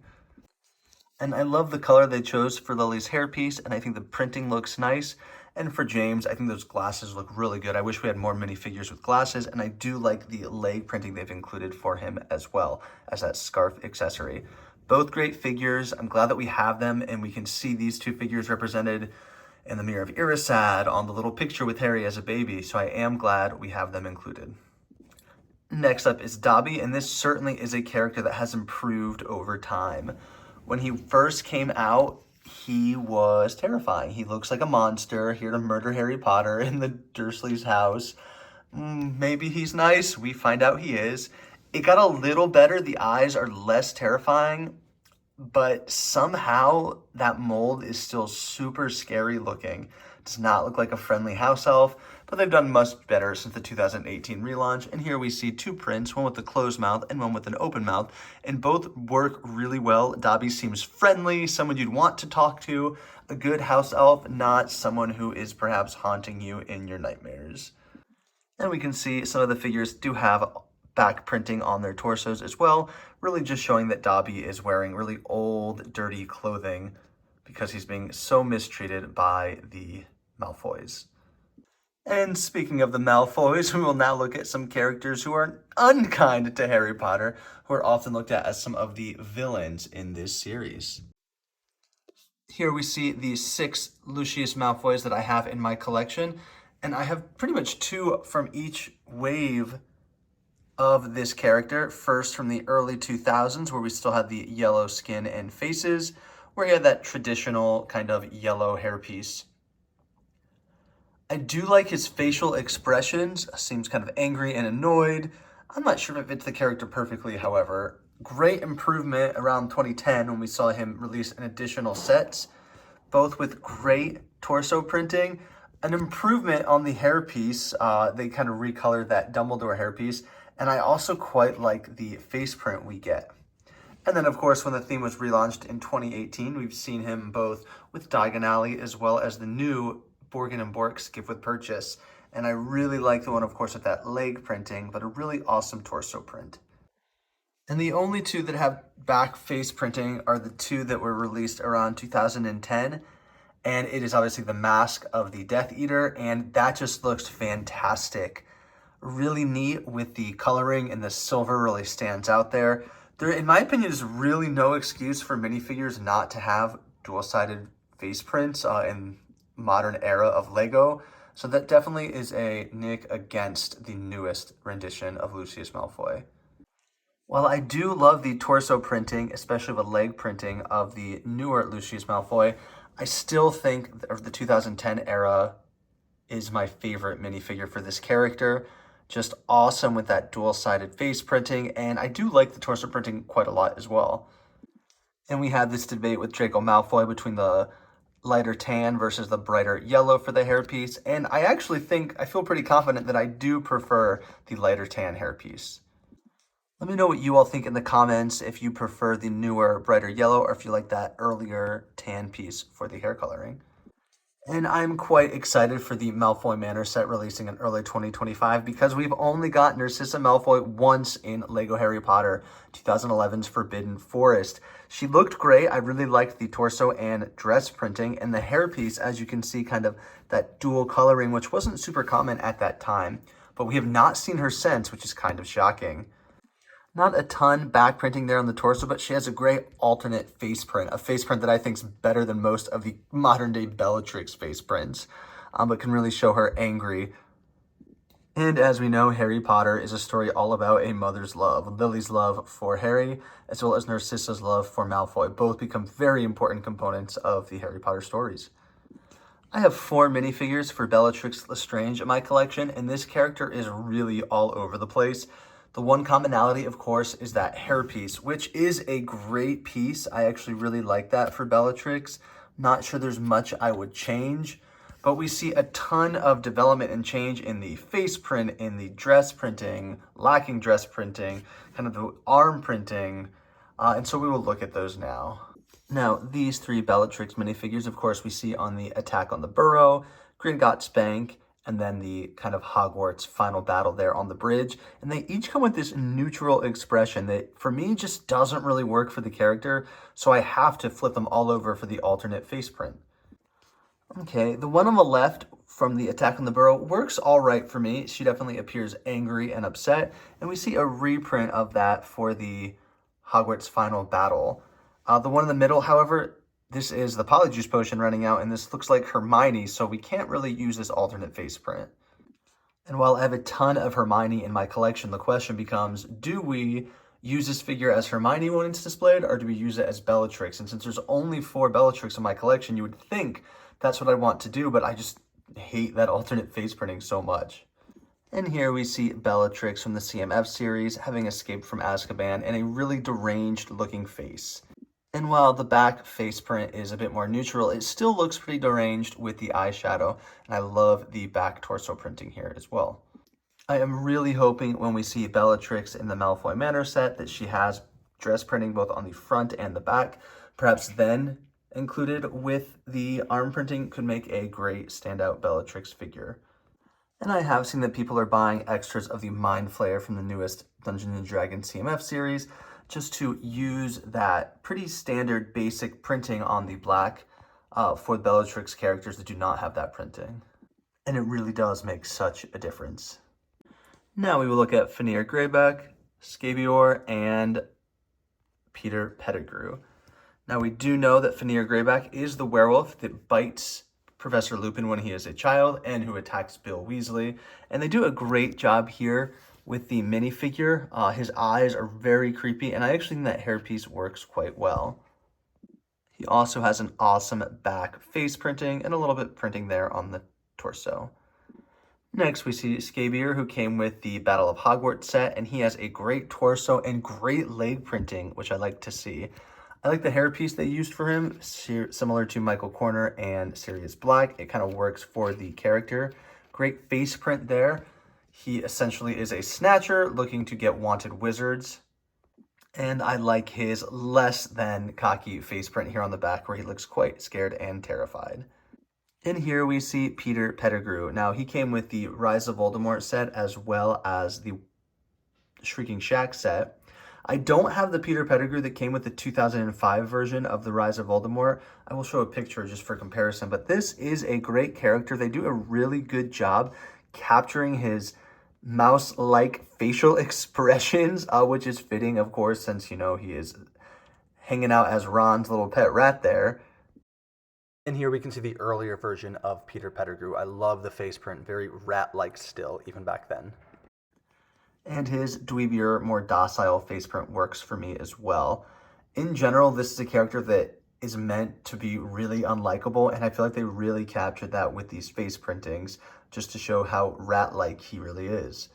And I love the color they chose for Lily's hairpiece, and I think the printing looks nice. And for James, I think those glasses look really good. I wish we had more minifigures with glasses, and I do like the leg printing they've included for him as well as that scarf accessory. Both great figures. I'm glad that we have them, and we can see these 2 figures represented in the Mirror of Erised on the little picture with Harry as a baby, so I am glad we have them included. Next up is Dobby, and this certainly is a character that has improved over time. When he first came out, he was terrifying. He looks like a monster, here to murder Harry Potter in the Dursleys' house. Maybe he's nice. We find out he is. It got a little better. The eyes are less terrifying, but somehow that mold is still super scary looking. Does not look like a friendly house elf, but they've done much better since the 2018 relaunch. And here we see 2 prints, one with a closed mouth and one with an open mouth, and both work really well. Dobby seems friendly, someone you'd want to talk to, a good house elf, not someone who is perhaps haunting you in your nightmares. And we can see some of the figures do have back printing on their torsos as well, really just showing that Dobby is wearing really old, dirty clothing because he's being so mistreated by the Malfoys. And speaking of the Malfoys, we will now look at some characters who are unkind to Harry Potter, who are often looked at as some of the villains in this series. Here we see the 6 Lucius Malfoys that I have in my collection, and I have pretty much 2 from each wave of this character. First from the early 2000s, where we still had the yellow skin and faces, where he had that traditional kind of yellow hairpiece. I do like his facial expressions. Seems kind of angry and annoyed. I'm not sure if it fits the character perfectly, however. Great improvement around 2010 when we saw him release an additional sets, both with great torso printing, an improvement on the hairpiece. They kind of recolored that Dumbledore hairpiece, and I also quite like the face print we get. And then, of course, when the theme was relaunched in 2018, we've seen him both with Diagon Alley as well as the new Borgin and Bork's Gift with Purchase. And I really like the one, of course, with that leg printing, but a really awesome torso print. And the only two that have back face printing are the two that were released around 2010. And it is obviously the mask of the Death Eater, and that just looks fantastic. Really neat with the coloring, and the silver really stands out there. There, in my opinion, is really no excuse for minifigures not to have dual-sided face prints in modern era of Lego. So that definitely is a nick against the newest rendition of Lucius Malfoy. While I do love the torso printing, especially the leg printing of the newer Lucius Malfoy, I still think the 2010 era is my favorite minifigure for this character. Just awesome with that dual-sided face printing, and I do like the torso printing quite a lot as well. And we had this debate with Draco Malfoy between the lighter tan versus the brighter yellow for the hairpiece, and I feel pretty confident that I do prefer the lighter tan hairpiece. Let me know what you all think in the comments, if you prefer the newer, brighter yellow, or if you like that earlier tan piece for the hair coloring. And I'm quite excited for the Malfoy Manor set releasing in early 2025, because we've only got Narcissa Malfoy once in LEGO Harry Potter 2011's Forbidden Forest. She looked great. I really liked the torso and dress printing, and the hairpiece, as you can see, kind of that dual coloring, which wasn't super common at that time. But we have not seen her since, which is kind of shocking. Not a ton back printing there on the torso, but she has a great alternate face print, a face print that I think is better than most of the modern day Bellatrix face prints, but can really show her angry. And as we know, Harry Potter is a story all about a mother's love. Lily's love for Harry, as well as Narcissa's love for Malfoy, both become very important components of the Harry Potter stories. I have 4 minifigures for Bellatrix Lestrange in my collection, and this character is really all over the place. The one commonality, of course, is that hairpiece, which is a great piece. I actually really like that for Bellatrix. Not sure there's much I would change, but we see a ton of development and change in the face print, in the dress printing, lacking dress printing, kind of the arm printing, and so we will look at those now. Now, these 3 Bellatrix minifigures, of course, we see on the Attack on the Burrow, Gringotts Bank, and then the kind of Hogwarts final battle there on the bridge. And they each come with this neutral expression that, for me, just doesn't really work for the character, so I have to flip them all over for the alternate face print. Okay, the one on the left from the Attack on the Burrow works all right for me. She definitely appears angry and upset, and we see a reprint of that for the Hogwarts final battle. The one in the middle, however, this is the Polyjuice Potion running out, and this looks like Hermione, so we can't really use this alternate face print. And while I have a ton of Hermione in my collection, the question becomes, do we use this figure as Hermione when it's displayed, or do we use it as Bellatrix? And since there's only 4 Bellatrix in my collection, you would think that's what I want to do, but I just hate that alternate face printing so much. And here we see Bellatrix from the CMF series having escaped from Azkaban in a really deranged looking face. And while the back face print is a bit more neutral, it still looks pretty deranged with the eyeshadow, and I love the back torso printing here as well. I am really hoping when we see Bellatrix in the Malfoy Manor set that she has dress printing both on the front and the back. Perhaps then included with the arm printing could make a great standout Bellatrix figure. And I have seen that people are buying extras of the Mind Flayer from the newest Dungeons & Dragons CMF series, just to use that pretty standard basic printing on the black for Bellatrix characters that do not have that printing. And it really does make such a difference. Now we will look at Fenrir Greyback, Scabior, and Peter Pettigrew. Now we do know that Fenrir Greyback is the werewolf that bites Professor Lupin when he is a child and who attacks Bill Weasley. And they do a great job here with the minifigure. His eyes are very creepy, and I actually think that hairpiece works quite well. He also has an awesome back face printing and a little bit printing there on the torso. Next, we see Scabier, who came with the Battle of Hogwarts set, and he has a great torso and great leg printing, which I like to see. I like the hairpiece they used for him, similar to Michael Corner and Sirius Black. It kind of works for the character. Great face print there. He essentially is a snatcher looking to get wanted wizards. And I like his less than cocky face print here on the back, where he looks quite scared and terrified. And here we see Peter Pettigrew. Now, he came with the Rise of Voldemort set as well as the Shrieking Shack set. I don't have the Peter Pettigrew that came with the 2005 version of the Rise of Voldemort. I will show a picture just for comparison, but this is a great character. They do a really good job capturing his mouse-like facial expressions, which is fitting, of course, since, you know, he is hanging out as Ron's little pet rat there. And here we can see the earlier version of Peter Pettigrew. I love the face print, very rat-like still, even back then. And his dweebier, more docile face print works for me as well. In general, this is a character that is meant to be really unlikable, and I feel like they really captured that with these face printings, just to show how rat-like he really is.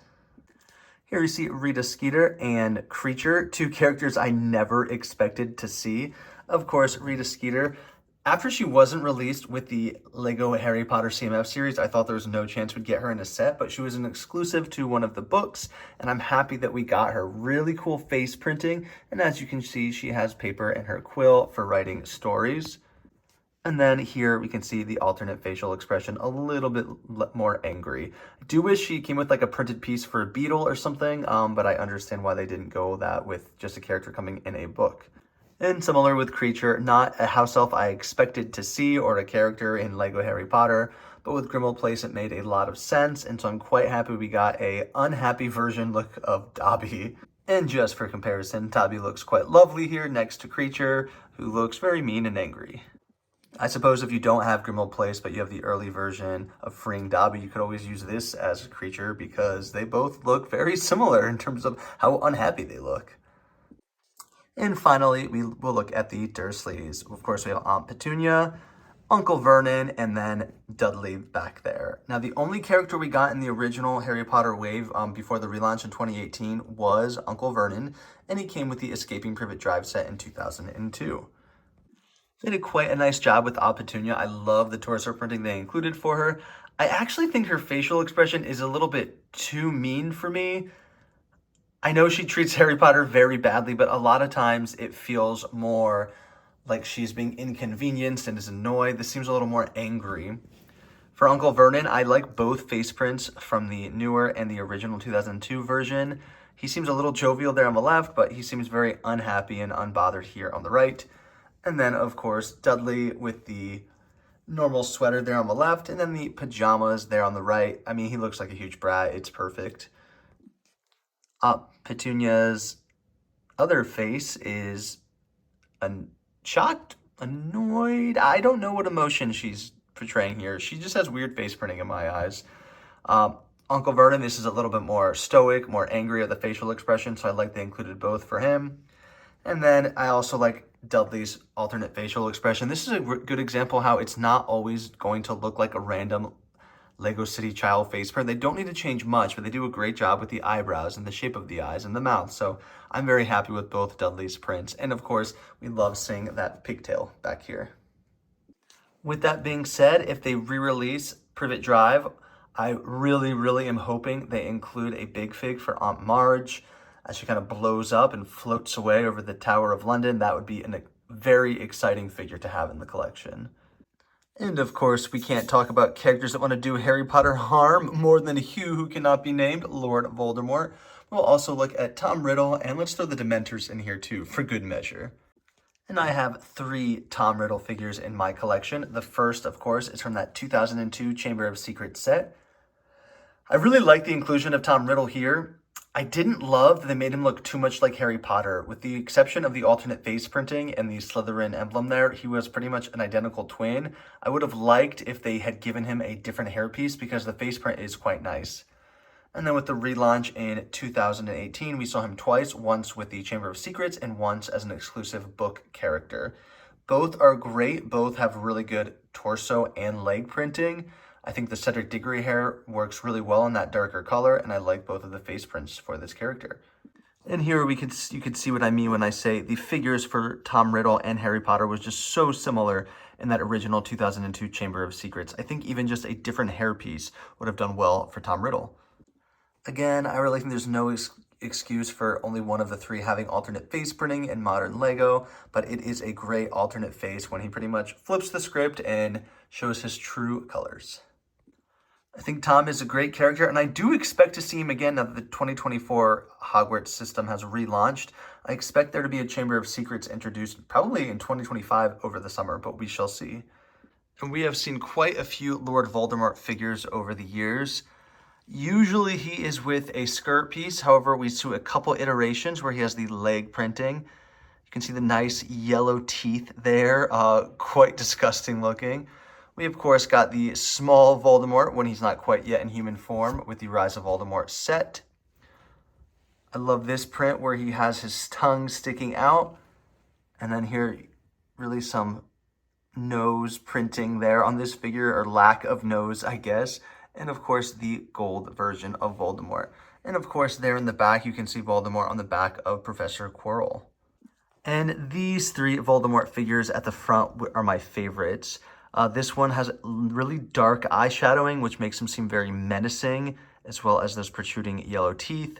Here you see Rita Skeeter and Creature, two characters I never expected to see. Of course, Rita Skeeter, after she wasn't released with the Lego Harry Potter CMF series, I thought there was no chance we'd get her in a set, but she was an exclusive to one of the books, and I'm happy that we got her. Really cool face printing, and as you can see, she has paper and her quill for writing stories. And then here we can see the alternate facial expression, a little bit more angry. I do wish she came with like a printed piece for a beetle or something, but I understand why they didn't go that with just a character coming in a book. And similar with Creature, not a house elf I expected to see or a character in Lego Harry Potter, but with Grimmauld Place it made a lot of sense, and so I'm quite happy we got a unhappy version look of Dobby. And just for comparison, Dobby looks quite lovely here next to Creature, who looks very mean and angry. I suppose if you don't have Grimmauld Place, but you have the early version of freeing Dobby, you could always use this as a Creature because they both look very similar in terms of how unhappy they look. And finally, we will look at the Dursleys. Of course, we have Aunt Petunia, Uncle Vernon, and then Dudley back there. Now, the only character we got in the original Harry Potter wave before the relaunch in 2018 was Uncle Vernon, and he came with the Escaping Privet Drive set in 2002. They did quite a nice job with Aunt Petunia. I love the torso printing they included for her. I actually think her facial expression is a little bit too mean for me. I know she treats Harry Potter very badly, but a lot of times it feels more like she's being inconvenienced and is annoyed. This seems a little more angry. For Uncle Vernon, I like both face prints from the newer and the original 2002 version. He seems a little jovial there on the left, but he seems very unhappy and unbothered here on the right. And then, of course, Dudley with the normal sweater there on the left, and then the pajamas there on the right. I mean, he looks like a huge brat. It's perfect. Petunia's other face is shocked, annoyed. I don't know what emotion she's portraying here. She just has weird face printing in my eyes. Uncle Vernon, this is a little bit more stoic, more angry at the facial expression, so I like they included both for him. And then I also like Dudley's alternate facial expression. This is a good example how it's not always going to look like a random Lego City Child face print. They don't need to change much, but they do a great job with the eyebrows and the shape of the eyes and the mouth. So I'm very happy with both Dudley's prints. And of course, we love seeing that pigtail back here. With that being said, if they re-release Privet Drive, I really am hoping they include a big fig for Aunt Marge as she kind of blows up and floats away over the Tower of London. That would be a very exciting figure to have in the collection. And of course, we can't talk about characters that want to do Harry Potter harm more than Hugh, who cannot be named, Lord Voldemort. We'll also look at Tom Riddle, and let's throw the Dementors in here too, for good measure. And I have 3 Tom Riddle figures in my collection. The first, of course, is from that 2002 Chamber of Secrets set. I really like the inclusion of Tom Riddle here. I didn't love that they made him look too much like Harry Potter. With the exception of the alternate face printing and the Slytherin emblem there, he was pretty much an identical twin. I would have liked if they had given him a different hairpiece because the face print is quite nice. And then with the relaunch in 2018, we saw him twice, once with the Chamber of Secrets and once as an exclusive book character. Both are great. Both have really good torso and leg printing. I think the Cedric Diggory hair works really well in that darker color, and I like both of the face prints for this character. And here you could see what I mean when I say the figures for Tom Riddle and Harry Potter was just so similar in that original 2002 Chamber of Secrets. I think even just a different hairpiece would have done well for Tom Riddle. Again, I really think there's no excuse for only one of the three having alternate face printing in modern Lego, but it is a great alternate face when he pretty much flips the script and shows his true colors. I think Tom is a great character, and I do expect to see him again now that the 2024 Hogwarts system has relaunched. I expect there to be a Chamber of Secrets introduced probably in 2025 over the summer, but we shall see. And we have seen quite a few Lord Voldemort figures over the years. Usually he is with a skirt piece. However, we see a couple iterations where he has the leg printing. You can see the nice yellow teeth there, quite disgusting looking. We, of course, got the small Voldemort when he's not quite yet in human form with the Rise of Voldemort set. I love this print where he has his tongue sticking out. And then here, really some nose printing there on this figure, or lack of nose, I guess. And, of course, the gold version of Voldemort. And, of course, there in the back, you can see Voldemort on the back of Professor Quarrel. And these three Voldemort figures at the front are my favorites. This one has really dark eyeshadowing, which makes him seem very menacing, as well as those protruding yellow teeth.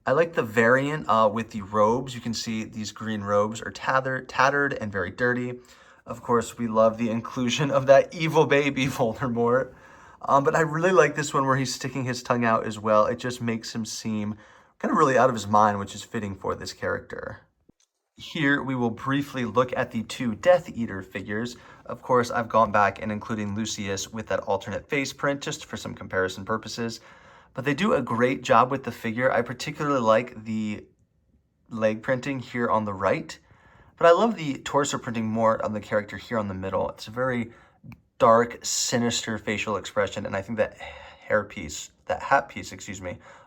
I like the variant with the robes. You can see these green robes are tattered and very dirty. Of course, we love the inclusion of that evil baby Voldemort. But I really like this one where he's sticking his tongue out as well. It just makes him seem kind of really out of his mind, which is fitting for this character. Here, we will briefly look at the two Death Eater figures. Of course, I've gone back and including Lucius with that alternate face print just for some comparison purposes. But they do a great job with the figure. I particularly like the leg printing here on the right. But I love the torso printing more on the character here on the middle. It's a very dark, sinister facial expression, and I think that hat piece,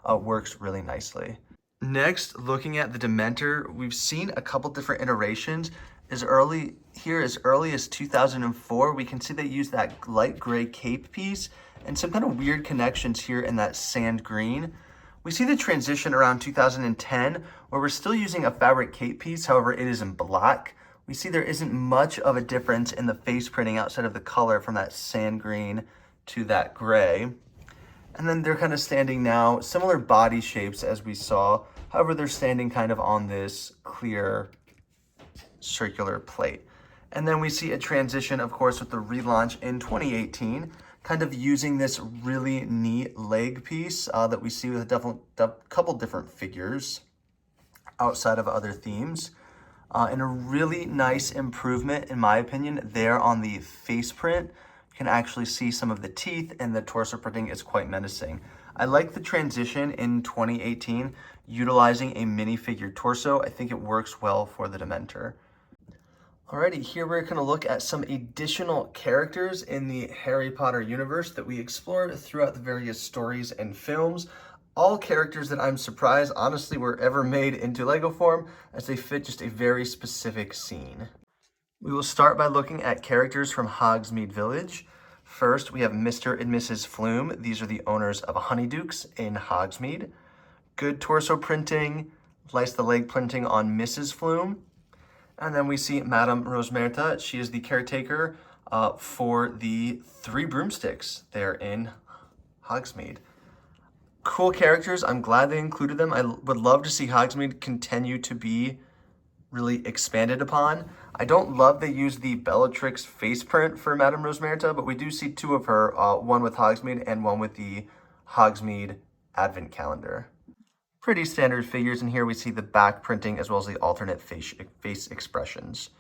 works really nicely. Next, looking at the Dementor, we've seen a couple different iterations. As early as 2004, we can see they use that light gray cape piece and some kind of weird connections here in that sand green. We see the transition around 2010, where we're still using a fabric cape piece, however, it is in black. We see there isn't much of a difference in the face printing outside of the color from that sand green to that gray. And then they're kind of standing now, similar body shapes as we saw. However, they're standing kind of on this clear circular plate. And then we see a transition, of course, with the relaunch in 2018, kind of using this really neat leg piece that we see with a couple different figures outside of other themes. And a really nice improvement, in my opinion, there on the face print. You can actually see some of the teeth, and the torso printing is quite menacing. I like the transition in 2018, utilizing a minifigure torso. I think it works well for the Dementor. Alrighty, here we're going to look at some additional characters in the Harry Potter universe that we explored throughout the various stories and films. All characters that I'm surprised, honestly, were ever made into Lego form, as they fit just a very specific scene. We will start by looking at characters from Hogsmeade Village. First, we have Mr. and Mrs. Flume. These are the owners of Honeydukes in Hogsmeade. Good torso printing, likes the leg printing on Mrs. Flume. And then we see Madame Rosmerta. She is the caretaker for the 3 broomsticks there in Hogsmeade. Cool characters. I'm glad they included them. I would love to see Hogsmeade continue to be really expanded upon. I don't love they use the Bellatrix face print for Madame Rosmerta, but we do see 2 of her, one with Hogsmeade and one with the Hogsmeade Advent Calendar. Pretty standard figures, and here we see the back printing as well as the alternate face expressions.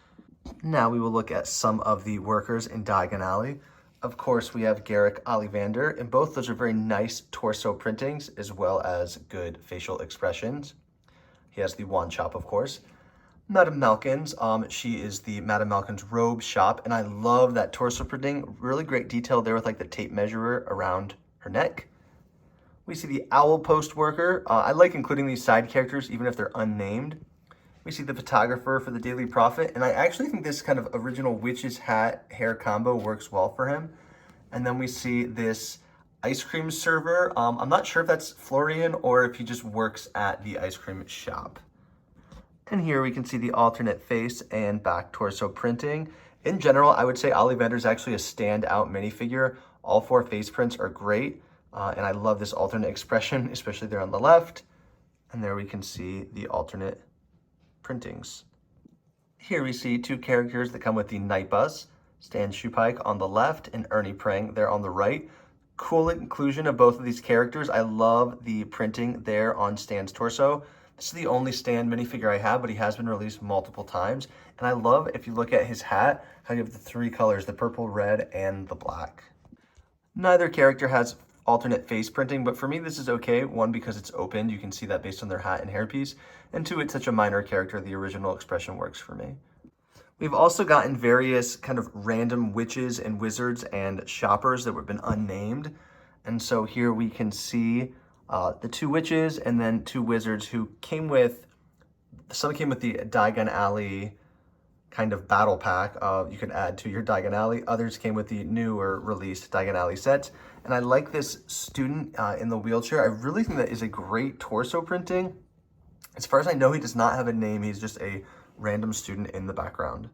Now we will look at some of the workers in Diagon Alley. Of course, we have Garrick Ollivander, and both those are very nice torso printings as well as good facial expressions. He has the wand shop, of course. Madame Malkin's, she is the Madame Malkin's robe shop, and I love that torso printing. Really great detail there with like the tape measure around her neck. We see the owl post worker. I like including these side characters even if they're unnamed. We see the photographer for the Daily Prophet, and I actually think this kind of original witch's hat hair combo works well for him. And then we see this ice cream server. I'm not sure if that's Florian or if he just works at the ice cream shop. And here we can see the alternate face and back torso printing. In general, I would say Ollivander is actually a standout minifigure. All 4 face prints are great, and I love this alternate expression, especially there on the left. And there we can see the alternate printings. Here we see 2 characters that come with the Night Bus. Stan Shupike on the left and Ernie Prang there on the right. Cool inclusion of both of these characters. I love the printing there on Stan's torso. This is the only Stan minifigure I have, but he has been released multiple times. And I love, if you look at his hat, how you have the 3 colors, the purple, red, and the black. Neither character has alternate face printing, but for me this is okay. 1, because it's open, you can see that based on their hat and hairpiece. And 2, it's such a minor character, the original expression works for me. We've also gotten various kind of random witches and wizards and shoppers that have been unnamed. And so here we can see the 2 witches and then 2 wizards who came with, some came with the Diagon Alley kind of battle pack you could add to your Diagon Alley. Others came with the newer released Diagon Alley sets. And I like this student in the wheelchair. I really think that is a great torso printing. As far as I know, he does not have a name. He's just a random student in the background.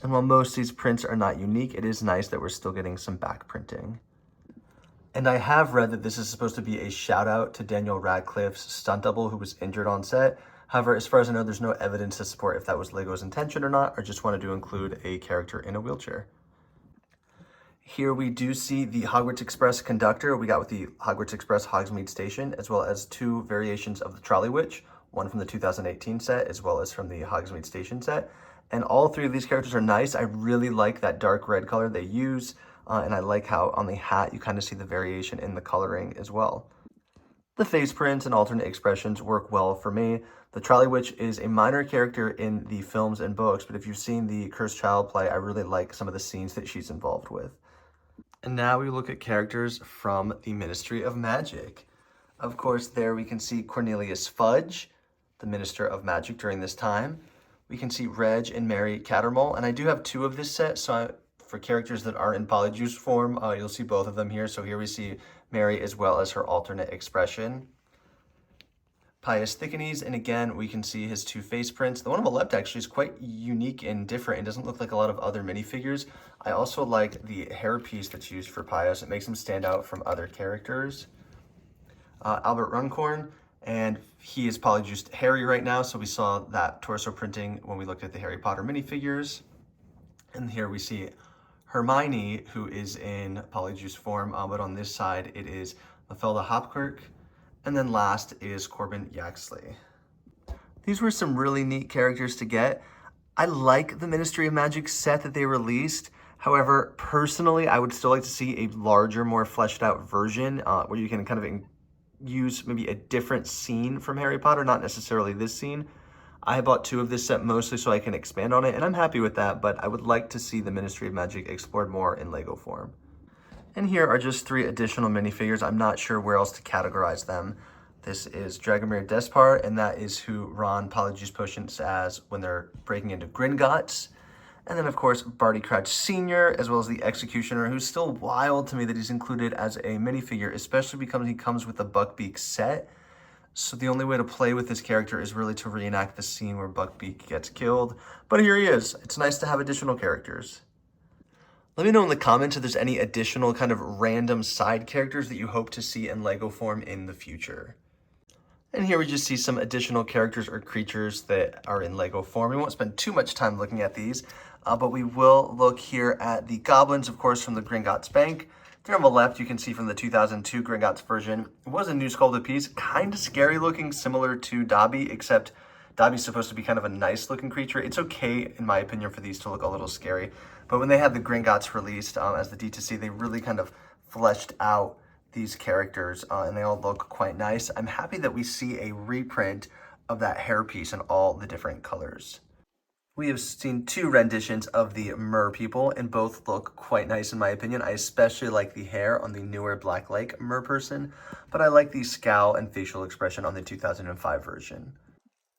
And while most of these prints are not unique, it is nice that we're still getting some back printing. And I have read that this is supposed to be a shout out to Daniel Radcliffe's stunt double who was injured on set. However, as far as I know, there's no evidence to support if that was LEGO's intention or not, or just wanted to include a character in a wheelchair. Here we do see the Hogwarts Express conductor we got with the Hogwarts Express Hogsmeade Station, as well as 2 variations of the Trolley Witch, one from the 2018 set, as well as from the Hogsmeade Station set. And all 3 of these characters are nice. I really like that dark red color they use, and I like how on the hat you kind of see the variation in the coloring as well. The face prints and alternate expressions work well for me. The Trolley Witch is a minor character in the films and books, but if you've seen the Cursed Child play, I really like some of the scenes that she's involved with. And now we look at characters from the Ministry of Magic. Of course, there we can see Cornelius Fudge, the Minister of Magic during this time. We can see Reg and Mary Cattermole, and I do have 2 of this set, so for characters that are in Polyjuice form, you'll see both of them here. So here we see Mary as well as her alternate expression. Pius Thickenes, and again, we can see his 2 face prints. The one on the left actually is quite unique and different. It doesn't look like a lot of other minifigures. I also like the hairpiece that's used for Pius. It makes him stand out from other characters. Albert Runcorn, and he is Polyjuiced Harry right now, so we saw that torso printing when we looked at the Harry Potter minifigures. And here we see Hermione, who is in Polyjuice form, but on this side it is Mathilda Hopkirk. And then last is Corbin Yaxley. These were some really neat characters to get. I like the Ministry of Magic set that they released. However, personally, I would still like to see a larger, more fleshed out version where you can kind of use maybe a different scene from Harry Potter, not necessarily this scene. I bought 2 of this set mostly so I can expand on it, and I'm happy with that, but I would like to see the Ministry of Magic explored more in LEGO form. And here are just 3 additional minifigures. I'm not sure where else to categorize them. This is Dragomir Despard, and that is who Ron Polyjuice Potions as when they're breaking into Gringotts. And then, of course, Barty Crouch Sr., as well as the Executioner, who's still wild to me that he's included as a minifigure, especially because he comes with the Buckbeak set. So the only way to play with this character is really to reenact the scene where Buckbeak gets killed. But here he is. It's nice to have additional characters. Let me know in the comments if there's any additional kind of random side characters that you hope to see in LEGO form in the future. And here we just see some additional characters or creatures that are in LEGO form. We won't spend too much time looking at these, but we will look here at the goblins, of course, from the Gringotts Bank. There on the left, you can see from the 2002 Gringotts version, it was a new sculpted piece, kind of scary looking, similar to Dobby, except Dobby's supposed to be kind of a nice looking creature. It's okay, in my opinion, for these to look a little scary. But when they had the Gringotts released as the D2C, they really kind of fleshed out these characters and they all look quite nice. I'm happy that we see a reprint of that hairpiece in all the different colors. We have seen two renditions of the Mer people, and both look quite nice in my opinion. I especially like the hair on the newer Black Lake Mer person, but I like the scowl and facial expression on the 2005 version.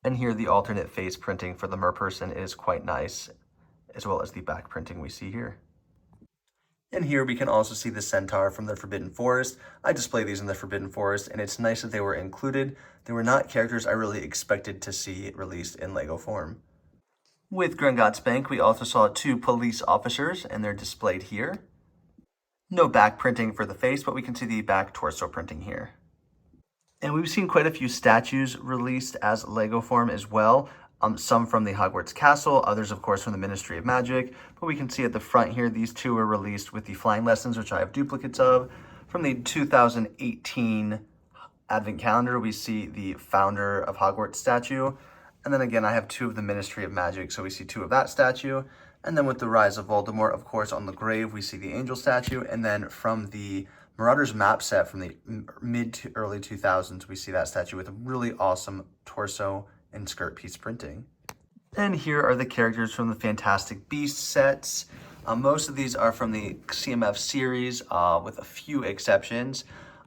And here the alternate face printing for the Mer person is quite nice, as well as the back printing we see here. And here we can also see the centaur from the Forbidden Forest. I display these in the Forbidden Forest, and it's nice that they were included. They were not characters I really expected to see released in LEGO form. With Gringotts Bank, we also saw two police officers, and they're displayed here. No back printing for the face, but we can see the back torso printing here. And we've seen quite a few statues released as LEGO form as well. Some from the Hogwarts Castle, others, of course, from the Ministry of Magic. But we can see at the front here, these two were released with the flying lessons, which I have duplicates of. From the 2018 Advent Calendar, we see the founder of Hogwarts statue. And then again, I have two of the Ministry of Magic, so we see two of that statue. And then with the Rise of Voldemort, of course, on the grave, we see the angel statue. And then from the Marauders map set from the mid to early 2000s, we see that statue with a really awesome torso and skirt piece printing. And here are the characters from the Fantastic Beasts sets. Most of these are from the CMF series, with a few exceptions.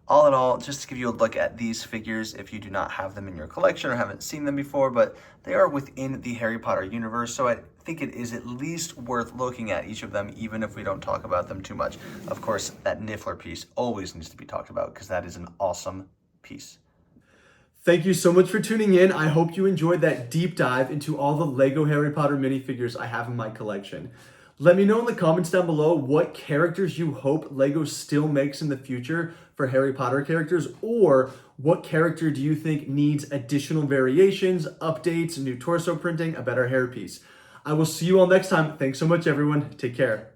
All in all, just to give you a look at these figures if you do not have them in your collection or haven't seen them before, but they are within the Harry Potter universe, so I think it is at least worth looking at each of them, even if we don't talk about them too much. Of course, that Niffler piece always needs to be talked about because that is an awesome piece. Thank you so much for tuning in. I hope you enjoyed that deep dive into all the LEGO Harry Potter minifigures I have in my collection. Let me know in the comments down below what characters you hope LEGO still makes in the future for Harry Potter characters, or what character do you think needs additional variations, updates, new torso printing, a better hairpiece. I will see you all next time. Thanks so much, everyone. Take care.